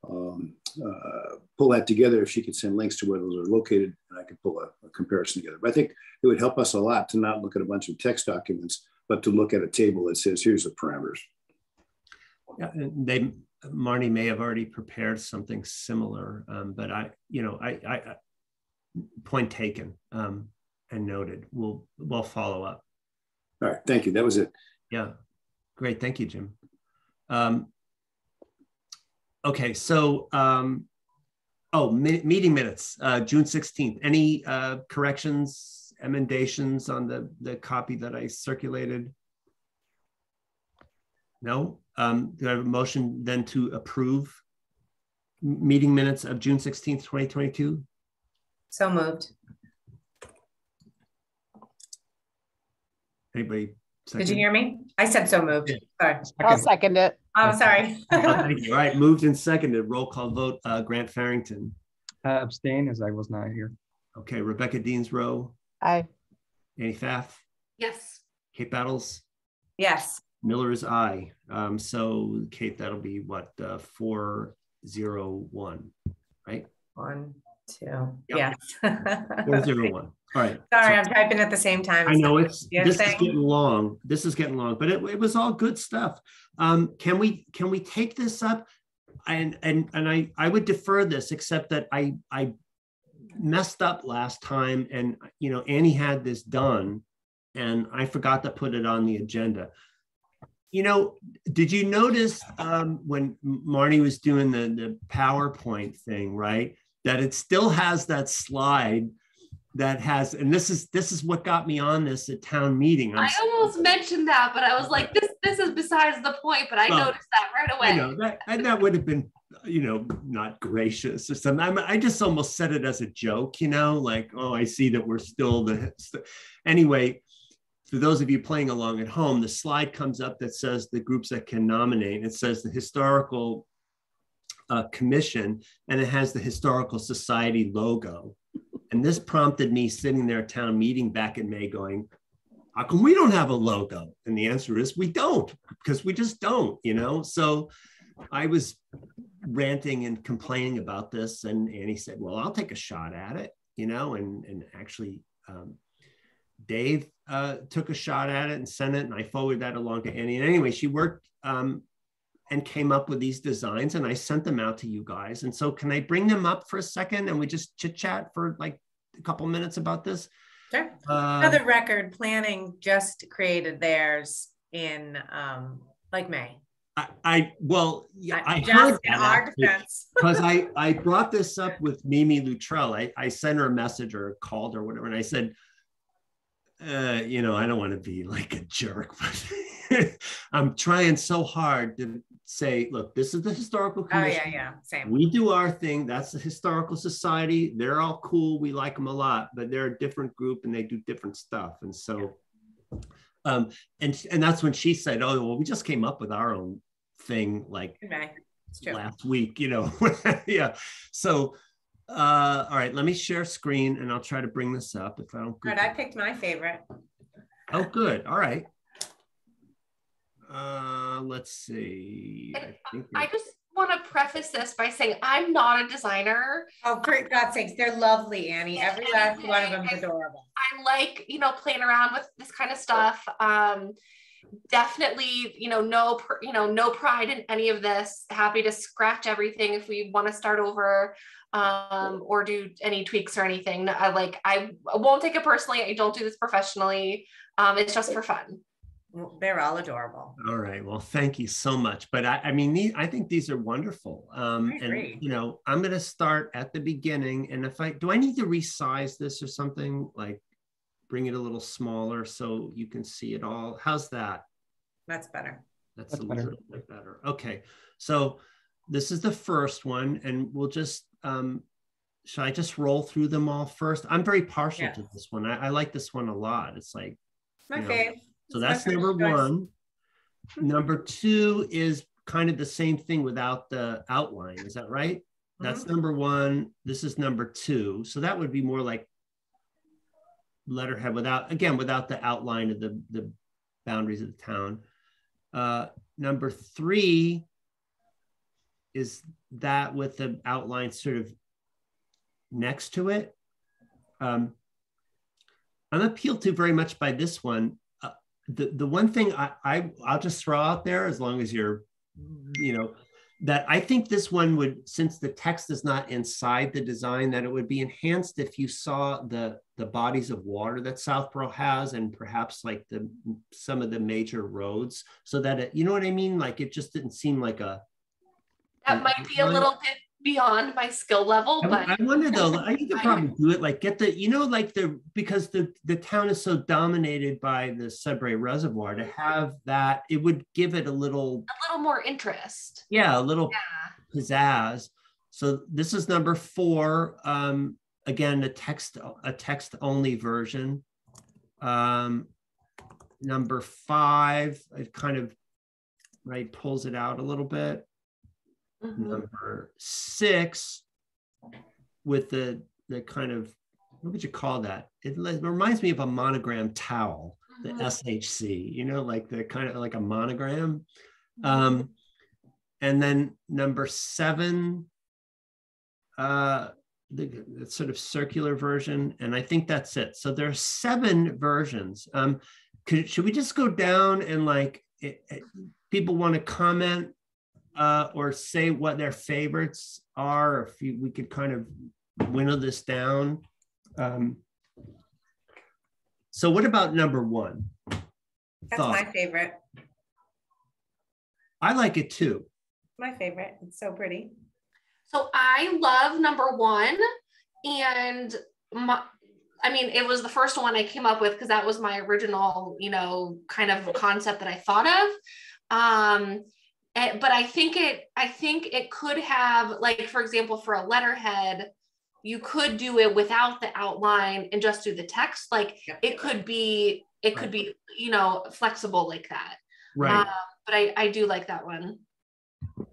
pull that together. If she could send links to where those are located, and I could pull a comparison together. But I think it would help us a lot to not look at a bunch of text documents, but to look at a table that says, here's the parameters. Yeah, Marnie may have already prepared something similar, but I point taken and noted. We'll follow up. All right, thank you. That was it. Yeah, great. Thank you, Jim. Okay, so meeting minutes, June 16th. Any corrections, emendations on the copy that I circulated? No? Do I have a motion then to approve meeting minutes of June 16th, 2022? So moved. Anybody second? Did you hear me? I said so moved. Sorry. I'll second it. Oh, sorry. Thank you. All right, moved and seconded. Roll call vote. Grant Farrington. Abstain, as I was not here. Okay, Rebecca Deansrow. Aye. Annie Pfaff. Yes. Kate Battles. Yes. Miller is aye. So Kate, that'll be what, 401, right? 1. Two. Yep. Yes. 401. All right. Sorry, So, I'm typing at the same time. I know this is thing. getting long. This is getting long, but it was all good stuff. Can we take this up? And I would defer this, except that I messed up last time, and Annie had this done, and I forgot to put it on the agenda. Did you notice when Marnie was doing the PowerPoint thing, right? That it still has that slide that has, and this is what got me on this at town meeting. I almost mentioned that, but I was like, this is besides the point, but I noticed that right away. I know that would have been, not gracious or something. I just almost said it as a joke, like, oh, I see that we're still anyway. For those of you playing along at home, the slide comes up that says the groups that can nominate. It says the Historical Commission, and it has the Historical Society logo. And this prompted me sitting there at town meeting back in May going, how come we don't have a logo? And the answer is we don't, because we just don't, So I was ranting and complaining about this, and Annie said, well, I'll take a shot at it, and actually Dave took a shot at it and sent it, and I forwarded that along to Annie. And anyway, she worked and came up with these designs, and I sent them out to you guys. And so can I bring them up for a second and we just chit chat for like a couple minutes about this? Sure. For the record, planning just created theirs in May. I just in our defense, because I brought this up with Mimi Luttrell. I sent her a message or called or whatever, and I said, I don't want to be like a jerk, but I'm trying so hard to say, look, this is the Historical Commission. Oh, yeah, same. We do our thing. That's the Historical Society. They're all cool. We like them a lot, but they're a different group and they do different stuff. And so, and that's when she said, oh, well, we just came up with our own thing like last week, yeah. So, all right, let me share screen and I'll try to bring this up if I don't. Good, I picked my favorite. Oh, good. All right. Let's see. I just want to preface this by saying I'm not a designer. Oh, for God's sakes, they're lovely, Annie. Every last one of them is adorable. I like, playing around with this kind of stuff. Definitely, no pride in any of this. Happy to scratch everything if we want to start over, or do any tweaks or anything. I won't take it personally. I don't do this professionally. It's just for fun. They're all adorable. All right. Well, thank you so much. But I think these are wonderful. I'm going to start at the beginning. And do I need to resize this or something, like bring it a little smaller so you can see it all? How's that? That's better. That's a little bit better. Okay. So this is the first one, and we'll just, should I just roll through them all first? I'm very partial to this one. I like this one a lot. It's like, my fave. So that's number one. Number two is kind of the same thing without the outline. Is that right? That's number one. This is number two. So that would be more like letterhead without the outline of the boundaries of the town. Number three is that with the outline sort of next to it. I'm appealed to very much by this one. The one thing I'll just throw out there, as long as you're, that I think this one would, since the text is not inside the design, that it would be enhanced if you saw the bodies of water that Southborough has, and perhaps like some of the major roads, so that it, you know what I mean? Like it just didn't seem like that might be a little bit beyond my skill level, but I wonder though, you could probably do it, like get the, because the town is so dominated by the Sudbury Reservoir, to have that, it would give it a little more interest. Yeah, a little pizzazz. So this is number four. Again, a text only version. Number five, it kind of pulls it out a little bit. Number six, with the kind of, what would you call that? It reminds me of a monogram towel, the SHC, like the kind of like a monogram. And then number seven, the sort of circular version, and I think that's it. So there are 7 versions. Should we just go down and like, people want to comment or say what their favorites are? If we could kind of winnow this down. So what about number 1? That's my favorite. I like it too. My favorite. It's so pretty. So I love number 1, and I mean, it was the first one I came up with because that was my original, you know, kind of concept that I thought of. But I think it could have, like, for example, for a letterhead, you could do it without the outline and just do the text. Like, it could be, you know, flexible like that. Right. But I do like that one.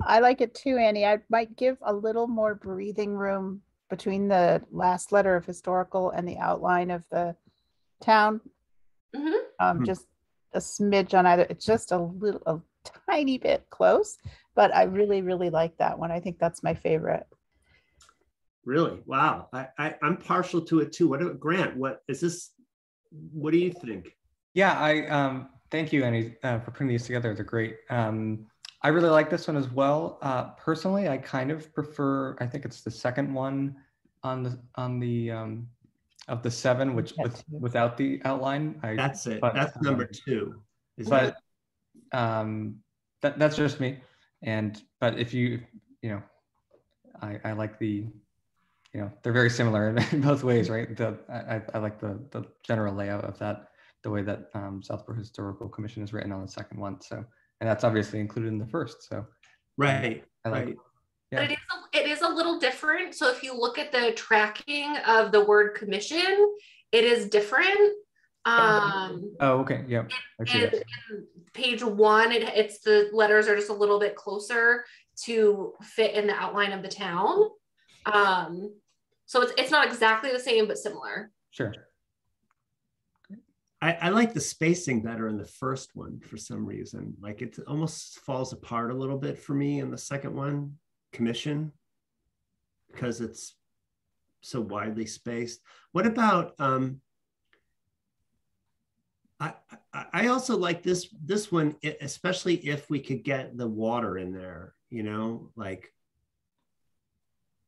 I like it too, Annie. I might give a little more breathing room between the last letter of historical and the outline of the town. Just a smidge on either. It's just a tiny bit close, but I really, really like that one. I think that's my favorite. Really? Wow. I'm partial to it too. What, Grant, what do you think? Yeah, thank you, Annie, for putting these together. They're great. I really like this one as well. Personally, I kind of prefer, I think it's the second one on the of the 7, which without the outline. That's it. That's number 2. That's just me. But if you know, I like the, you know, they're very similar in both ways, right? I like the general layout of that, the way that Southborough Historical Commission is written on the second one. So, and that's obviously included in the first. So, right. I like right. Yeah. But it is a little different. So if you look at the tracking of the word commission, it is different. Oh, okay. Yeah. In page 1, it's the letters are just a little bit closer to fit in the outline of the town. So it's not exactly the same, but similar. Sure. I like the spacing better in the first one for some reason. Like, it almost falls apart a little bit for me in the second one, commission, because it's so widely spaced. What about, I also like this one, especially if we could get the water in there, you know, like.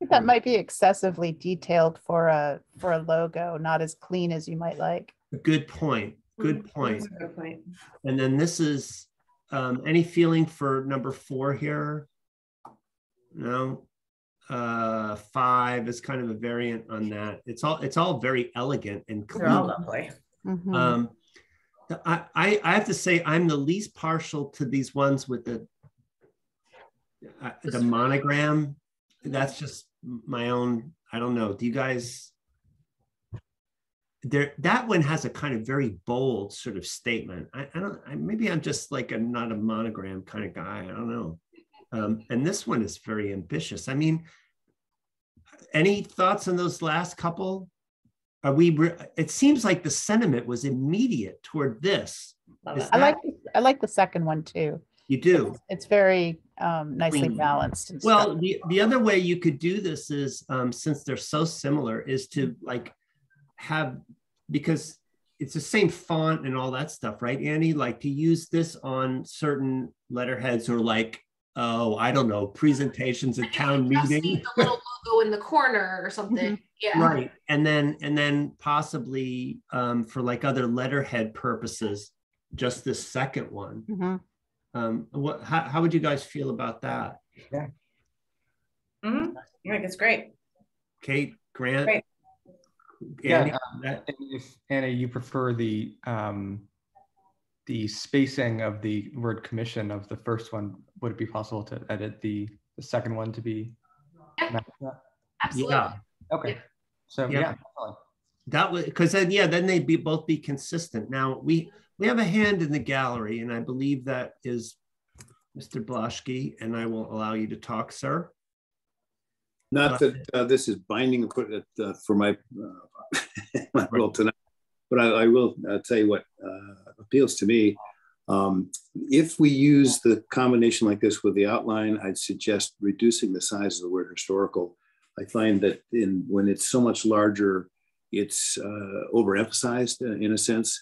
That might be excessively detailed for a logo, not as clean as you might like. Good point. Good point. That's a good point. And then this is, any feeling for number 4 here? No. 5 is kind of a variant on that. It's all very elegant and clean. They're all lovely. Mm-hmm. I have to say I'm the least partial to these ones with the monogram. That's just my own. I don't know. Do you guys? That one has a kind of very bold sort of statement. Maybe I'm just like not a monogram kind of guy. I don't know. And this one is very ambitious. I mean, any thoughts on those last couple? It seems like the sentiment was immediate toward this. I like the second one too. You do. It's very nicely balanced. And well, the other way you could do this is, since they're so similar, is to like have, because it's the same font and all that stuff, right, Annie? Like to use this on certain letterheads, or like, oh, I don't know, presentations at town meeting. The little logo in the corner or something. Yeah. Right. And then possibly for like other letterhead purposes, just this second one. Mm-hmm. How would you guys feel about that? Yeah. I think it's great. Kate, Grant. Great. Annie, if Anna, you prefer the spacing of the word commission of the first one, would it be possible to edit the second one to be? Absolutely. Yeah. Okay. So yeah. That would, because then they'd both be consistent. Now we have a hand in the gallery, and I believe that is Mr. Blaschke, and I will allow you to talk, sir. Not that this is binding for my my role tonight, but I will tell you what appeals to me. If we use the combination like this with the outline, I'd suggest reducing the size of the word historical I find that when it's so much larger, it's overemphasized in a sense.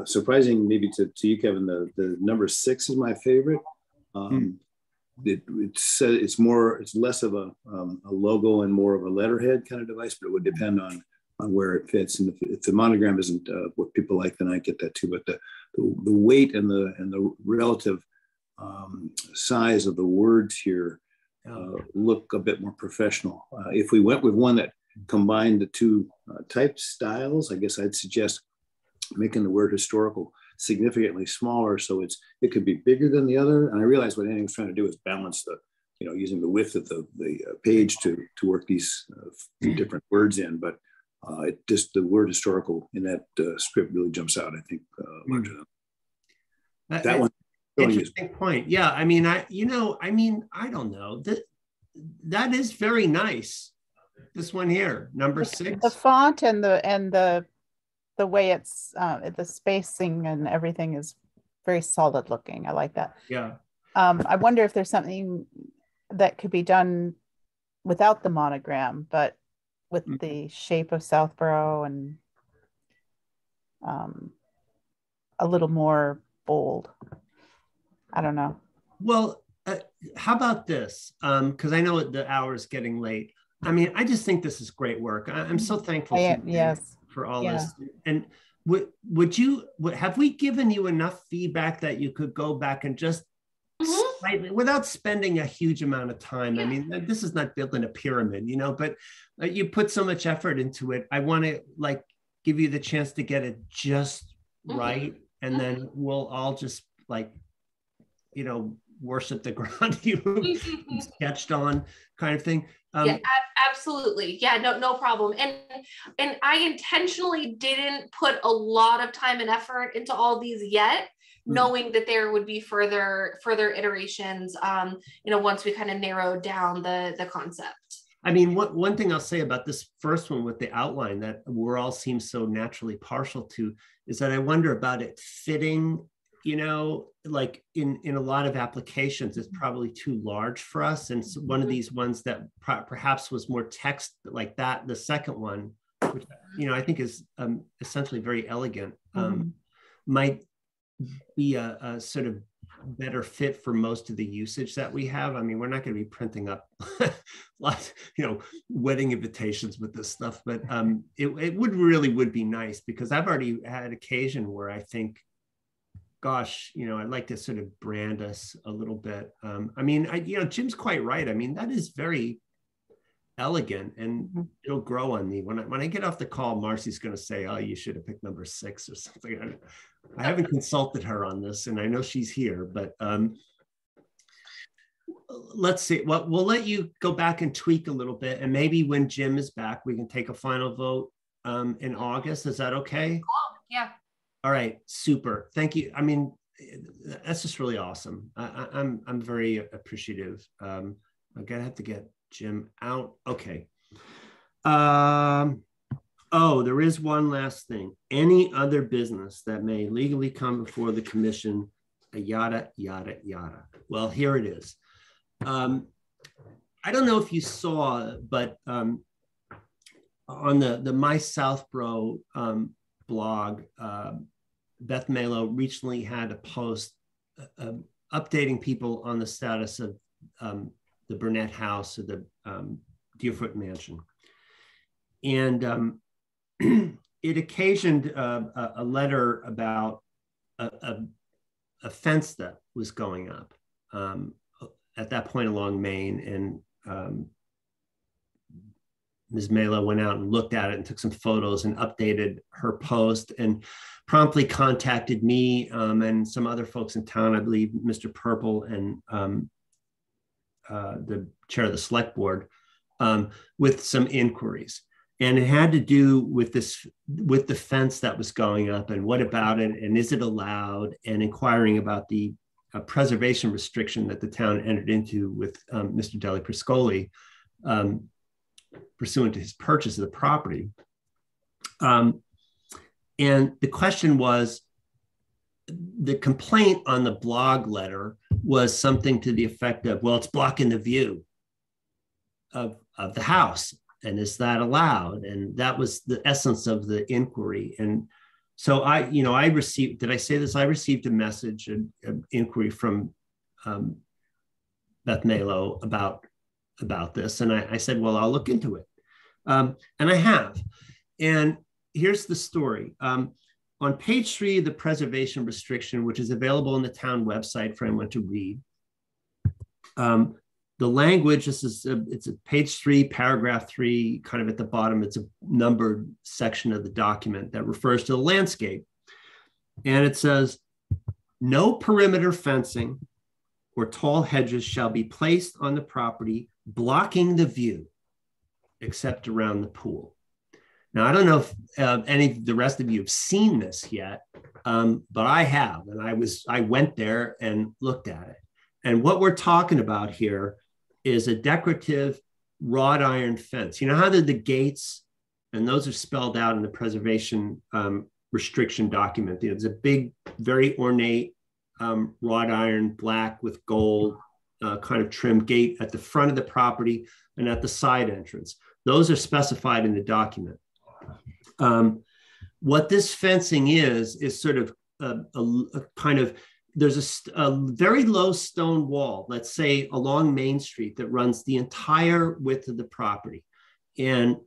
Surprising maybe to you, Kevin, the number 6 is my favorite. It's less of a logo and more of a letterhead kind of device, but it would depend on where it fits. And if the monogram isn't what people like, then I get that too. But the weight and the relative size of the words here look a bit more professional. If we went with one that combined the two type styles, I guess I'd suggest making the word historical significantly smaller, so it could be bigger than the other. And I realize what Annie was trying to do is balance using the width of the page to work these few different words in, but the word historical in that script really jumps out, I think, larger than that one. Interesting point. Yeah, I mean, I don't know. That is very nice. This one here, number 6. The font and the way it's the spacing and everything is very solid looking. I like that. Yeah. I wonder if there's something that could be done without the monogram, but with the shape of Southborough and a little more bold. I don't know. Well, how about this? Because I know the hour is getting late. I mean, I just think this is great work. I'm so thankful for all this. And have we given you enough feedback that you could go back and just slightly, without spending a huge amount of time? Yeah. I mean, this is not building a pyramid, but you put so much effort into it. I want to give you the chance to get it just right. And then we'll all just worship the ground you sketched on kind of thing. Absolutely. Yeah, no problem. And I intentionally didn't put a lot of time and effort into all these yet, knowing that there would be further iterations, once we kind of narrowed down the concept. I mean, one thing I'll say about this first one with the outline that we're all seem so naturally partial to is that I wonder about it fitting, in a lot of applications, it's probably too large for us. And so one of these ones that perhaps was more text like that, the second one, which, I think is essentially very elegant, might be a sort of better fit for most of the usage that we have. I mean, we're not going to be printing up lots, wedding invitations with this stuff, but it would be nice, because I've already had occasion where I think, gosh, I'd like to sort of brand us a little bit. I mean, Jim's quite right. I mean, that is very elegant, and it'll grow on me. When I get off the call, Marcy's going to say, "Oh, you should have picked number 6 or something." I haven't consulted her on this, and I know she's here, but let's see. Well, we'll let you go back and tweak a little bit, and maybe when Jim is back, we can take a final vote in August. Is that okay? Cool. Yeah. All right, super. Thank you. I mean, that's just really awesome. I'm very appreciative. I'm gonna have to get Jim out. Okay. There is one last thing. Any other business that may legally come before the commission, yada, yada, yada. Well, here it is. I don't know if you saw, but on the My Southborough blog, Beth Malo recently had a post updating people on the status of the Burnett House or the Deerfoot Mansion. And it occasioned a letter about a fence that was going up at that point along Main. And Ms. Malo went out and looked at it and took some photos and updated her post, and promptly contacted me and some other folks in town, I believe Mr. Purple and the chair of the select board, with some inquiries. And it had to do with the fence that was going up, and what about it, and is it allowed, and inquiring about the preservation restriction that the town entered into with Mr. Deli Priscoli, pursuant to his purchase of the property. And the question was, the complaint on the blog letter was something to the effect of, well, it's blocking the view of the house, and is that allowed? And that was the essence of the inquiry. And so I received, did I say this? I received a message, an inquiry from Beth Malo about this. And I said, well, I'll look into it. And I have. And here's the story. On page 3 of the preservation restriction, which is available on the town website for anyone to read, the language, it's a page 3, paragraph 3, kind of at the bottom. It's a numbered section of the document that refers to the landscape. And it says, no perimeter fencing or tall hedges shall be placed on the property blocking the view, except around the pool. Now, I don't know if any of the rest of you have seen this yet, but I have, and I went there and looked at it. And what we're talking about here is a decorative wrought iron fence. You know how the gates, and those are spelled out in the preservation restriction document. It's a big, very ornate wrought iron, black with gold kind of trim gate at the front of the property and at the side entrance. Those are specified in the document. What this fencing is sort of a kind of, there's a very low stone wall, let's say along Main Street, that runs the entire width of the property. And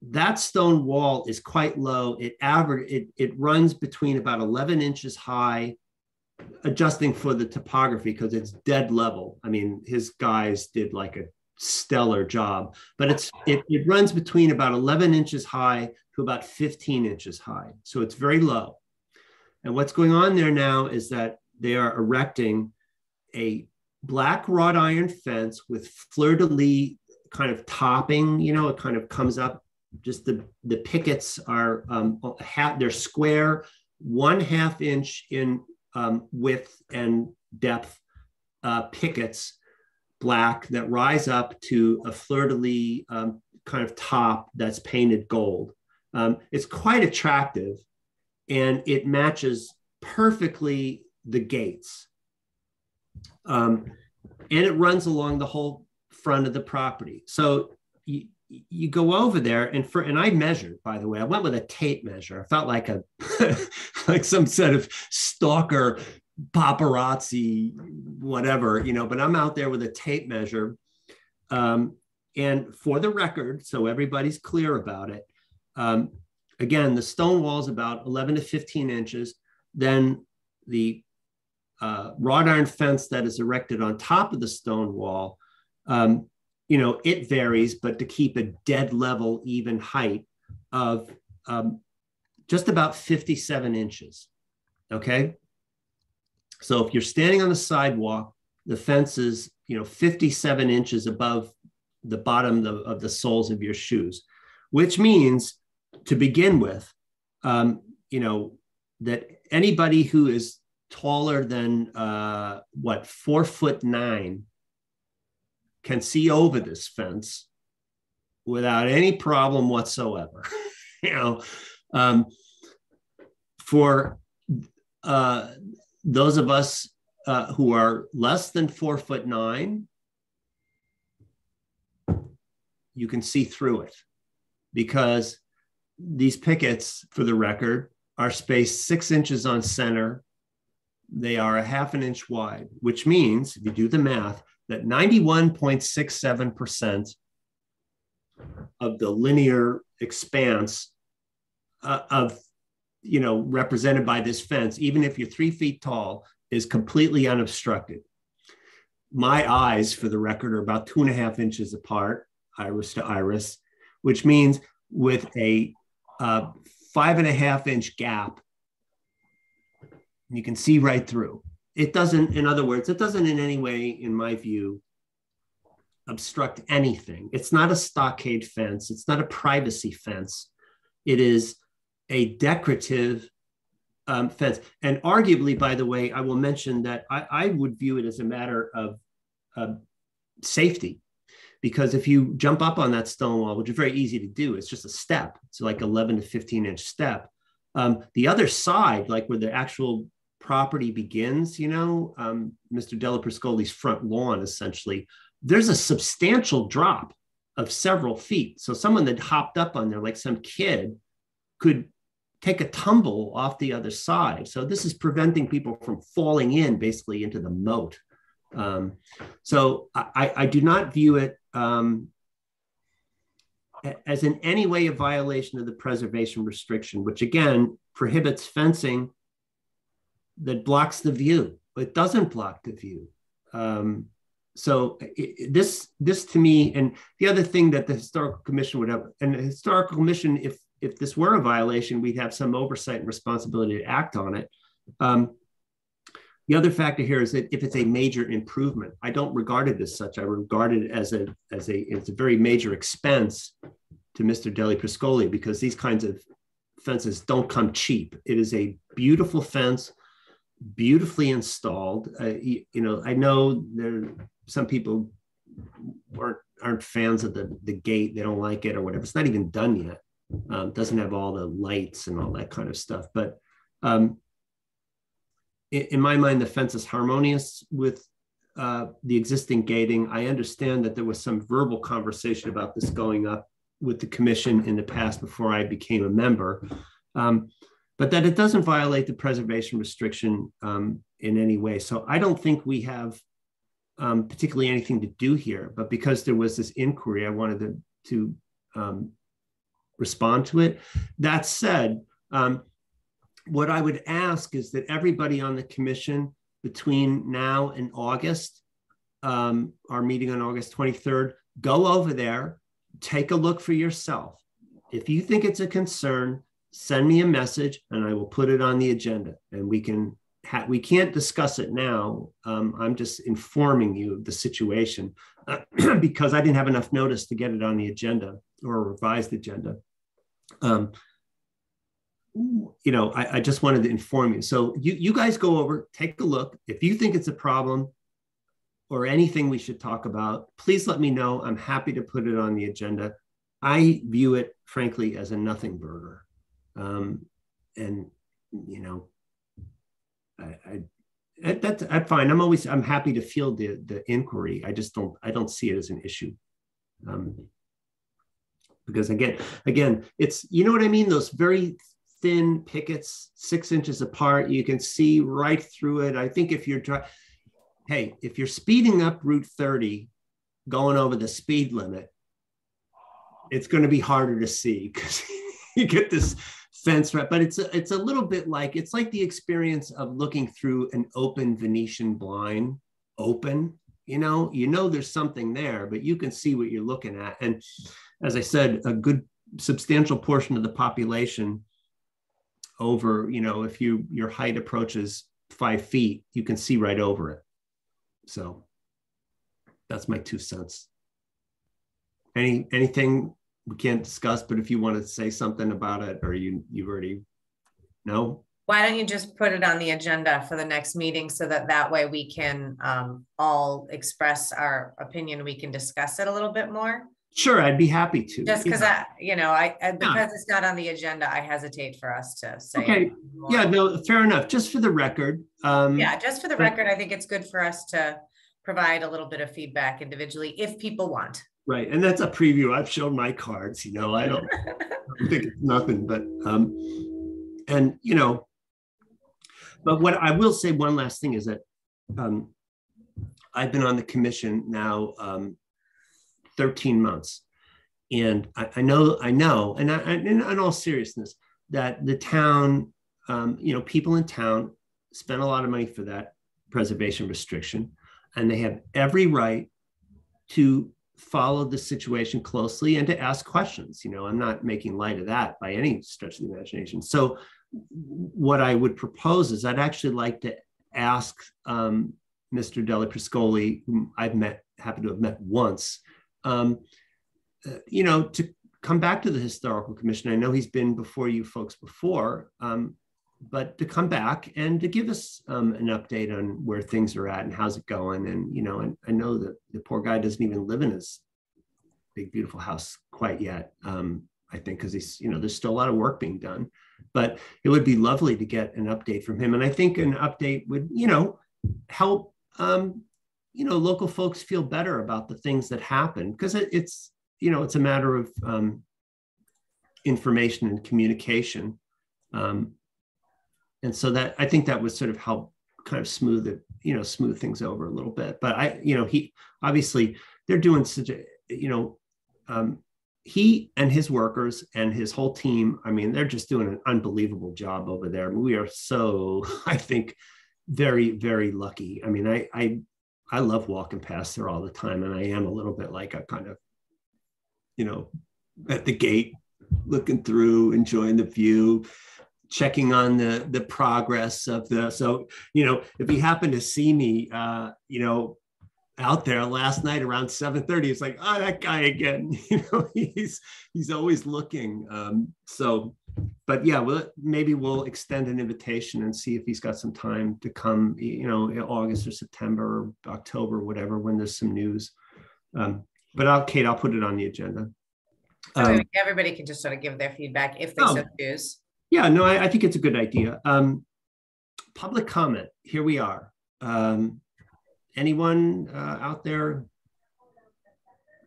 that stone wall is quite low. It runs between about 11 inches high, adjusting for the topography because it's dead level. I mean, his guys did like a stellar job, but it runs between about 11 inches high to about 15 inches high. So it's very low. And what's going on there now is that they are erecting a black wrought iron fence with fleur-de-lis kind of topping, you know, it kind of comes up, just the pickets are, they're square, 1/2 inch in width and depth pickets, black, that rise up to a fleur-de-lis kind of top that's painted gold. It's quite attractive, and it matches perfectly the gates. And it runs along the whole front of the property. So you go over there, and I measured, by the way, I went with a tape measure. I felt like like some sort of stalker, paparazzi, whatever, you know, but I'm out there with a tape measure. And for the record, so everybody's clear about it, again, the stone wall is about 11 to 15 inches. Then the wrought iron fence that is erected on top of the stone wall, you know, it varies, but to keep a dead level, even height of just about 57 inches, okay? So if you're standing on the sidewalk, the fence is, you know, 57 inches above the bottom of the soles of your shoes, which means, to begin with, you know, that anybody who is taller than, 4'9" can see over this fence without any problem whatsoever. You know, for those of us who are less than 4'9", you can see through it, because these pickets, for the record, are spaced 6 inches on center. They are 1/2 inch wide, which means, if you do the math, that 91.67% of the linear expanse of, you know, represented by this fence, even if you're 3 feet tall, is completely unobstructed. My eyes, for the record, are about 2.5 inches apart, iris to iris, which means with a 5.5 inch gap, you can see right through. It doesn't, in other words, it doesn't in any way, in my view, obstruct anything. It's not a stockade fence. It's not a privacy fence. It is a decorative fence. And arguably, by the way, I will mention that I would view it as a matter of safety, because if you jump up on that stone wall, which is very easy to do, it's just a step. It's like 11 to 15 inch step. The other side, like where the actual property begins, you know, Mr. Della Priscoli's front lawn, essentially, there's a substantial drop of several feet. So someone that hopped up on there, like some kid, could take a tumble off the other side. So this is preventing people from falling in basically into the moat. So I do not view it as in any way a violation of the preservation restriction, which again prohibits fencing that blocks the view. It doesn't block the view. So this to me, and the other thing that the Historical Commission would have, and the Historical Commission, if this were a violation, we'd have some oversight and responsibility to act on it. The other factor here is that if it's a major improvement, I don't regard it as such. I regard it as it's a very major expense to Mr. Deli Priscoli, because these kinds of fences don't come cheap. It is a beautiful fence, beautifully installed. I know some people aren't fans of the gate. They don't like it or whatever. It's not even done yet. It doesn't have all the lights and all that kind of stuff. But in my mind, the fence is harmonious with the existing gating. I understand that there was some verbal conversation about this going up with the commission in the past before I became a member, but that it doesn't violate the preservation restriction in any way. So I don't think we have particularly anything to do here, but because there was this inquiry, I wanted to respond to it. That said, what I would ask is that everybody on the commission between now and August, our meeting on August 23rd, go over there, take a look for yourself. If you think it's a concern, send me a message and I will put it on the agenda, and we can't discuss it now. I'm just informing you of the situation because I didn't have enough notice to get it on the agenda or a revised agenda. I just wanted to inform you. So you guys go over, take a look. If you think it's a problem or anything we should talk about, please let me know. I'm happy to put it on the agenda. I view it, frankly, as a nothing burger. I'm fine. I'm happy to field the inquiry. I don't see it as an issue. Because again, it's, you know what I mean? Those very thin pickets, 6 inches apart, you can see right through it. I think if you're speeding up Route 30, going over the speed limit, it's going to be harder to see because you get this fence, right? But it's a little bit like, it's like the experience of looking through an open Venetian blind, there's something there, but you can see what you're looking at. And as I said, a good substantial portion of the population over, if your height approaches 5 feet, you can see right over it. So that's my 2 cents. Anything we can't discuss, but if you want to say something about it, or you've already know. Why don't you just put it on the agenda for the next meeting so that way we can all express our opinion. We can discuss it a little bit more. Sure, I'd be happy to. Just because because it's not on the agenda, I hesitate for us to say. Okay. Yeah, no, fair enough. Just for the record. Just for the record, I think it's good for us to provide a little bit of feedback individually if people want. Right, and that's a preview. I've shown my cards. I don't think it's nothing, but but what I will say, one last thing is that I've been on the commission now 13 months. And I know, and in all seriousness, that the town, people in town spend a lot of money for that preservation restriction, and they have every right to follow the situation closely and to ask questions. I'm not making light of that by any stretch of the imagination. So what I would propose is I'd actually like to ask Mr. Deli Priscoli, whom happen to have met once, to come back to the Historical Commission. I know he's been before you folks before, but to come back and to give us an update on where things are at and how's it going. And, and I know that the poor guy doesn't even live in his big, beautiful house quite yet. I think because he's, there's still a lot of work being done, but it would be lovely to get an update from him. And I think an update would, help, local folks feel better about the things that happen, because it's it's a matter of information and communication. And so that, I think that would sort of help kind of smooth it, smooth things over a little bit. But he obviously, they're doing such a, he and his workers and his whole team, I mean, they're just doing an unbelievable job over there. We are so, I think, very, very lucky. I mean, I love walking past there all the time, and I am a little bit like a kind of, at the gate, looking through, enjoying the view, checking on the progress of so, if he happened to see me, out there last night around 7:30, it's like, oh, that guy again, he's always looking. But yeah, maybe we'll extend an invitation and see if he's got some time to come, August or September or October, whatever, when there's some news. But Kate, I'll put it on the agenda. Everybody can just sort of give their feedback if they so choose. Yeah, no, I think it's a good idea. Public comment, here we are. Anyone out there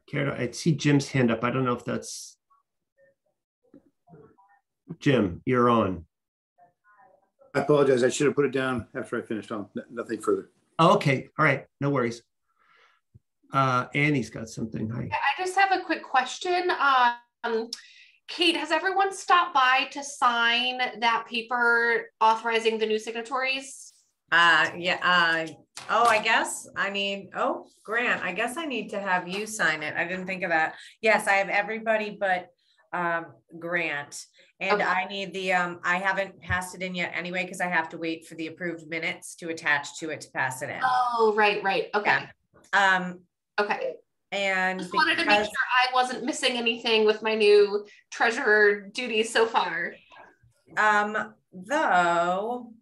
care to, I see Jim's hand up. I don't know if that's, Jim, you're on. I apologize. I should have put it down after I finished on. Nothing further. Oh, okay. All right. No worries. Annie's got something. Hi. I just have a quick question. Kate, has everyone stopped by to sign that paper authorizing the new signatories? I guess Grant, I guess I need to have you sign it. I didn't think of that. Yes, I have everybody but Grant, and okay. I need the I haven't passed it in yet anyway because I have to wait for the approved minutes to attach to it to pass it in. Oh, right. Okay. Yeah. Okay. And just wanted to make sure I wasn't missing anything with my new treasurer duties so far. Though,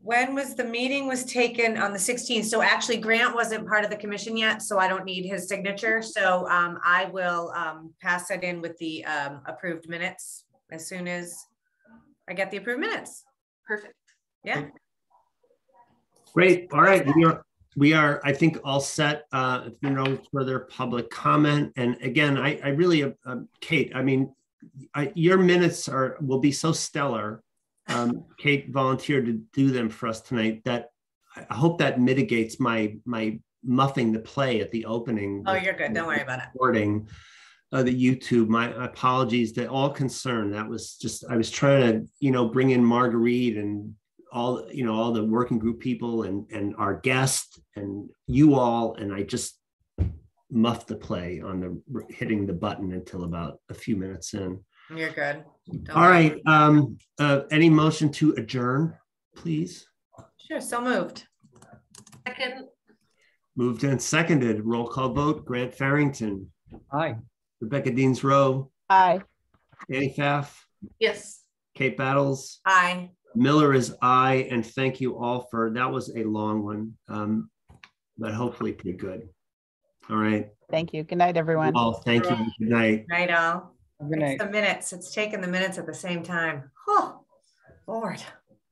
when was the meeting was taken on the 16th? So actually Grant wasn't part of the commission yet, so I don't need his signature. So I will pass that in with the approved minutes as soon as I get the approved minutes. Perfect. Yeah. Great. All right. We are, I think, all set. If there are no further public comment. And again, I really, Kate, I mean, your minutes will be so stellar. Kate volunteered to do them for us tonight. That I hope that mitigates my muffing the play at the opening. Oh, you're good. Don't worry about it. Recording the YouTube. My apologies to all concerned. That was just, I was trying to, bring in Marguerite and all the working group people and our guest and you all, and I just muffed the play on hitting the button until about a few minutes in. You're good. All right. Any motion to adjourn, please? Sure. So moved. Second. Moved and seconded. Roll call vote. Grant Farrington. Aye. Rebecca Deans Rowe. Aye. Annie Pfaff. Yes. Kate Battles. Aye. Miller is aye. And thank you all that was a long one, but hopefully pretty good. All right. Thank you. Good night, everyone. Well, thank you. Good night. Night all. Good night. It's the minutes. It's taking the minutes at the same time. Oh, Lord.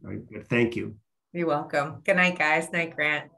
All right, good. Thank you. You're welcome. Good night, guys. Night, Grant.